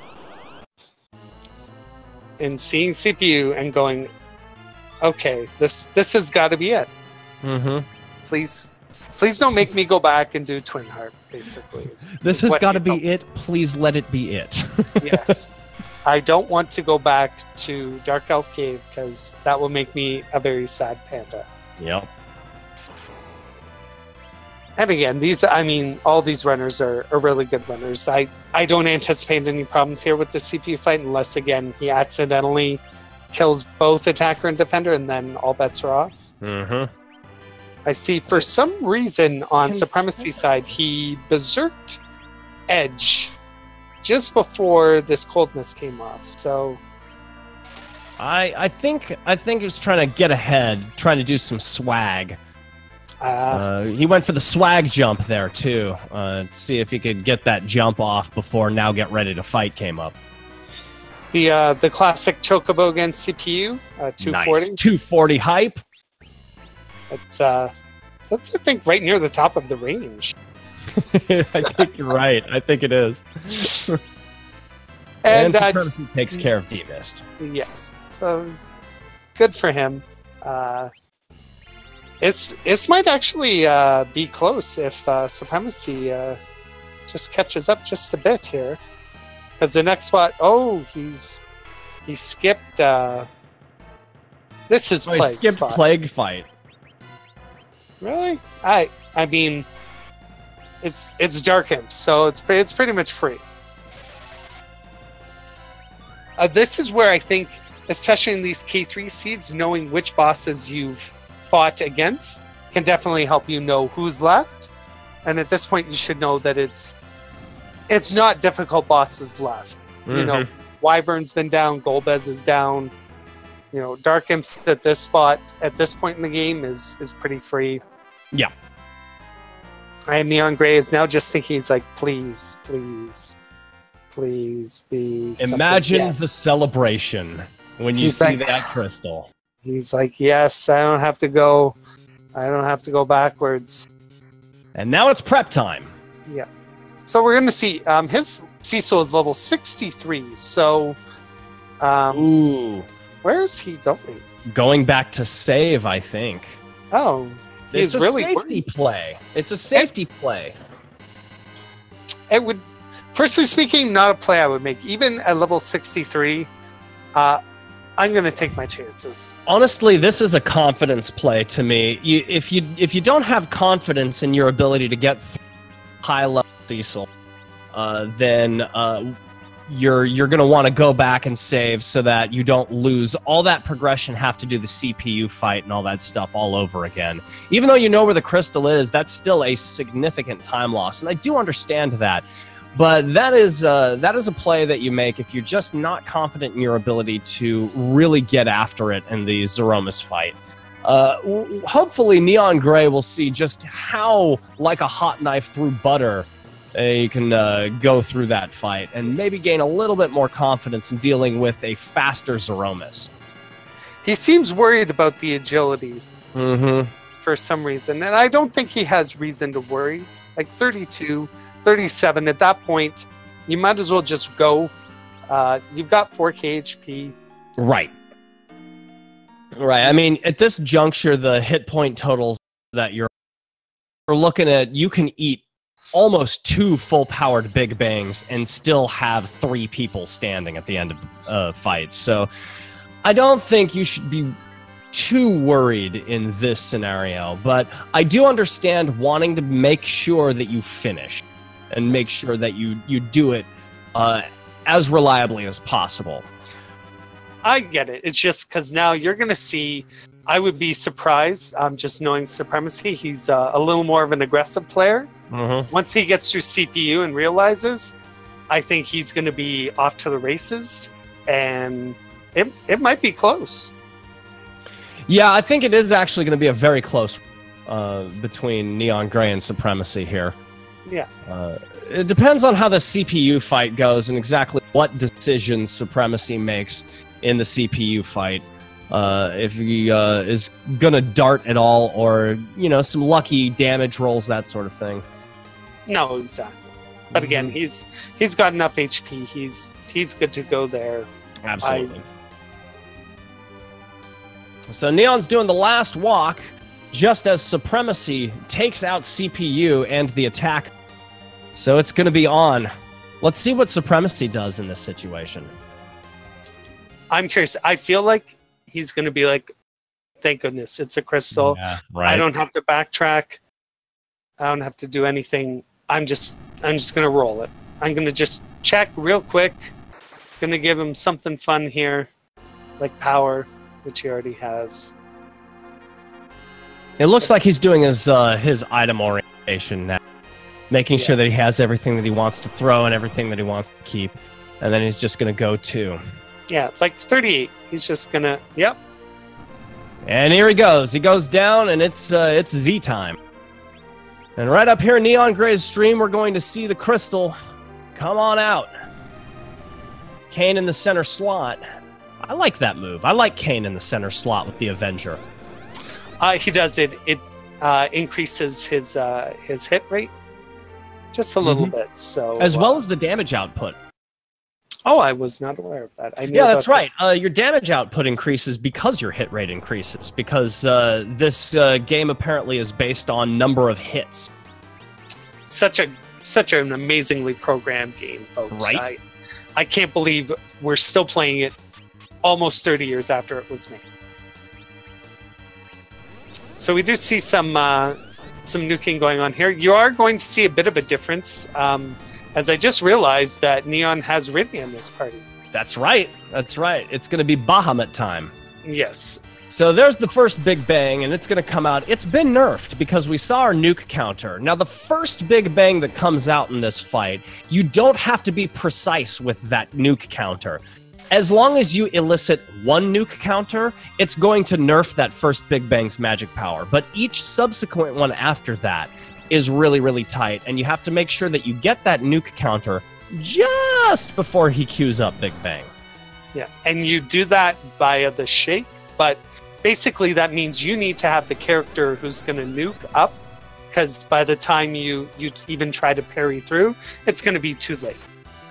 And seeing CPU and going, okay, this has got to be it. Please don't make me go back and do Twin Heart, basically. This has got to be it. Please let it be it. Yes. I don't want to go back to Dark Elf Cave because that will make me a very sad panda. Yep. And again, all these runners are really good runners. I don't anticipate any problems here with the CPU fight unless, again, he accidentally kills both attacker and defender and then all bets are off. I see for some reason on Supremacy side, he berserked Edge just before this coldness came off. So I think he was trying to get ahead, trying to do some swag. He went for the swag jump there too, to see if he could get that jump off before Now Get Ready to Fight came up. The classic Chocobo against CPU, 240. Nice. 240 hype. That's I think right near the top of the range. I think you're right. I think it is. and Supremacy takes care of D-Mist. Yes. So good for him. This might actually be close if Supremacy just catches up just a bit here. Because the next spot, he skipped. This is Plague. He skipped spot. Plague fight. Really? I mean, it's Dark Imp, so it's pretty much free. This is where I think, especially in these K3 seeds, knowing which bosses you've fought against can definitely help you know who's left. And at this point, you should know that it's not difficult bosses left. You know, Wyvern's been down, Golbez is down. You know, Dark Imps at this spot, at this point in the game, is pretty free. Yeah. And Neon Gray is now just thinking, he's like, please be Imagine the celebration when you see that crystal. He's like, yes, I don't have to go. I don't have to go backwards. And now it's prep time. Yeah. So we're gonna see. His Cecil is level 63. So, Ooh, where is he going? going back to save, I think. Oh, It's he's a really safety play. It's a safety play. It would, personally speaking, not a play I would make. Even at level 63, I'm going to take my chances. Honestly, this is a confidence play to me. If you don't have confidence in your ability to get high level Cecil, then you're going to want to go back and save so that you don't lose all that progression, have to do the CPU fight and all that stuff all over again. Even though you know where the crystal is, that's still a significant time loss, and I do understand that. But that is a play that you make if you're just not confident in your ability to really get after it in the Zeromus fight. Hopefully, Neon Gray will see just how, like a hot knife through butter, you can go through that fight and maybe gain a little bit more confidence in dealing with a faster Zeromus. He seems worried about the agility for some reason, and I don't think he has reason to worry. Like 32, 37, at that point, you might as well just go. You've got 4k HP. Right. Right. I mean, at this juncture, the hit point totals that you're looking at, you can eat almost 2 full-powered Big Bangs and still have 3 people standing at the end of the fight. So I don't think you should be too worried in this scenario, but I do understand wanting to make sure that you finish and make sure that you do it as reliably as possible. I get it. It's just because now you're going to see, I would be surprised, just knowing Supremacy, he's a little more of an aggressive player. Once he gets through CPU and realizes, I think he's going to be off to the races, and it might be close. Yeah, I think it is actually going to be a very close between Neon Gray and Supremacy here. Yeah. It depends on how the CPU fight goes and exactly what decisions Supremacy makes in the CPU fight. If he is going to dart at all, or, you know, some lucky damage rolls, that sort of thing. No, exactly. But again, he's got enough HP. He's good to go there. Absolutely. So Neon's doing the last walk, just as Supremacy takes out CPU and the attack. So it's going to be on. Let's see what Supremacy does in this situation. I'm curious. I feel like he's going to be like, thank goodness, it's a crystal. Yeah, right. I don't have to backtrack. I don't have to do anything. I'm just going to roll it. I'm going to just check real quick. Going to give him something fun here, like power, which he already has. It looks like he's doing his item orientation now, making sure that he has everything that he wants to throw and everything that he wants to keep, and then he's just going to go to. Yeah, like 38. He's just going to, yep. And here he goes. He goes down, and it's Z time. And right up here in Neon Gray's stream, we're going to see the crystal come on out. Kane in the center slot. I like that move. I like Kane in the center slot with the Avenger. He does it. It increases his hit rate just a little bit. So as well as the damage output. Oh, I was not aware of that. Yeah, that's right. Your damage output increases because your hit rate increases, because this game apparently is based on number of hits. Such an amazingly programmed game, folks. Right? I can't believe we're still playing it almost 30 years after it was made. So we do see some nuking going on here. You are going to see a bit of a difference. As I just realized that Neon has Ridley in this party. That's right. That's right. It's going to be Bahamut time. Yes. So there's the first Big Bang, and it's going to come out. It's been nerfed because we saw our nuke counter. Now, the first Big Bang that comes out in this fight, you don't have to be precise with that nuke counter. As long as you elicit one nuke counter, it's going to nerf that first Big Bang's magic power. But each subsequent one after that is really, really tight, and you have to make sure that you get that nuke counter just before he queues up Big Bang. Yeah, and you do that via the shake, but basically that means you need to have the character who's going to nuke up, because by the time you even try to parry through, it's going to be too late,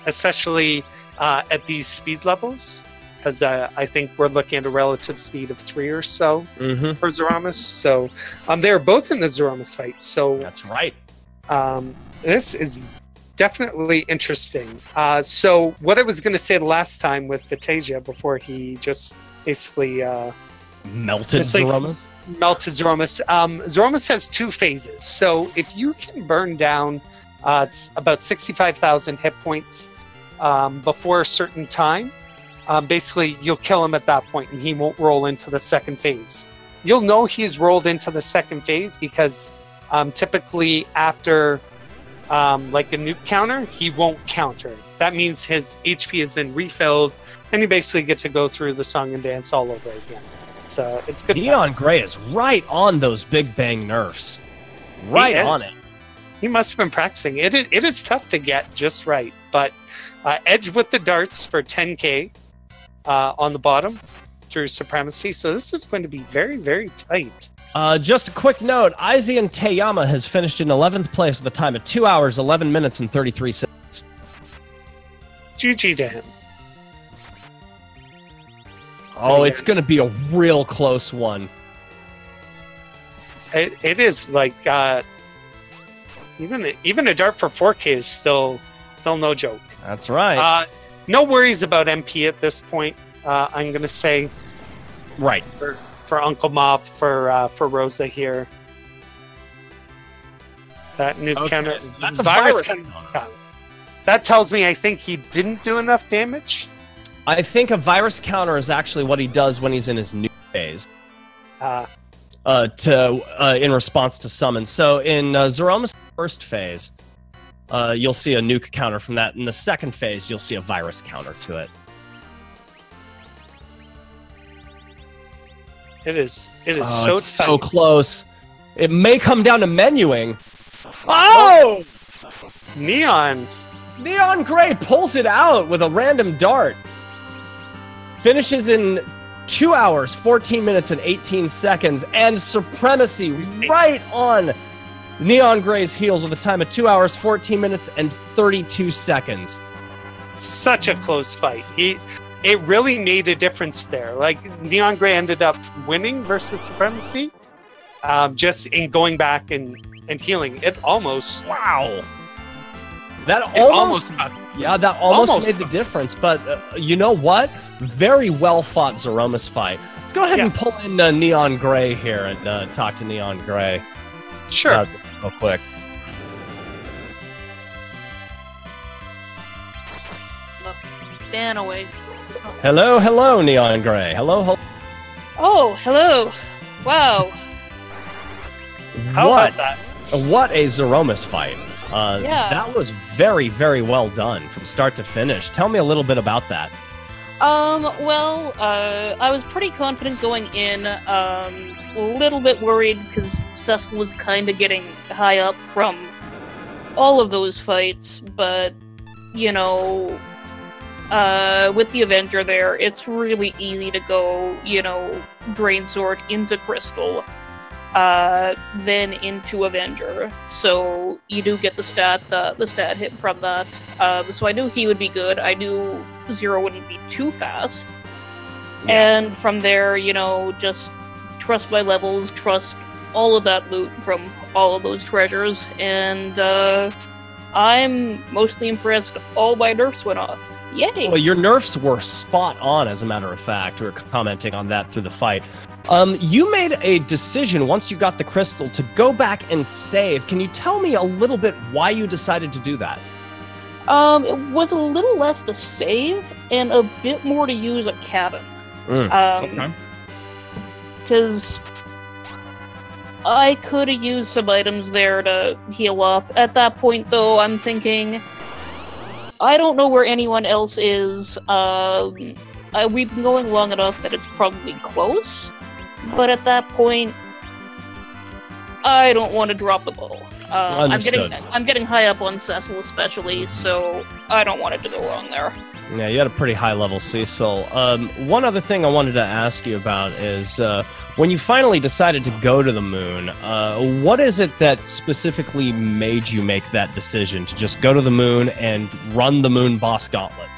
especially at these speed levels, because I think we're looking at a relative speed of 3 or so for Zeromus. So they're both in the Zeromus fight. So that's right. This is definitely interesting. So what I was going to say the last time with Vitasia before he just basically melted Zeromus. Melted Zeromus. Zeromus has 2 phases. So if you can burn down it's about 65,000 hit points before a certain time, basically you'll kill him at that point and he won't roll into the second phase. You'll know he's rolled into the second phase because typically after like a nuke counter, he won't counter. That means his HP has been refilled and you basically get to go through the song and dance all over again. So it's good. Neon Gray is right on those big bang nerfs. Right on it. He must have been practicing. It is tough to get just right, but edge with the darts for 10k on the bottom through Supremacy. So this is going to be very, very tight. Just a quick note, Aizian Teyama has finished in 11th place with a time of 2 hours, 11 minutes, and 33 seconds. GG to him. Oh, it's going to be a real close one. It is like even a dart for 4K is still no joke. That's right. No worries about MP at this point. I'm going to say right for Uncle Mop for Rosa here. That new counter. That's a virus counter. That tells me I think he didn't do enough damage. I think a virus counter is actually what he does when he's in his nuke phase. In response to summons. So in Zeromus' first phase, you'll see a nuke counter from that. In the second phase, you'll see a virus counter to it. It is so close. It may come down to menuing. Oh! Neon Gray pulls it out with a random dart. Finishes in 2 hours, 14 minutes, and 18 seconds, and Supremacy right on Neon Gray's heels with a time of 2 hours, 14 minutes, and 32 seconds. Such a close fight. It really made a difference there. Like, Neon Gray ended up winning versus Supremacy, just in going back and healing. It almost... Wow. That almost made the difference, but you know what? Very well fought Zeromus fight. Let's go ahead and pull in Neon Gray here and talk to Neon Gray. Sure. Real quick. Fan away. Hello, Neon Gray. Hello. Oh, hello. Wow. How about that? What a Zeromus fight. Yeah. That was very, very well done from start to finish. Tell me a little bit about that. Well, I was pretty confident going in, a little bit worried because Cecil was kind of getting high up from all of those fights, but, you know, with the Avenger there, it's really easy to go, you know, Drain Sword into Crystal, then into Avenger. So you do get the stat hit from that. So I knew he would be good. I knew Zero wouldn't be too fast. Yeah. And from there, you know, just trust my levels, trust all of that loot from all of those treasures, and I'm mostly impressed all my nerfs went off. Yay! Well, your nerfs were spot on, as a matter of fact. We were commenting on that through the fight. You made a decision once you got the crystal to go back and save. Can you tell me a little bit why you decided to do that? It was a little less to save and a bit more to use a cabin. Okay. Because I could have used some items there to heal up. At that point, though, I'm thinking, I don't know where anyone else is. We've been going long enough that it's probably close. But at that point, I don't want to drop the ball. I'm getting high up on Cecil especially, so I don't want it to go wrong there. Yeah, you had a pretty high level Cecil. One other thing I wanted to ask you about is when you finally decided to go to the moon, what is it that specifically made you make that decision to just go to the moon and run the moon boss gauntlet?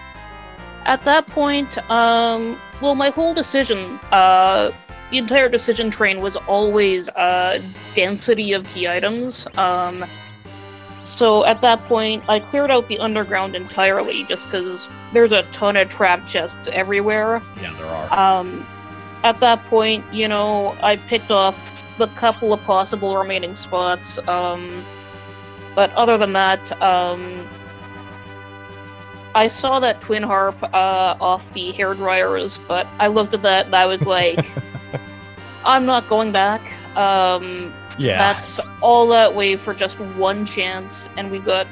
At that point, well, my whole decision, the entire decision train was always density of key items. So at that point, I cleared out the underground entirely, just because there's a ton of trap chests everywhere. Yeah, there are. At that point, you know, I picked off the couple of possible remaining spots. But other than that, I saw that twin harp off the hairdryers, but I looked at that and I was like, I'm not going back. Yeah. That's all that way for just one chance, and we got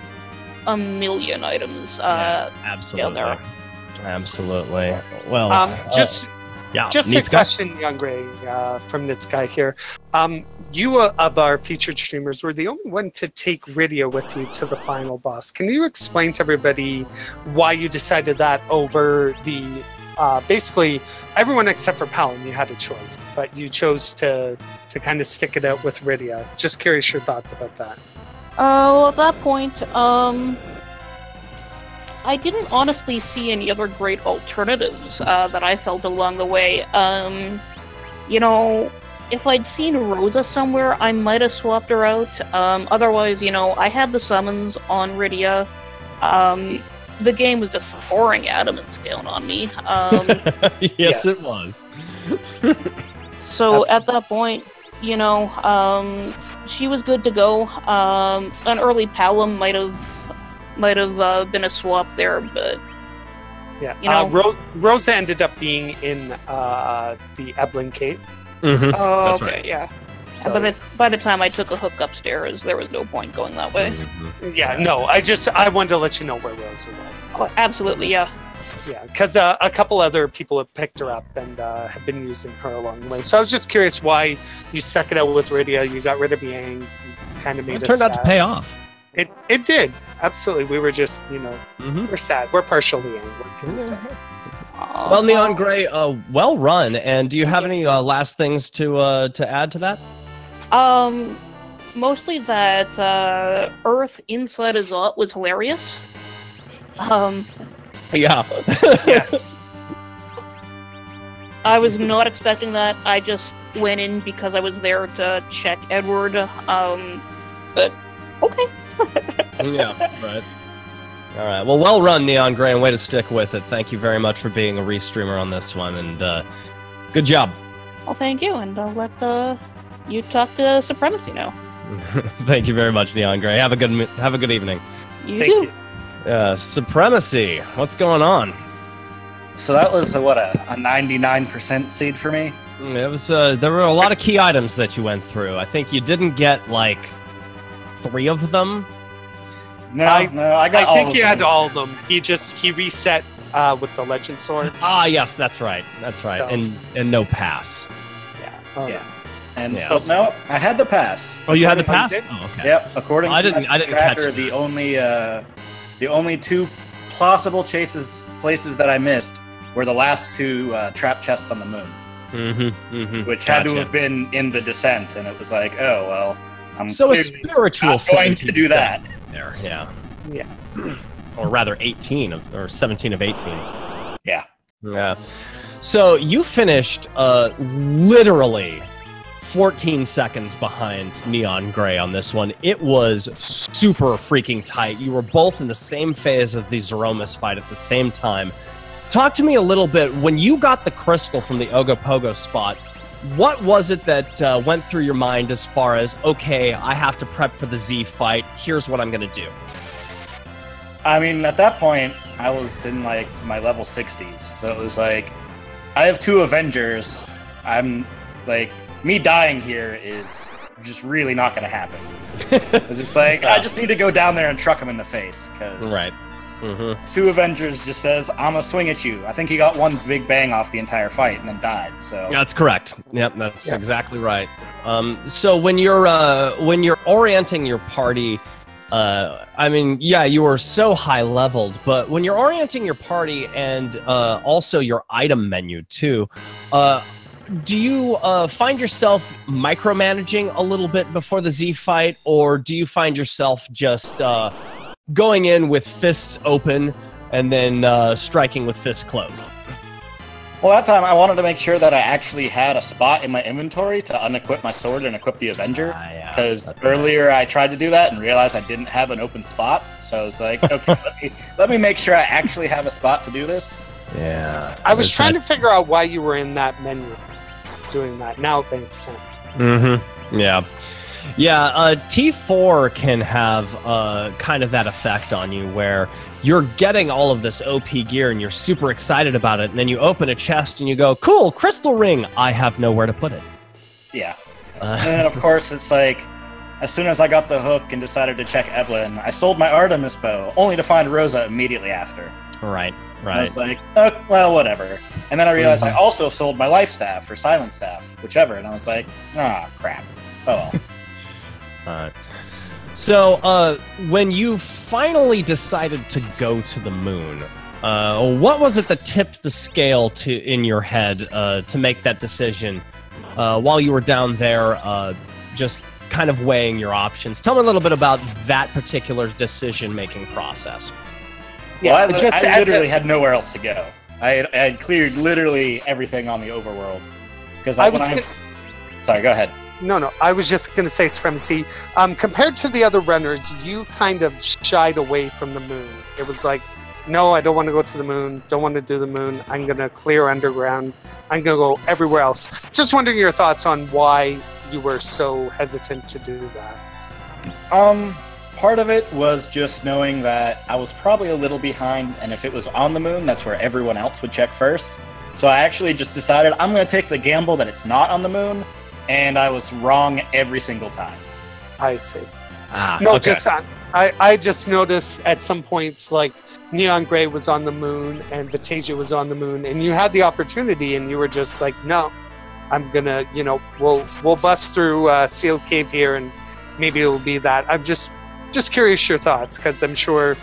a million items Absolutely. down there. Absolutely. Well, just a question, Young Gray, from Nitsky here. You, of our featured streamers, were the only one to take Rydia with you to the final boss. Can you explain to everybody why you decided that over the... basically, everyone except for Palin, you had a choice, but you chose to kind of stick it out with Rydia. Just curious your thoughts about that. Well, at that point, I didn't honestly see any other great alternatives that I felt along the way. You know, if I'd seen Rosa somewhere, I might have swapped her out. Otherwise, you know, I had the summons on Rydia. The game was just pouring adamant scale on me. Yes, it was. So at that point, you know, she was good to go. An early Palom might have been a swap there, but yeah, you know, Rosa ended up being in the Eblin Cave. Mm-hmm. Oh, That's okay, right. yeah. So, By the time I took a hook upstairs, there was no point going that way. Mm-hmm. yeah, no, I wanted to let you know where Rosa was. Oh, absolutely, yeah. Yeah, because a couple other people have picked her up and have been using her along the way. So I was just curious why you stuck it out with Rydia. You got rid of Yang. You kind of made It us turned out sad. to pay off. It did. Absolutely. We were just, you know, we're sad. We're partial to Yang. What can we say? Well, Neon Gray, well run. And do you have any last things to add to that? Mostly that Earth inside a Zot was hilarious. Yeah. Yes. I was not expecting that. I just went in because I was there to check Edward. But okay. Yeah, right. All right. Well, well run, Neon Gray, and way to stick with it. Thank you very much for being a restreamer on this one, and good job. Well, thank you, and I'll let you talk to Supremacy now. Thank you very much, Neon Gray. Have a good evening. You Thank too. you. Supremacy. What's going on? So that was a 99% seed for me. It was. There were a lot of key items that you went through. I think you didn't get like 3 of them. No, I got all I think of you them. had all of them. He reset with the Legend Sword. Ah, yes, that's right. That's right. So- And no pass. Yeah. Oh, Yeah. And Yeah. so no, I had the pass. Oh, you had the pass? did? Oh, okay. Yep. According I to didn't my catch tracker, that. the only 2 possible places that I missed were the last 2 trap chests on the moon, which had to have been in the descent, and it was like, oh well, I'm So a clearly spiritual not going to 17 do that. there, yeah. Yeah. Or rather 17 of 18. Yeah. Yeah. So you finished literally 14 seconds behind Neon Gray on this one. It was super freaking tight. You were both in the same phase of the Zeromus fight at the same time. Talk to me a little bit. When you got the crystal from the Ogopogo spot, what was it that went through your mind as far as, okay, I have to prep for the Z fight, here's what I'm going to do? I mean, at that point, I was in like my level 60s, so it was like, I have 2 Avengers. I'm like, me dying here is just really not going to happen. It's just like, I just need to go down there and truck him in the face, because Right. 2 Avengers just says, I'm gonna swing at you. I think he got 1 big bang off the entire fight and then died, so... That's correct. Yep, that's exactly right. So when you're orienting your party, I mean, yeah, you were so high leveled, but when you're orienting your party and also your item menu too, do you find yourself micromanaging a little bit before the Z fight, or do you find yourself just going in with fists open and then striking with fists closed? Well, that time I wanted to make sure that I actually had a spot in my inventory to unequip my sword and equip the Avenger. Because earlier I tried to do that and realized I didn't have an open spot. So I was like, okay, let me make sure I actually have a spot to do this. Yeah. I was trying to figure out why you were in that menu doing that. Now it makes sense. Mm-hmm. Yeah. Yeah, T4 can have kind of that effect on you where you're getting all of this OP gear and you're super excited about it, and then you open a chest and you go, cool, crystal ring, I have nowhere to put it. Yeah. And then, of course, it's like, as soon as I got the hook and decided to check Evelyn, I sold my Artemis bow, only to find Rosa immediately after. Right. I was like, oh, well, whatever. And then I realized I also sold my life staff or silent staff, whichever, and I was like, ah, crap. Oh well. Alright. So, when you finally decided to go to the moon, what was it that tipped the scale in your head to make that decision while you were down there, just kind of weighing your options? Tell me a little bit about that particular decision-making process. Yeah, well, I literally had nowhere else to go. I had cleared literally everything on the overworld. Because Sorry, go ahead. No, I was just going to say, Supremacy, compared to the other runners, you kind of shied away from the moon. It was like, no, I don't want to go to the moon, don't want to do the moon, I'm going to clear underground, I'm going to go everywhere else. Just wondering your thoughts on why you were so hesitant to do that. Part of it was just knowing that I was probably a little behind, and if it was on the moon, that's where everyone else would check first. So I actually just decided I'm going to take the gamble that it's not on the moon, and I was wrong every single time. I see. Okay. I just noticed at some points, like, Neon Grey was on the moon, and Vitasia was on the moon, and you had the opportunity, and you were just like, no, I'm gonna, we'll bust through Sealed Cave here, and maybe it'll be that. I'm just curious your thoughts, because I'm sure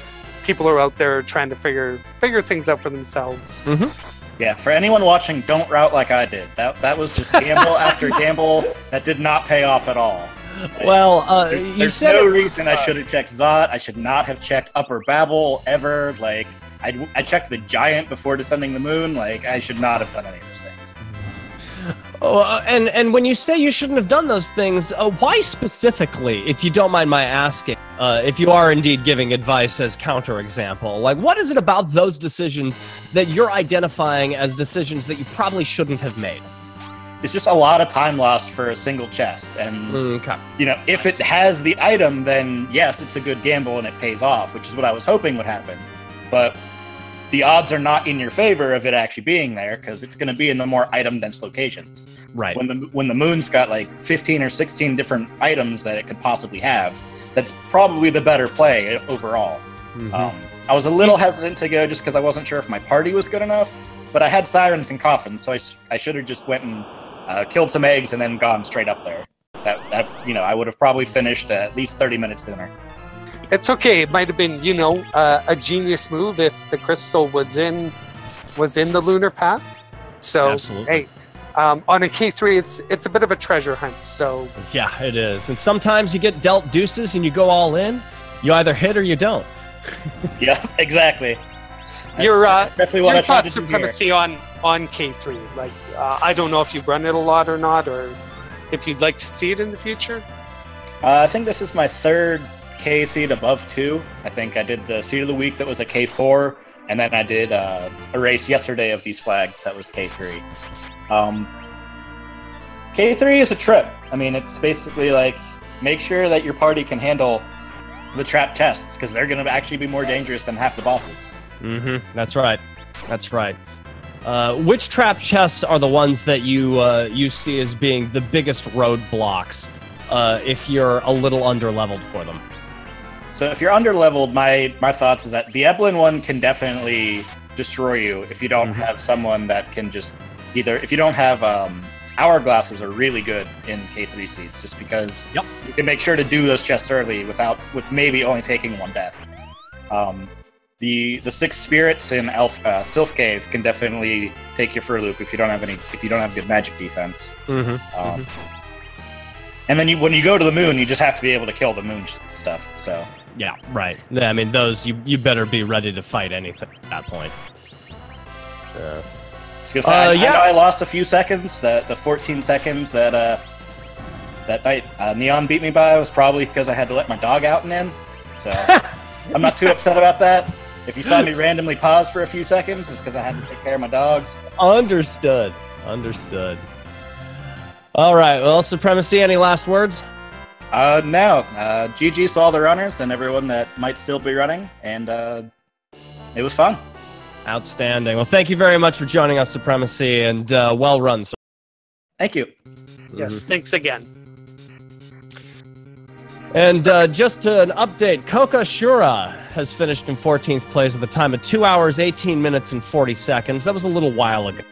people are out there trying to figure things out for themselves. Mm-hmm. Yeah, for anyone watching, don't route like I did. That was just gamble after gamble that did not pay off at all. Well, there's no reason I should have checked Zot. I should not have checked Upper Babel ever. Like, I checked the Giant before descending the moon. Like, I should not have done any of those things. Oh, and when you say you shouldn't have done those things, why specifically, if you don't mind my asking, if you are indeed giving advice as counterexample, like, what is it about those decisions that you're identifying as decisions that you probably shouldn't have made? It's just a lot of time lost for a single chest, and if it has the item, then yes, it's a good gamble and it pays off, which is what I was hoping would happen. But the odds are not in your favor of it actually being there, because it's going to be in the more item-dense locations. Right. When the moon's got like 15 or 16 different items that it could possibly have, that's probably the better play overall. Mm-hmm. I was a little hesitant to go just because I wasn't sure if my party was good enough, but I had sirens and coffins, so I should have just went and killed some eggs and then gone straight up there. That I would have probably finished at least 30 minutes sooner. It's okay. It might have been, a genius move if the crystal was in the lunar path. So, absolutely. Hey, on a K3, it's a bit of a treasure hunt. So yeah, it is. And sometimes you get dealt deuces and you go all in. You either hit or you don't. Yeah, exactly. Your definitely what I tried to do Supremacy here. on K3. Like, I don't know if you've run it a lot or not, or if you'd like to see it in the future. I think this is my third K seed above 2. I think I did the seed of the week that was a K4, and then I did a race yesterday of these flags that was K3. K3 is a trip. I mean, it's basically like, make sure that your party can handle the trap chests, because they're going to actually be more dangerous than half the bosses. Mm-hmm. That's right. Which trap chests are the ones that you see as being the biggest roadblocks if you're a little under-leveled for them? So if you're under-leveled, my thoughts is that the Eblin one can definitely destroy you if you don't have someone that can just if you don't have hourglasses are really good in K3 seeds, just because you can make sure to do those chests early with maybe only taking 1 death. The 6 spirits in Sylph Cave can definitely take you for a loop if you don't have good magic defense. And then when you go to the moon, you just have to be able to kill the moon stuff. So yeah, right. I mean, those you better be ready to fight anything at that point. I know I lost a few seconds. The 14 seconds that night Neon beat me by was probably because I had to let my dog out and in. So I'm not too upset about that. If you saw me randomly pause for a few seconds, it's because I had to take care of my dogs. Understood. Understood. All right. Well, Supremacy, any last words? No. GG to all the runners and everyone that might still be running, and it was fun. Outstanding. Well, thank you very much for joining us, Supremacy, and well run, sir. Thank you. Yes, thanks again. And just an update, Koka Shura has finished in 14th place with a time of 2 hours, 18 minutes, and 40 seconds. That was a little while ago,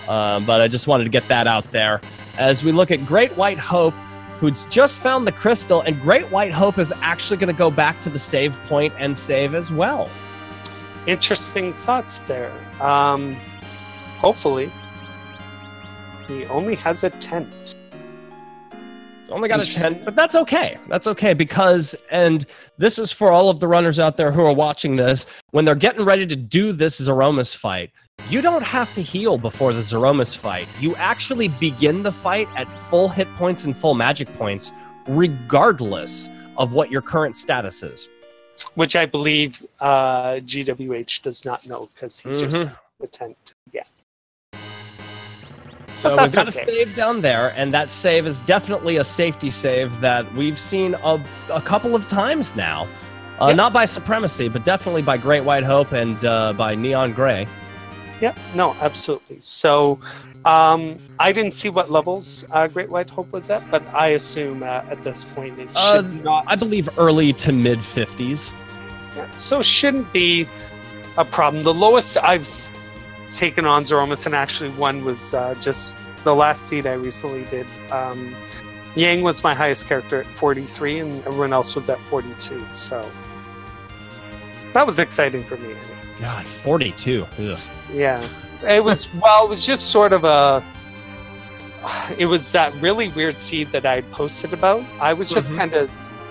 but I just wanted to get that out there. As we look at Great White Hope, who's just found the crystal, and Great White Hope is actually going to go back to the save point and save as well. Interesting thoughts there. Hopefully, he only has a tent. Only got a 10, but that's okay. That's okay because, and this is for all of the runners out there who are watching this, when they're getting ready to do this Zeromus fight, you don't have to heal before the Zeromus fight. You actually begin the fight at full hit points and full magic points, regardless of what your current status is. Which I believe GWH does not know because he just the tent. Yeah. So we've got a save down there, and that save is definitely a safety save that we've seen a couple of times now. Not by Supremacy, but definitely by Great White Hope and by Neon Gray. Yeah, no, absolutely. So I didn't see what levels Great White Hope was at, but I assume at this point it should not... I believe early to mid-50s. Yeah, so shouldn't be a problem. The lowest I've taken on Zeromus, and actually one was just the last seed I recently did. Yang was my highest character at 43, and everyone else was at 42. So that was exciting for me. God, 42. Ugh. Yeah, it was. Well, it was just sort of a. It was that really weird seed that I posted about. I was just kind of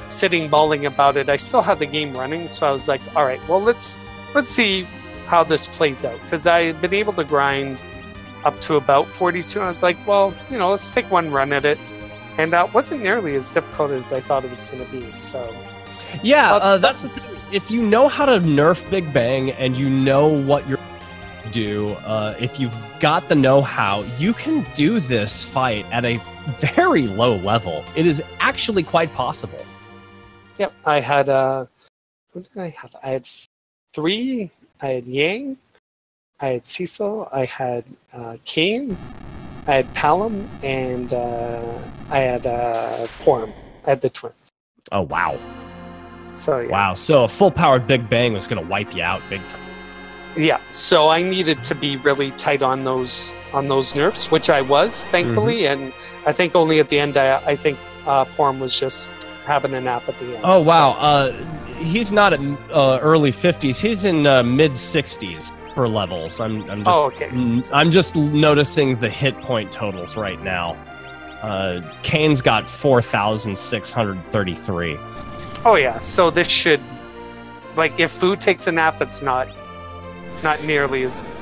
sitting bawling about it. I still had the game running, so I was like, all right, well, let's see how this plays out, because I've been able to grind up to about 42, and I was like, well, you know, let's take one run at it, and it wasn't nearly as difficult as I thought it was going to be. So yeah, that's the thing. If you know how to nerf Big Bang and you know what you're do, if you've got the know-how, you can do this fight at a very low level. It is actually quite possible. Yep, I had what did I have? I had 3. I had Yang, I had Cecil, I had Kane, I had Palom, and I had Porum. I had the twins. Oh, wow. So yeah. Wow, so a full-powered Big Bang was going to wipe you out big time. Yeah, so I needed to be really tight on those nerfs, which I was, thankfully, and I think only at the end, I think Porum was just having a nap at the end. Oh, wow. He's not at early 50s. He's in mid 60s for levels. I'm just, okay. I'm just noticing the hit point totals right now. Kane's got 4,633. Oh yeah. So this should, like, if Food takes a nap, it's not nearly as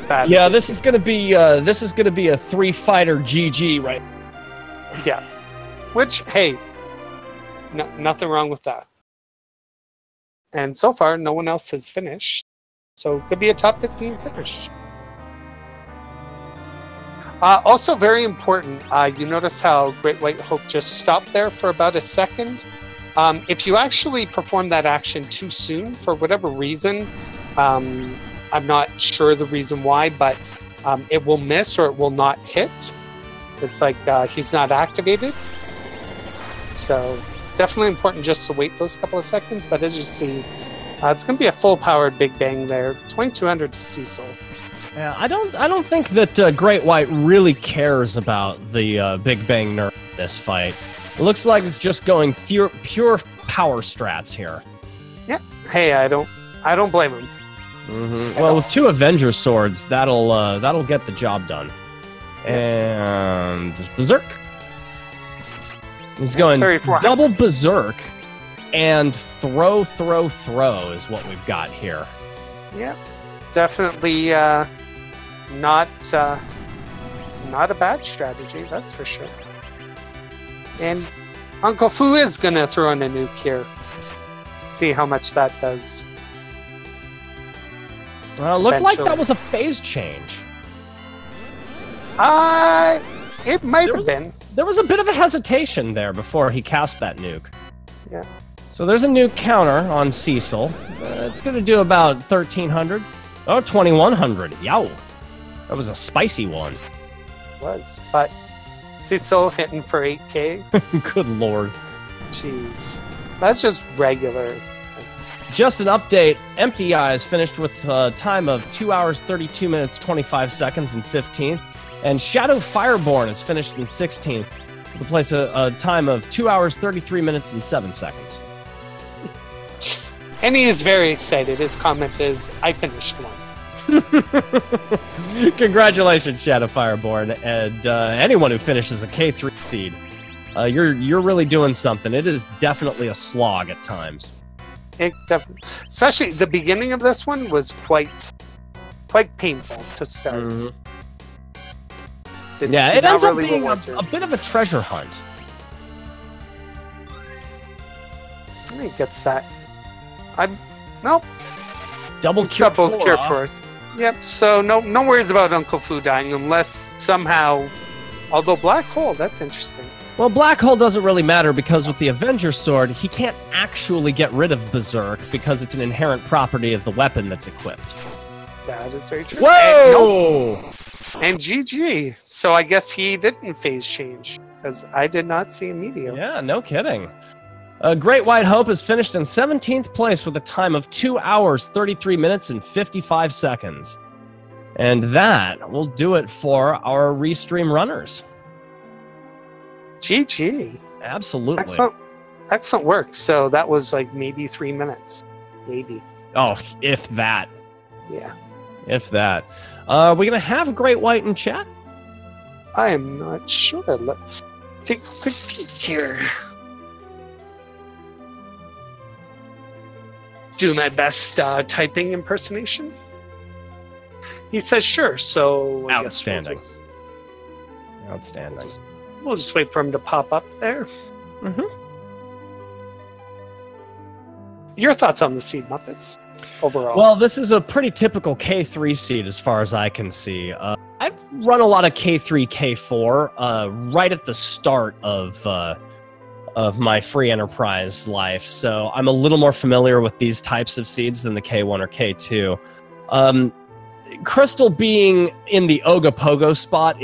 bad. Yeah, this is gonna be a 3-fighter GG, right? Yeah. Which, hey, nothing wrong with that. And so far, no one else has finished. So it could be a top 15 finish. Also very important, you notice how Great White Hope just stopped there for about a second. If you actually perform that action too soon, for whatever reason, I'm not sure the reason why, but it will miss or it will not hit. It's like he's not activated. So definitely important just to wait those couple of seconds, but as you see, It's going to be a full-powered Big Bang there. 2200 to Cecil. Yeah, I don't think that Great White really cares about the Big Bang nerf in this fight. It looks like it's just going pure power strats here. Yeah. Hey, I don't blame him. Well, with 2 Avenger swords, that'll get the job done. And Berserk. He's going double Berserk and throw is what we've got here. Yeah, definitely not a bad strategy, that's for sure. And Uncle Fu is gonna throw in a nuke here. See how much that does. Looked like that was a phase change. It might have been. There was a bit of a hesitation there before he cast that nuke. Yeah. So there's a nuke counter on Cecil. It's going to do about 1,300. Oh, 2,100. Yow. That was a spicy one. It was. But Cecil hitting for 8K. Good lord. Jeez. That's just regular. Just an update. Empty Eyes finished with a time of 2 hours, 32 minutes, 25 seconds, and 15th. And Shadow Fireborn is finished in 16th, with a place a time of 2 hours, 33 minutes, and 7 seconds. And he is very excited. His comment is, I finished one. Congratulations, Shadow Fireborn, and anyone who finishes a K3 seed. You're really doing something. It is definitely a slog at times. Especially the beginning of this one was quite painful to start. It ends up being a bit of a treasure hunt. He gets that. Nope. Double cure force. Yep. So no worries about Uncle Fu dying unless somehow. Although Black Hole, that's interesting. Well, Black Hole doesn't really matter because with the Avenger Sword, he can't actually get rid of Berserk because it's an inherent property of the weapon that's equipped. That is very true. Whoa! And GG. So I guess he didn't phase change because I did not see a meteor. Yeah, no kidding. Great White Hope is finished in 17th place with a time of 2 hours, 33 minutes, and 55 seconds. And that will do it for our Restream runners. GG. Absolutely. Excellent work. So that was like maybe 3 minutes. Maybe. Oh, if that. Yeah. If that. Are we going to have Great White in chat? I am not sure. Let's take a quick peek here. Do my best typing impersonation. He says sure, so... Outstanding. Outstanding. We'll just wait for him to pop up there. Your thoughts on the seed, Muppets, overall? Well, this is a pretty typical K3 seed as far as I can see. I've run a lot of K3, K4 right at the start of my free enterprise life, so I'm a little more familiar with these types of seeds than the K1 or K2. Crystal being in the Ogopogo spot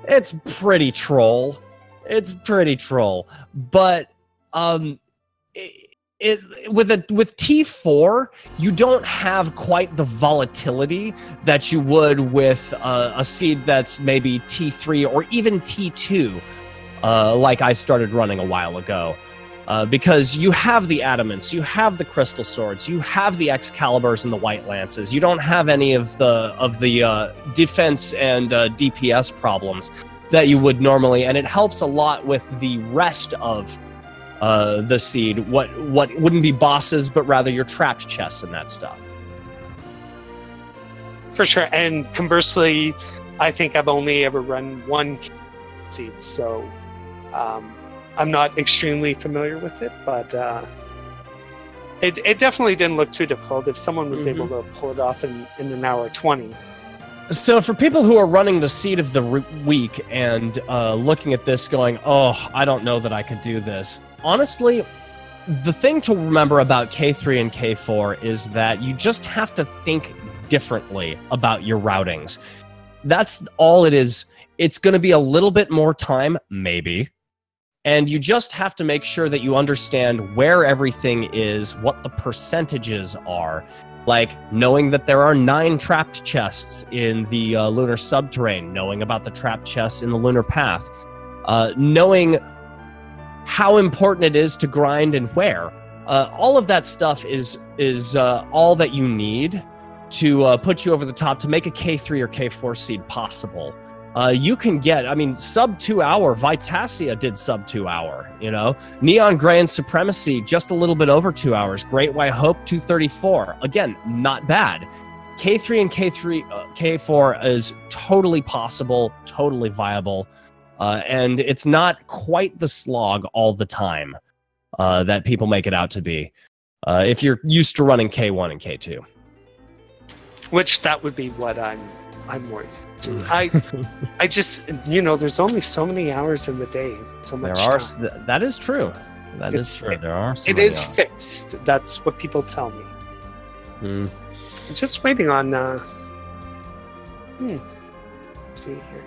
it's pretty troll. It's pretty troll. But with T4, you don't have quite the volatility that you would with a seed that's maybe T3 or even T2, like I started running a while ago. Because you have the adamants, you have the crystal swords, you have the Excaliburs and the white lances. You don't have any of the defense and DPS problems that you would normally, and it helps a lot with the rest of the seed. What wouldn't be bosses, but rather your trapped chests and that stuff. For sure, and conversely, I think I've only ever run one seed, so. I'm not extremely familiar with it, but it definitely didn't look too difficult if someone was able to pull it off in an hour 20. So for people who are running the seed of the week and looking at this going, oh, I don't know that I could do this. Honestly, the thing to remember about K3 and K4 is that you just have to think differently about your routings. That's all it is. It's going to be a little bit more time, maybe. And you just have to make sure that you understand where everything is, what the percentages are. Like knowing that there are 9 trapped chests in the lunar subterrane, knowing about the trapped chests in the lunar path, knowing how important it is to grind and where. All of that stuff is all that you need to put you over the top to make a K3 or K4 seed possible. You can get, I mean, sub 2 hour, Vitasia did sub 2 hour, you know? Neon Gray and Supremacy, just a little bit over 2 hours. Great White Hope, 234. Again, not bad. K3 and K4 is totally possible, totally viable, and it's not quite the slog all the time that people make it out to be, if you're used to running K1 and K2. Which that would be what I'm worried. I just, you know, there's only so many hours in the day, so much time. That is true. That is true. There are. It is fixed. That's what people tell me. I'm just waiting on. Let's see here.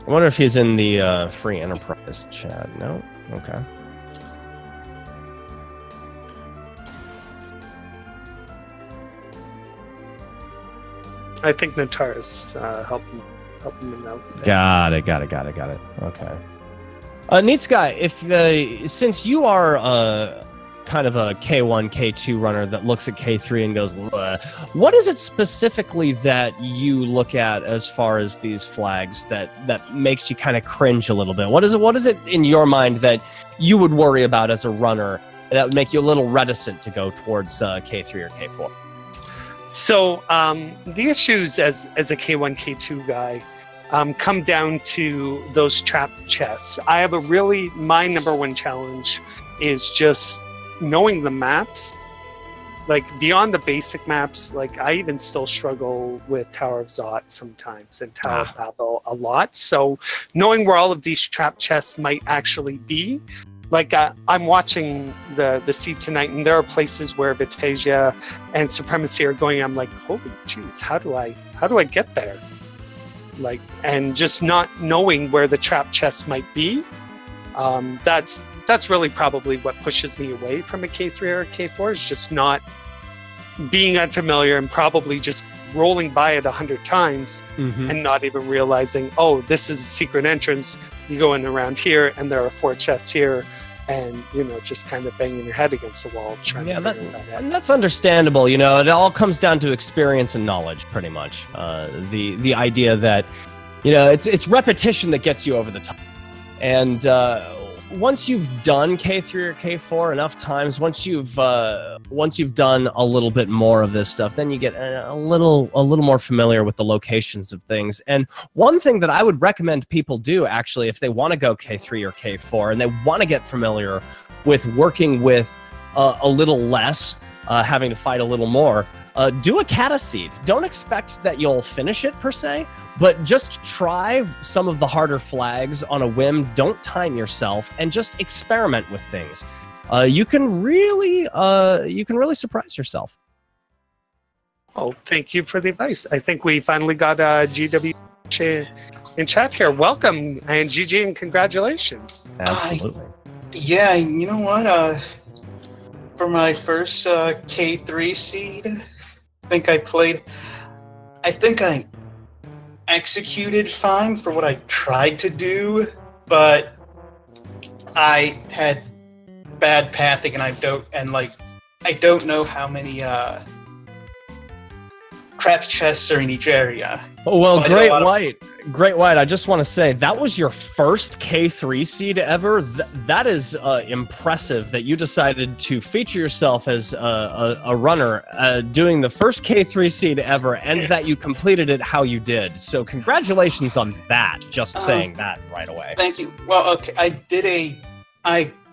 I wonder if he's in the free enterprise chat. No. Okay. I think Natara's helping him out. Got it. Okay. Neat Guy, if since you are kind of a K1, K2 runner that looks at K3 and goes, "Ugh," what is it specifically that you look at as far as these flags that makes you kind of cringe a little bit? What is it in your mind that you would worry about as a runner that would make you a little reticent to go towards K3 or K4? So the issues as a K1, K2 guy come down to those trap chests. I have my number one challenge is just knowing the maps. Like beyond the basic maps, like I even still struggle with Tower of Zot sometimes and Tower of Babel a lot. So knowing where all of these trap chests might actually be. Like I'm watching the seed tonight, and there are places where Vitasia and Supremacy are going. I'm like, holy jeez, how do I get there? Like, and just not knowing where the trap chests might be. That's really probably what pushes me away from a K3 or a K4 is just not being unfamiliar and probably just rolling by it 100 times and not even realizing, oh, this is a secret entrance. You go in around here, and there are 4 chests here, and you know, just kind of banging your head against the wall trying to figure that out. And that's understandable. You know, it all comes down to experience and knowledge, pretty much. The idea that, you know, it's repetition that gets you over the top, and once you've done K3 or K4 enough times, once you've done a little bit more of this stuff, then you get a little more familiar with the locations of things. And one thing that I would recommend people do, actually, if they want to go K3 or K4 and they want to get familiar with working with a little less, having to fight a little more, do a Kata Seed. Don't expect that you'll finish it per se, but just try some of the harder flags on a whim. Don't time yourself and just experiment with things. You can really surprise yourself. Oh, thank you for the advice. I think we finally got GW in chat here. Welcome, and GG, and congratulations. Absolutely. Yeah, you know what? For my first K3 seed, I think I executed fine for what I tried to do, but I had bad pathing, and I don't know how many trapped chests are in each area. Oh, well, so Great White, I just want to say, that was your first K3 seed ever. That is impressive that you decided to feature yourself as a runner doing the first K3 seed ever, and that you completed it how you did. So congratulations on that, just saying that right away. Thank you. Well, okay, I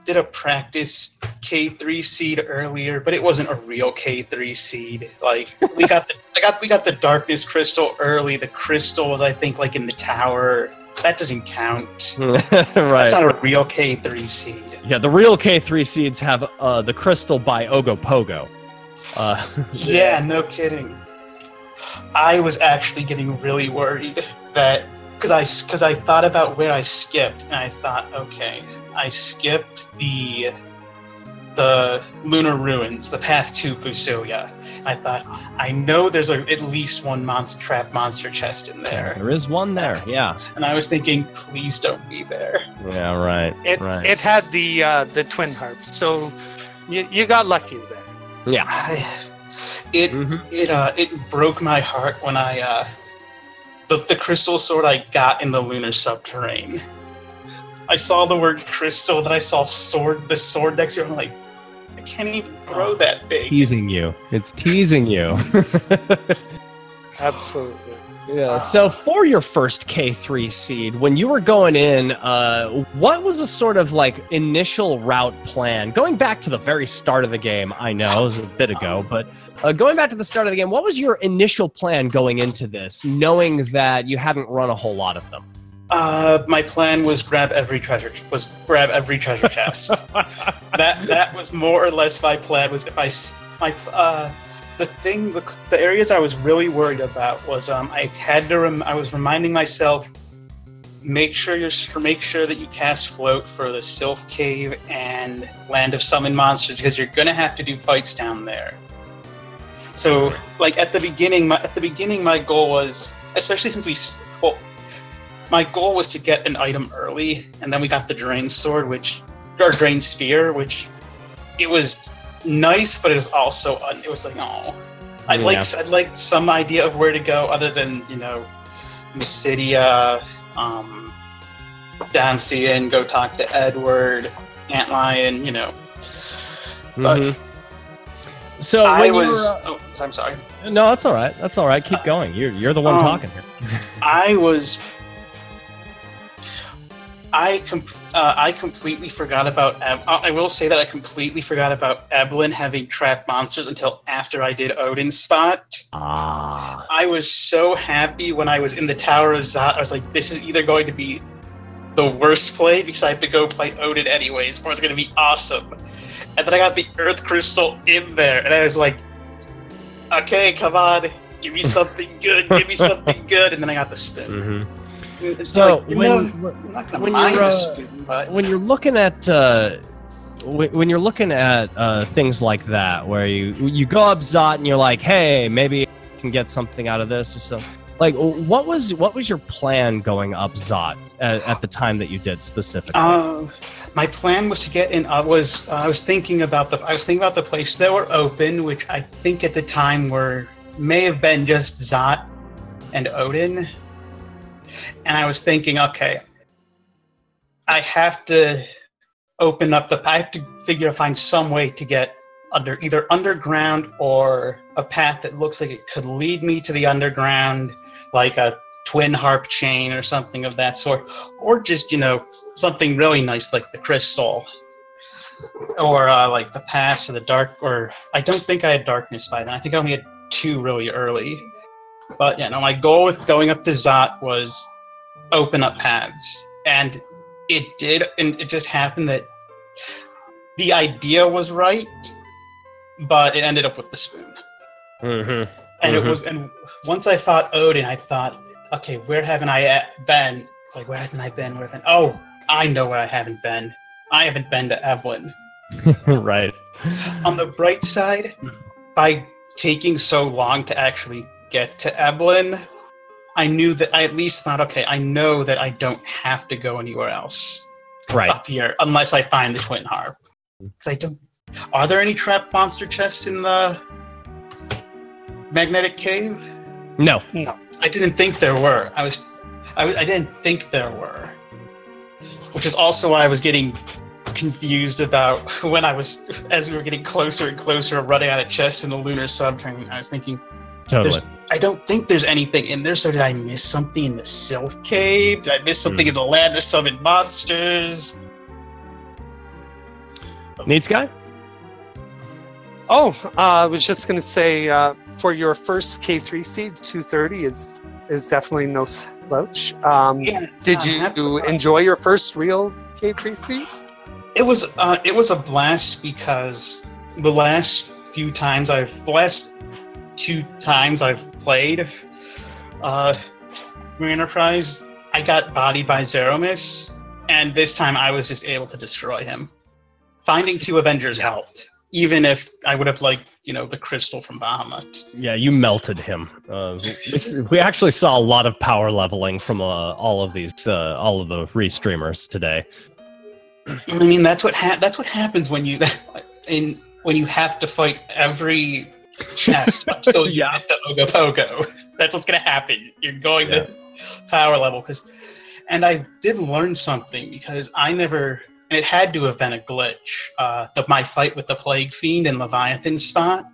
did a practice K3 seed earlier, but it wasn't a real K3 seed. Like we got the darkness crystal early. The crystal was, I think, like in the tower. That doesn't count. Right. That's not a real K3 seed. Yeah, the real K3 seeds have the crystal by Ogopogo. Yeah, no kidding. I was actually getting really worried that because I thought about where I skipped, and I thought, okay, I skipped the lunar ruins, the path to Fusilia. I thought, I know there's at least one trap monster chest in there. There is one there, yeah. And I was thinking, please don't be there. Yeah, right. It had the twin harps, so you got lucky there. Yeah. It broke my heart when I the crystal sword I got in the lunar subterrane. I saw the word crystal, then I saw the sword next to it. I'm like, I can't even grow that big. Teasing you. It's teasing you. Absolutely. Yeah. So for your first K3 seed, when you were going in, what was a sort of like initial route plan? Going back to the very start of the game, I know it was a bit ago, but going back to the start of the game, what was your initial plan going into this, knowing that you hadn't run a whole lot of them? My plan was grab every treasure chest. That was more or less my plan. Was if the areas I was really worried about was I was reminding myself, make sure that you cast float for the Sylph Cave and Land of Summon Monsters, because you're gonna have to do fights down there. So like at the beginning my goal was, especially since my goal was to get an item early, and then we got the Drain Sword, Drain Spear, which it was nice, but it was also it was like, oh, I'd like some idea of where to go other than, Mysidia, Dempsey, and go talk to Edward, Antlion, But so I'm sorry. No, that's all right. That's all right. Keep going. You're the one talking here. I completely forgot about. I will say that I completely forgot about Evelyn having trapped monsters until after I did Odin's spot. Ah. I was so happy when I was in the Tower of Zot. I was like, this is either going to be the worst play because I have to go fight Odin anyways, or it's going to be awesome. And then I got the Earth Crystal in there, and I was like, okay, come on, give me something good, give me something good. And then I got the spin. Mm-hmm. So like, when you're looking at things like that, where you go up Zot and you're like, hey, maybe I can get something out of this or something. Like, what was your plan going up Zot at the time that you did specifically? My plan was to get in. I was thinking about the places that were open, which I think at the time may have been just Zot and Odin. And I was thinking, okay, I have to find some way to get either underground or a path that looks like it could lead me to the underground, like a twin harp chain or something of that sort, or just, something really nice like the crystal, or like the pass or the dark, or I don't think I had darkness by then. I think I only had 2 really early. But my goal with going up to Zot was open up paths, and it did, and it just happened that the idea was right, but it ended up with the spoon. Mm-hmm. And it was, and once I fought Odin, I thought, okay, where haven't I been? It's like, where haven't I been? Oh, I know where I haven't been. I haven't been to Evelyn. Right. On the bright side, by taking so long to actually get to Evelyn, I at least thought, okay, I know that I don't have to go anywhere else up here unless I find the twin harp. Because are there any trapped monster chests in the magnetic cave? No. I didn't think there were. I didn't think there were. Which is also why I was getting confused about as we were getting closer and closer, running out of chests in the lunar subterrane. I was thinking, totally. I don't think there's anything in there, so did I miss something in the Sylph Cave? Did I miss something in the Land of Summon Monsters? Needs guy? I was just going to say, for your first K3 seed, 230 is definitely no slouch. Did you enjoy your first real K3 seed? It was a blast because the last 2 times I've played Free Enterprise, I got bodied by Zeromus, and this time I was just able to destroy him. Finding 2 Avengers helped, even if I would have liked, the crystal from Bahamut. Yeah, you melted him. We actually saw a lot of power leveling from all of the restreamers today. I mean, that's what happens when you have to fight every chest until you hit the Ogopogo. That's what's gonna happen. You're going to power level and I did learn something because it had to have been a glitch. My fight with the Plague Fiend and Leviathan spot.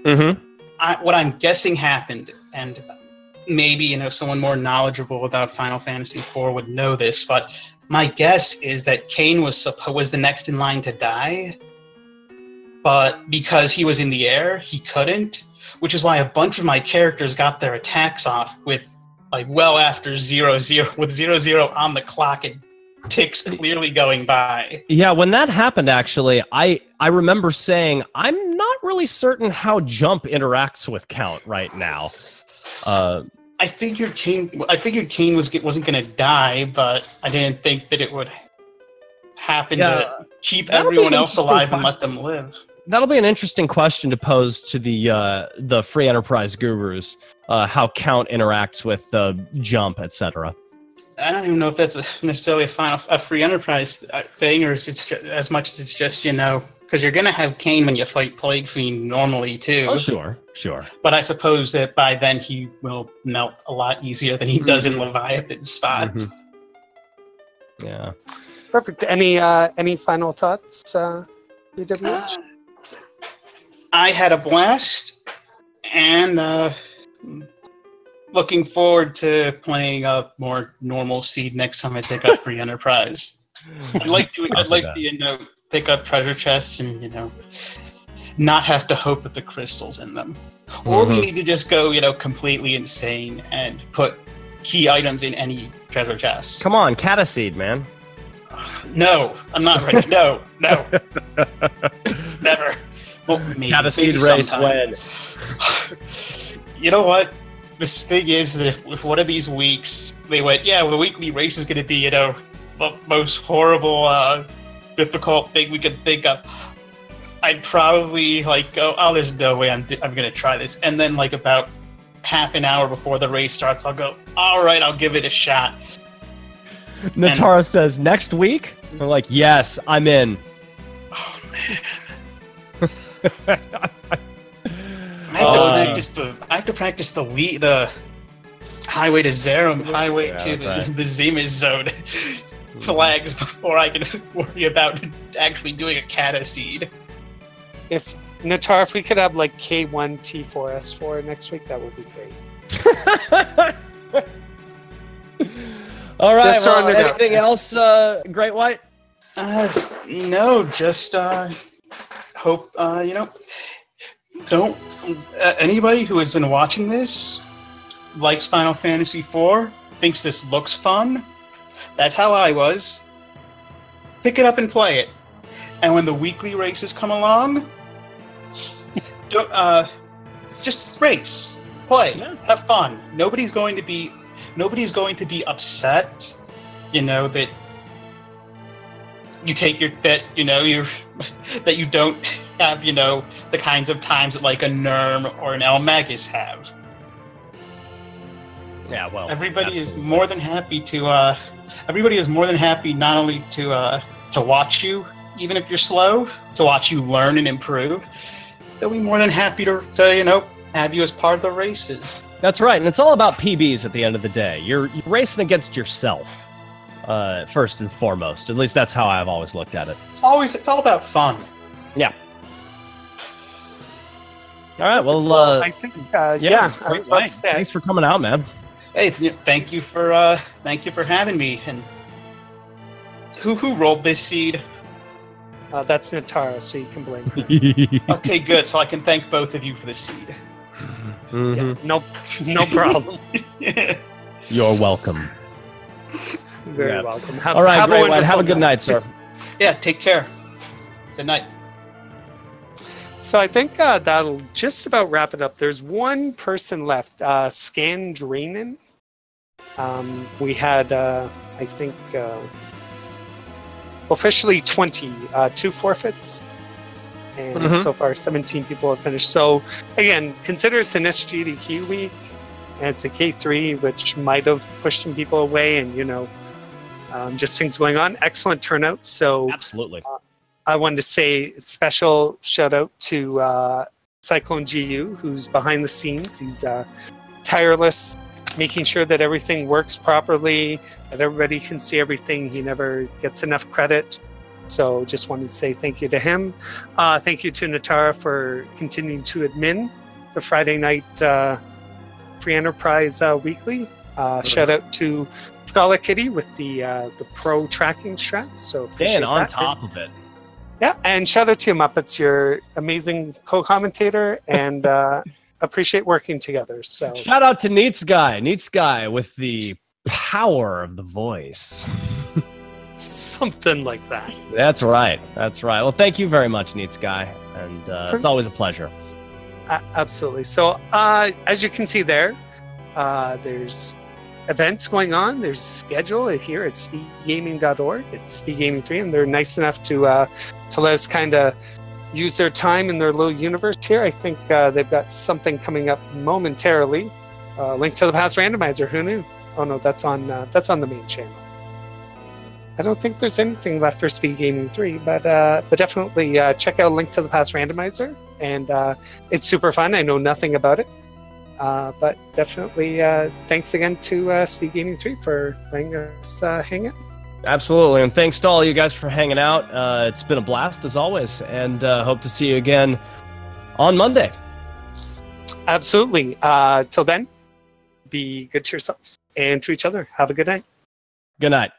Mm-hmm. What I'm guessing happened, and maybe someone more knowledgeable about Final Fantasy IV would know this, but my guess is that Kain was the next in line to die, but because he was in the air, he couldn't, which is why a bunch of my characters got their attacks off with well after 0-0, with 0-0 on the clock and ticks clearly going by. Yeah, when that happened, actually, I remember saying, I'm not really certain how jump interacts with count right now. I figured Kain wasn't going to die, but I didn't think that it would happen to keep everyone else alive and let them live. That'll be an interesting question to pose to the free enterprise gurus, how count interacts with jump, etc. I don't even know if that's necessarily a free enterprise thing, or if it's as much as it's just, because you're going to have Kain when you fight Plague Fiend normally, too. Oh, sure. But I suppose that by then he will melt a lot easier than he does in Leviathan's spot. Mm-hmm. Yeah. Perfect. Any final thoughts, BWH? I had a blast, and looking forward to playing a more normal seed next time I pick up free enterprise. I'd like to pick up treasure chests and not have to hope that the crystal's in them. Or we need to just go completely insane and put key items in any treasure chest. Come on, Cataseed, man. No, I'm not ready. No. Never. Well, Cataseed race win. You know what? This thing is that if one of these weeks they went, the weekly race is going to be, the most horrible, difficult thing we could think of, I'd probably go, oh, there's no way I'm going to try this. And then about half an hour before the race starts, I'll go, all right, I'll give it a shot. Natara says, next week? We're like, yes, I'm in. Oh, man. I have to practice the highway to Zerum, highway to the Zemus zone flags before I can worry about actually doing a Cataseed. If we could have K1, T4, S4 next week, that would be great. All right. Anything else, Great White? No, just hope don't anybody who has been watching this likes Final Fantasy IV, thinks this looks fun. That's how I was. Pick it up and play it. And when the weekly races come along, just race, play, have fun. Nobody's going to be upset, that you take that you don't have, the kinds of times that a Nerm or an El Magus have. Yeah, well, everybody is more than happy to not only to watch you, even if you're slow, to watch you learn and improve. They'll be more than happy to have you as part of the races. That's right, and it's all about PBs at the end of the day. You're racing against yourself, first and foremost. At least that's how I've always looked at it. It's all about fun. Yeah. All right. Well, I think I was about to say. Thanks for coming out, man. Hey, thank you for having me. And who rolled this seed? That's Natara, so you can blame her. Okay, good. So I can thank both of you for the seed. Mm-hmm. Yeah, no problem. You're welcome. Very welcome. All right, Great White. Have a good night, sir. Yeah, take care. Good night. So I think that'll just about wrap it up. There's one person left, Scandrainen. We had, I think, officially 22 forfeits, and so far 17 people have finished. So again, consider it's an SGDQ week, and it's a K3, which might have pushed some people away, and just things going on. Excellent turnout. So absolutely, I wanted to say special shout out to Cyclone GU, who's behind the scenes. He's tireless, making sure that everything works properly, that everybody can see everything. He never gets enough credit. So just wanted to say thank you to him. Thank you to Natara for continuing to admin the Friday night Free Enterprise Weekly. Shout out to Scala Kitty with the pro tracking strats. So staying on top of it. Yeah, and shout out to you, Muppets. You're amazing co-commentator, and appreciate working together. So shout out to Neats Guy with the power of the voice. Something like that. That's right. Well, thank you very much, Neats Guy, and it's always a pleasure. Absolutely. So as you can see there, there's events going on. There's a schedule here at speedgaming.org. It's speedgaming3, and they're nice enough to let us kind of use their time in their little universe here. I think they've got something coming up momentarily. Link to the Past Randomizer. Who knew? Oh no, that's on the main channel. I don't think there's anything left for Speed Gaming 3, but definitely check out Link to the Past Randomizer, and it's super fun. I know nothing about it, but definitely thanks again to Speed Gaming 3 for letting us hang out. Absolutely, and thanks to all you guys for hanging out. It's been a blast as always, and hope to see you again on Monday. Absolutely. Till then, be good to yourselves and to each other. Have a good night. Good night.